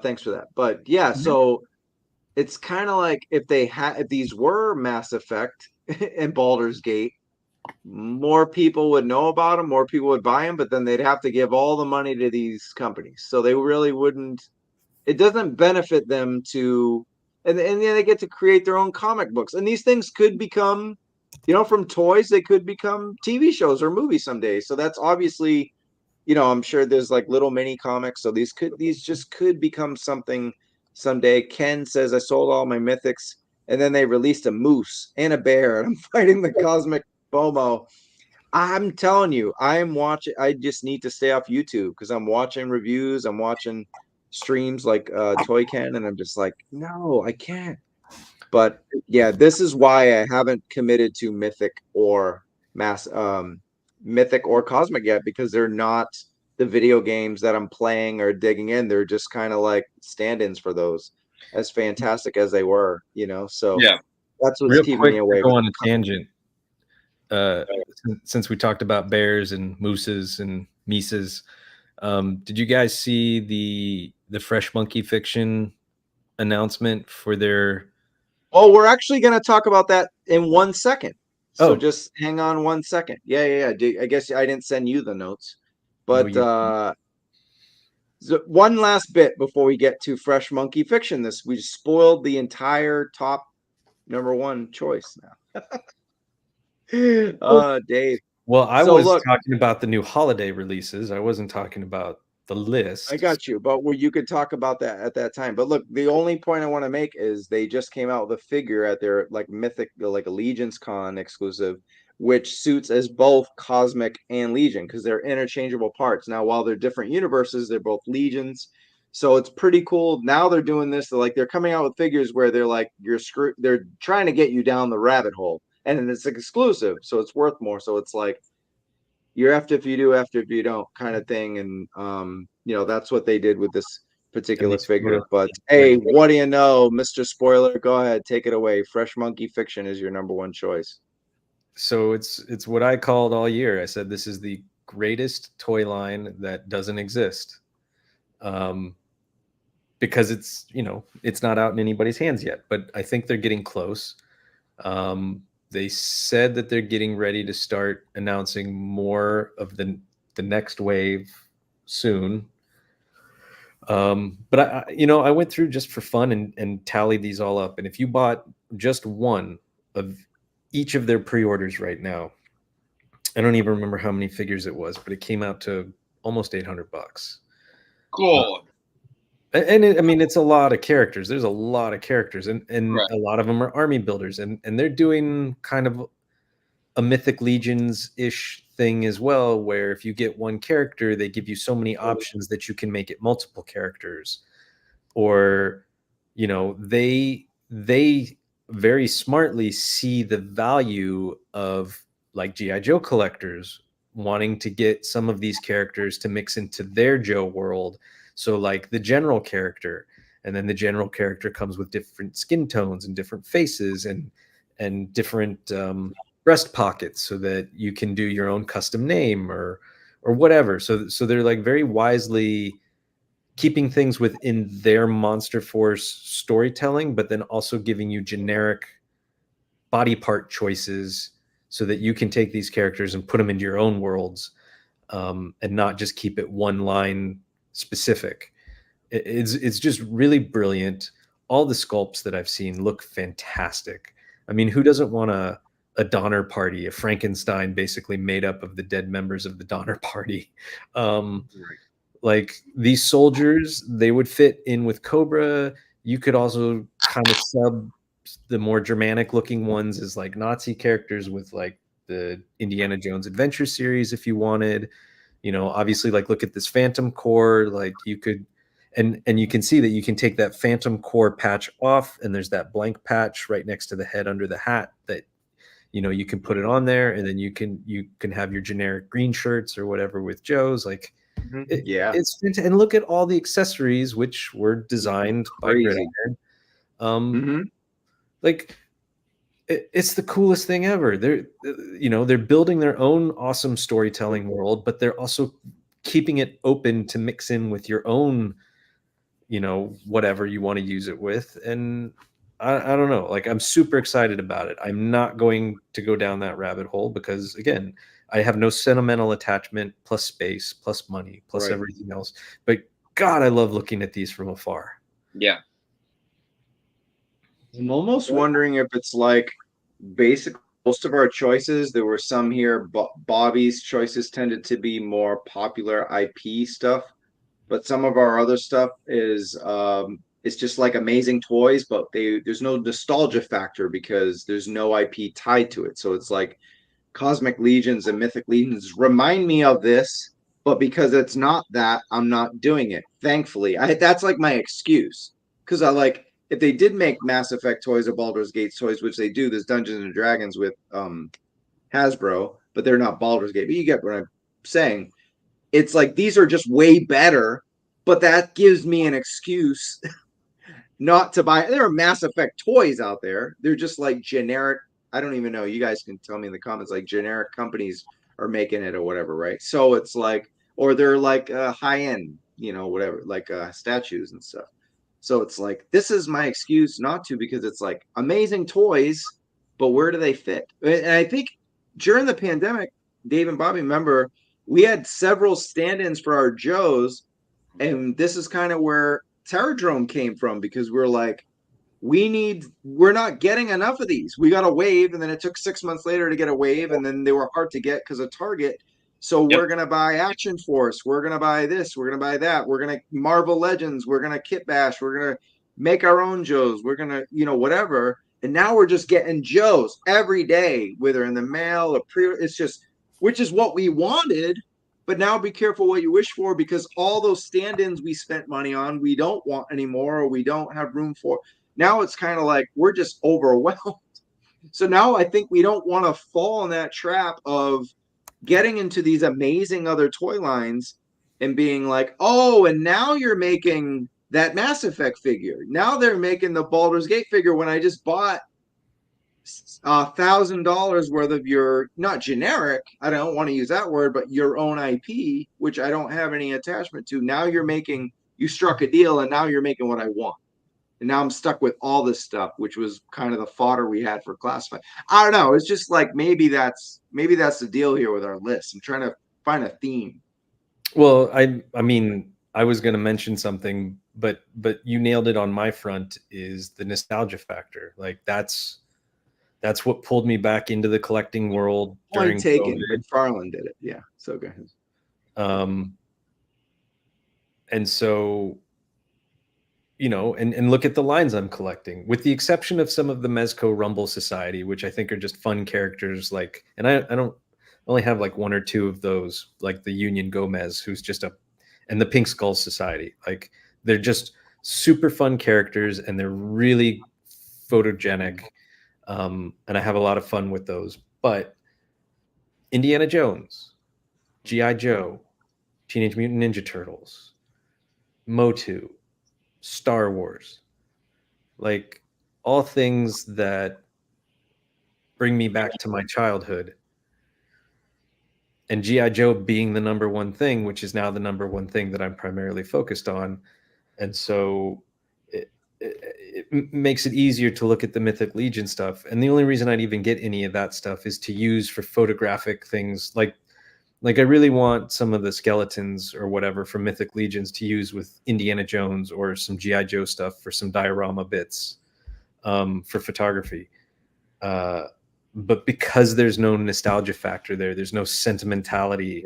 thanks for that. But yeah, so it's kind of like if these were Mass Effect and Baldur's Gate, more people would know about them, more people would buy them, but then they'd have to give all the money to these companies. So they really wouldn't. It doesn't benefit them to, and then they get to create their own comic books, and these things could become, from toys, they could become TV shows or movies someday. So that's obviously I'm sure there's like little mini comics. So these just could become something someday. Ken says I sold all my mythics, and then they released a moose and a bear, and I'm fighting the cosmic FOMO. I'm telling you, I'm watching. I just need to stay off YouTube because I'm watching reviews. I'm watching streams like Toy Ken, and I'm just like, no, I can't. But yeah, this is why I haven't committed to Mythic or Cosmic yet, because they're not the video games that I'm playing or digging in. They're just kind of like stand-ins for those, as fantastic as they were, So Yeah. that's what's Real keeping quick me to away. go on a tangent. Since we talked about bears and mooses and mises, did you guys see the Fresh Monkey Fiction announcement for their? Oh, we're actually going to talk about that in 1 second. So Oh. just hang on 1 second. Yeah. I guess I didn't send you the notes, No, but so one last bit before we get to Fresh Monkey Fiction. We spoiled the entire top number one choice now. Dave. Well, I So was look, talking about the new holiday releases. I wasn't talking about the list. I got you, but you could talk about that at that time. But look, the only point I want to make is they just came out with a figure at their like Mythic, like Allegiance Con exclusive, which suits as both Cosmic and Legion because they're interchangeable parts. Now, while they're different universes, they're both Legions. So it's pretty cool. Now they're doing this. They're coming out with figures where they're like you're screwed. They're trying to get you down the rabbit hole, and it's exclusive, so it's worth more. So it's like you're after if you do, after if you don't kind of thing. And that's what they did with this particular figure. But hey, what do you know, Mr. Spoiler? Go ahead, take it away. Fresh Monkey Fiction is your number one choice. So it's what I called all year. I said this is the greatest toy line that doesn't exist. Because it's not out in anybody's hands yet, but I think they're getting close. they said that they're getting ready to start announcing more of the next wave soon. But I went through just for fun and tallied these all up. And if you bought just one of each of their pre-orders right now, I don't even remember how many figures it was, but it came out to almost $800. Cool. And I mean, it's a lot of characters. There's a lot of characters, and Right. a lot of them are army builders, and they're doing kind of a Mythic Legions-ish thing as well, where if you get one character, they give you so many options that you can make it multiple characters. Or, they very smartly see the value of, like, G.I. Joe collectors wanting to get some of these characters to mix into their Joe world. So like the general character, and then the general character comes with different skin tones and different faces and different breast pockets, so that you can do your own custom name or whatever. So they're like very wisely keeping things within their Monster Force storytelling, but then also giving you generic body part choices so that you can take these characters and put them into your own worlds, and not just keep it one line specific. It's just really brilliant. All the sculpts that I've seen look fantastic. I mean, who doesn't want a Donner Party, a Frankenstein basically made up of the dead members of the Donner Party? Like these soldiers, they would fit in with Cobra. You could also kind of sub the more Germanic looking ones as like Nazi characters with like the Indiana Jones Adventure series if you wanted. Obviously, like, look at this Phantom Core. Like you could, and you can see that you can take that Phantom Core patch off, and there's that blank patch right next to the head under the hat that you can put it on there, and then you can have your generic green shirts or whatever with Joe's. Like, it's fantastic. And look at all the accessories which were designed by Gridiron. Like, it's the coolest thing ever. They're building their own awesome storytelling world, but they're also keeping it open to mix in with your own, whatever you want to use it with. And I don't know, like, I'm super excited about it. I'm not going to go down that rabbit hole because, again, I have no sentimental attachment, plus space, plus money, plus everything else. But God, I love looking at these from afar. Yeah. I'm almost wondering if it's like basically most of our choices. There were some here, but Bobby's choices tended to be more popular IP stuff, but some of our other stuff is it's just like amazing toys, but there's no nostalgia factor because there's no IP tied to it. So it's like Cosmic Legions and Mythic Legions remind me of this, but because it's not that, I'm not doing it. Thankfully, that's like my excuse, because I like, if they did make Mass Effect toys or Baldur's Gate toys, which they do, there's Dungeons and Dragons with Hasbro, but they're not Baldur's Gate. But you get what I'm saying. It's like these are just way better, but that gives me an excuse not to buy. There are Mass Effect toys out there. They're just like generic. I don't even know. You guys can tell me in the comments. Like generic companies are making it or whatever, right? So it's like, or they're like high end, whatever, like statues and stuff. So it's like, this is my excuse not to, because it's like amazing toys, but where do they fit? And I think during the pandemic, Dave and Bobby, remember, we had several stand-ins for our Joes, and this is kind of where Terradrome came from, because we're like, we're not getting enough of these. We got a wave, and then it took 6 months later to get a wave, and then they were hard to get because of Target. So we're going to buy Action Force. We're going to buy this. We're going to buy that. We're going to Marvel Legends. We're going to Kit Bash. We're going to make our own Joes. We're going to, whatever. And now we're just getting Joes every day, whether in the mail or it's just, which is what we wanted. But now be careful what you wish for, because all those stand-ins we spent money on, we don't want anymore, or we don't have room for. Now it's kind of like we're just overwhelmed. So now I think we don't want to fall in that trap of getting into these amazing other toy lines and being like, oh, and now you're making that Mass Effect figure. Now they're making the Baldur's Gate figure when I just bought $1,000 worth of your, not generic, I don't want to use that word, but your own IP, which I don't have any attachment to. Now you struck a deal, and now you're making what I want. And now I'm stuck with all this stuff, which was kind of the fodder we had for classified. I don't know. It's just like maybe that's the deal here with our list. I'm trying to find a theme. Well, I mean, I was going to mention something, but you nailed it on my front. Is the nostalgia factor? Like that's what pulled me back into the collecting world Point during taken. COVID. McFarlane did it. Yeah. So go ahead. And so, you know, and look at the lines I'm collecting, with the exception of some of the Mezco Rumble Society, which I think are just fun characters. Like, and I don't only have like one or two of those, like the Union Gomez, who's just and the Pink Skull Society. Like, they're just super fun characters, and they're really photogenic. And I have a lot of fun with those. But Indiana Jones, G.I. Joe, Teenage Mutant Ninja Turtles, Motu, Star Wars, like all things that bring me back to my childhood. And G.I. Joe being the number one thing, which is now the number one thing that I'm primarily focused on. And so it makes it easier to look at the Mythic Legion stuff. And the only reason I'd even get any of that stuff is to use for photographic things. Like I really want some of the skeletons or whatever from Mythic Legions to use with Indiana Jones, or some G.I. Joe stuff for some diorama bits for photography. But because there's no nostalgia factor there's no sentimentality.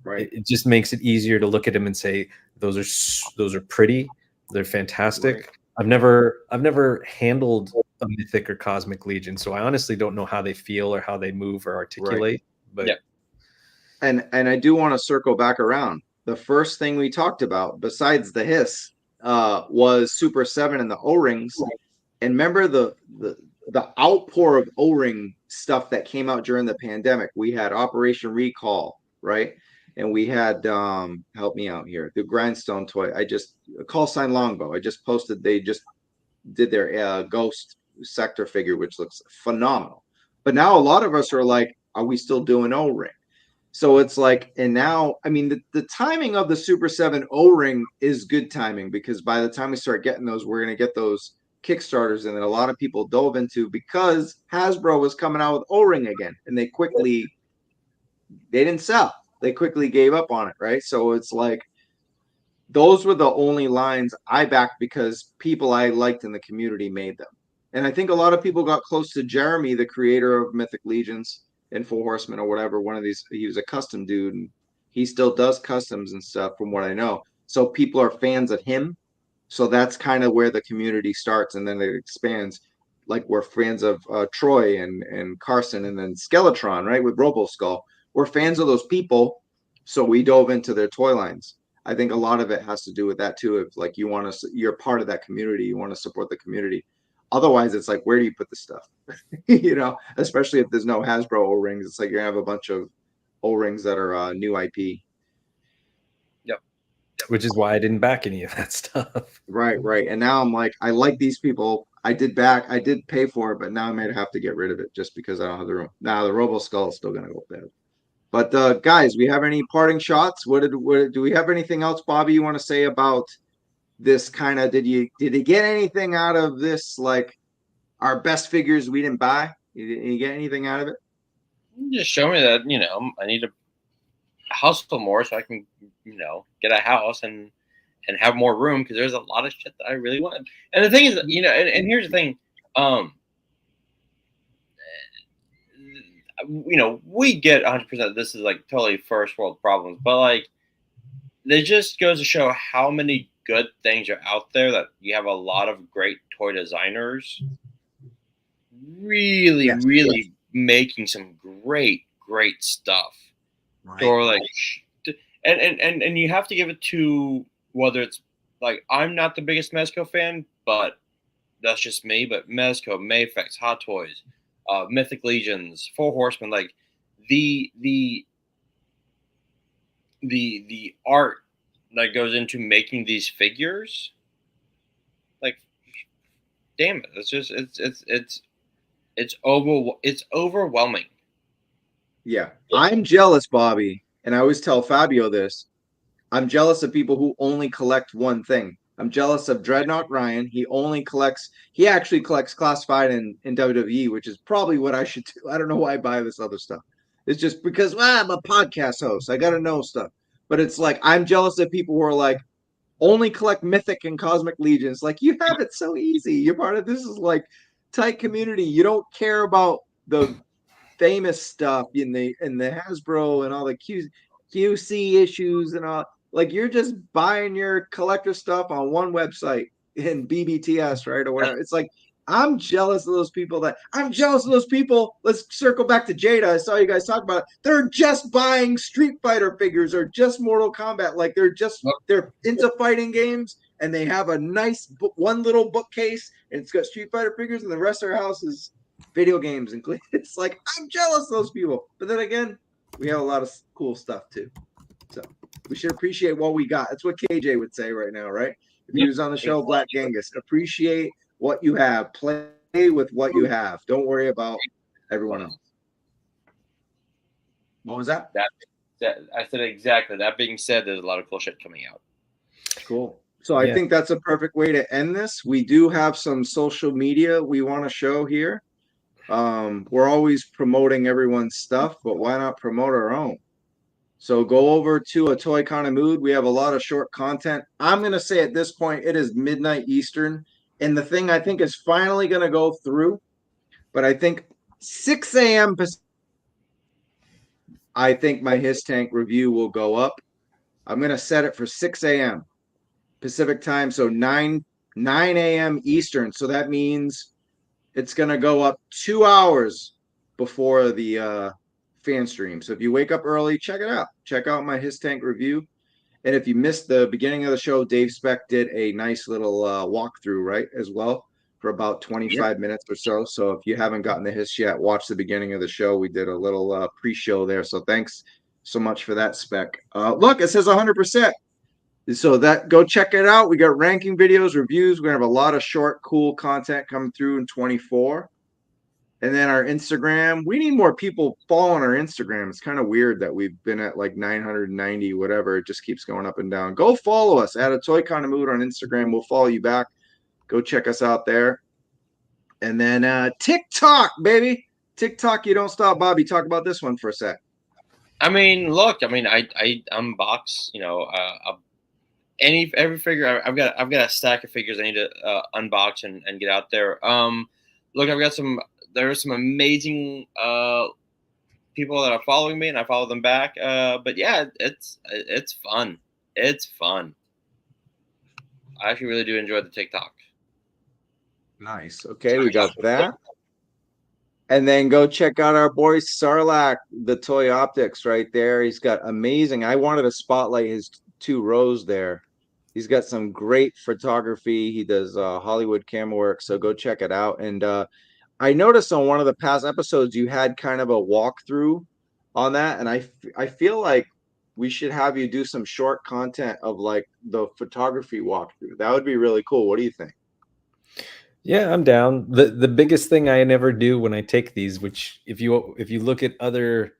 Right. It just makes it easier to look at them and say, those are pretty, they're fantastic. Right. I've never handled a Mythic or Cosmic Legion, so I honestly don't know how they feel or how they move or articulate. Right. But yeah. And I do want to circle back around. The first thing we talked about, besides the hiss, was Super 7 and the O-rings. And remember the outpour of O-ring stuff that came out during the pandemic. We had Operation Recall, right? And we had help me out here, the Grindstone toy. Call sign Longbow. I just posted. They just did their Ghost Sector figure, which looks phenomenal. But now a lot of us are like, are we still doing O-ring? So it's like, and now, I mean, the timing of the Super 7 O-ring is good timing, because by the time we start getting those, we're going to get those Kickstarters, and then a lot of people dove into, because Hasbro was coming out with O-ring again, and they didn't sell. They quickly gave up on it, right? So it's like, those were the only lines I backed because people I liked in the community made them. And I think a lot of people got close to Jeremy, the creator of Mythic Legions and Four Horsemen or whatever. One of these, he was a custom dude, and he still does customs and stuff from what I know. So people are fans of him. So that's kind of where the community starts, and then it expands. Like, we're fans of Troy and Carson, and then Skeletron, right, with RoboSkull. We're fans of those people, so we dove into their toy lines. I think a lot of it has to do with that too. If like you're part of that community, you want to support the community. Otherwise, it's like, where do you put the stuff? You know, especially if there's no Hasbro O-rings, it's like you have a bunch of O-rings that are new IP. Which is why I didn't back any of that stuff. Right. And now I'm like, I like these people. I did pay for it, but now I might have to get rid of it just because I don't have the room. Now the RoboSkull is still gonna go bad. But guys, we have any parting shots? What do we have anything else, Bobby, you want to say about this kind of, did you get anything out of this, like our best figures we didn't buy? You get anything out of it? Just show me that, I need to hustle more so I can, get a house and have more room, because there's a lot of shit that I really want. And the thing is, and here's the thing, we get 100% this is like totally first world problems, but like, it just goes to show how many good things are out there, that you have a lot of great toy designers really making some great stuff. Right. Or like, and you have to give it to, whether it's like, I'm not the biggest Mezco fan, but that's just me. But Mezco, Mayfix, Hot Toys, Mythic Legions, Four Horsemen, like the art that goes into making these figures, like, damn it, it's overwhelming. Yeah, I'm jealous, Bobby, and I always tell Fabio this. I'm jealous of people who only collect one thing. I'm jealous of Dreadnought Ryan. He actually collects classified in WWE, which is probably what I should do. I don't know why I buy this other stuff. It's just because I'm a podcast host. I got to know stuff. But it's like, I'm jealous of people who are like, only collect Mythic and Cosmic Legions. Like, you have it so easy. You're part of this is like tight community. You don't care about the famous stuff in the Hasbro and all the QC issues and all. Like, you're just buying your collector stuff on one website in BBTS, right? Or whatever. It's like, I'm jealous of those people Let's circle back to Jada. I saw you guys talk about it. They're just buying Street Fighter figures or just Mortal Kombat. Like, they're into fighting games and they have a nice one little bookcase and it's got Street Fighter figures and the rest of their house is video games. And it's like, I'm jealous of those people. But then again, we have a lot of cool stuff too. So we should appreciate what we got. That's what KJ would say right now, right? If he was on the show, Black Genghis, appreciate what you have. Play with what you have. Don't worry about everyone else. What was that? I said exactly. That being said, there's a lot of cool shit coming out. Cool. So I think that's a perfect way to end this. We do have some social media we want to show here. We're always promoting everyone's stuff, but why not promote our own? So go over to A Toy Kind of Mood. We have a lot of short content. I'm going to say at this point, it is midnight Eastern. And the thing I think is finally going to go through, but I think 6 a.m. I think my His Tank review will go up. I'm going to set it for 6 a.m. Pacific time. So 9 a.m. Eastern. So that means it's going to go up 2 hours before the fan stream. So if you wake up early, check it out. Check out my His Tank review. And if you missed the beginning of the show, Dave Speck did a nice little walkthrough, right, as well, for about 25 minutes or so. So if you haven't gotten the His yet, watch the beginning of the show. We did a little pre-show there. So thanks so much for that, Speck. Look, it says 100%. So go check it out. We got ranking videos, reviews. We're going to have a lot of short, cool content coming through in 24. And then our Instagram, we need more people following our Instagram. It's kind of weird that we've been at like 990, whatever. It just keeps going up and down. Go follow us at A Toy Kind of Mood on Instagram. We'll follow you back. Go check us out there. And then TikTok, baby. TikTok, you don't stop, Bobby. Talk about this one for a sec. I mean, look, I unbox, every figure. I've got a stack of figures I need to unbox and get out there. Look, there are some amazing people that are following me, and I follow them back. But yeah, it's fun. It's fun. I actually really do enjoy the TikTok. Nice. Okay, we got that. And then go check out our boy Sarlacc, the Toy Optics right there. He's got amazing. I wanted to spotlight his 2 rows there. He's got some great photography. He does Hollywood camera work. So go check it out. And I noticed on one of the past episodes, you had kind of a walkthrough on that. And I feel like we should have you do some short content of like the photography walkthrough. That would be really cool. What do you think? Yeah, I'm down. The biggest thing I never do when I take these, which if you look at other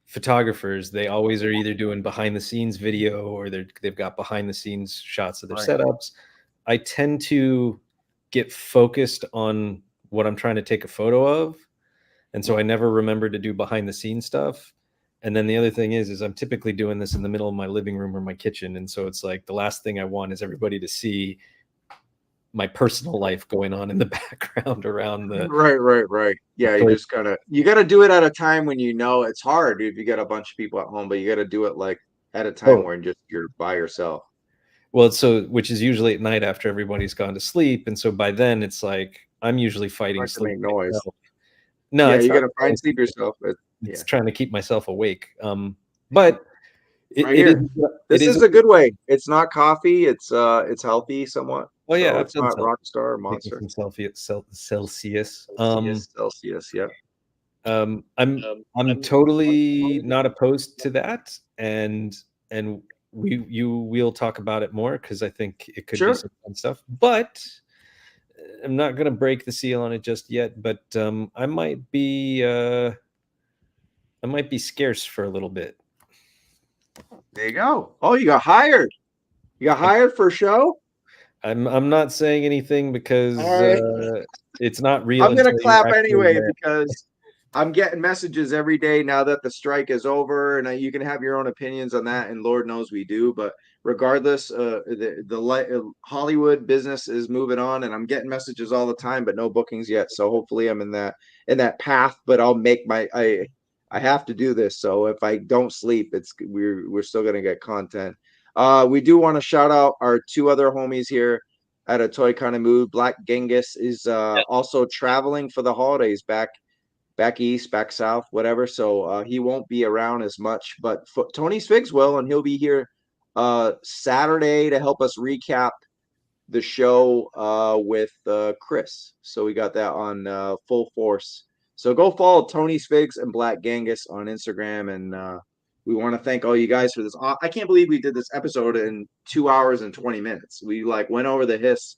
photographers, they always are either doing behind the scenes video or they've got behind the scenes shots of their setups. I tend to get focused on what I'm trying to take a photo of, and so I never remember to do behind the scenes stuff. And then the other thing is I'm typically doing this in the middle of my living room or my kitchen, and so it's like the last thing I want is everybody to see my personal life going on in the background around the right. Yeah, you just you gotta do it at a time when it's hard if you got a bunch of people at home, but you gotta do it like at a time where you're by yourself. Well, which is usually at night after everybody's gone to sleep, and so by then it's like I'm usually fighting sleep. Make noise. Myself. No, you gotta find sleep yourself. It's trying to keep myself awake. But this is a good way. It's not coffee. It's healthy somewhat. Oh yeah, so it's not Rockstar or Monster. Celsius. Celsius. Yeah. I'm totally not opposed to that, and we'll talk about it more because I think it could be some fun stuff. But I'm not going to break the seal on it just yet. But I might be scarce for a little bit. There you go. Oh, you got hired. You got hired for a show? I'm not saying anything because All right. it's not real. I'm gonna until you clap actually anyway get it. because I'm getting messages every day now that the strike is over, and you can have your own opinions on that, and Lord knows we do. But regardless, Hollywood business is moving on, and I'm getting messages all the time, but no bookings yet. So hopefully, I'm in that path. But I'll make I have to do this. So if I don't sleep, we're still gonna get content. We do want to shout out our two other homies here at a toy kind of mood. Black Genghis is also traveling for the holidays back east, back south, whatever. So he won't be around as much, but Tony Figs will, and he'll be here Saturday to help us recap the show with Chris. So we got that on full force. So go follow Tony Figs and Black Genghis on Instagram, and we want to thank all you guys for this. I can't believe we did this episode in 2 hours and 20 minutes. We like went over the hiss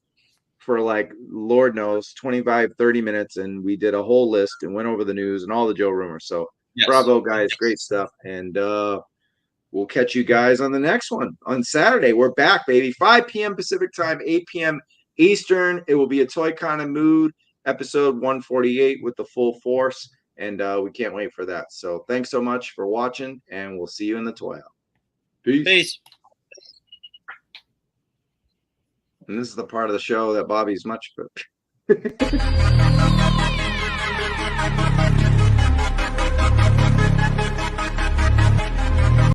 for like Lord knows 25-30 minutes, and we did a whole list and went over the news and all the Joe rumors. So bravo guys, great stuff. And we'll catch you guys on the next one on Saturday. We're back, baby. 5 p.m. Pacific time, 8 p.m. Eastern. It will be a toy kind of mood episode 148 with the full force, and we can't wait for that. So thanks so much for watching, and we'll see you in the toy aisle. Peace. And this is the part of the show that Bobby's much.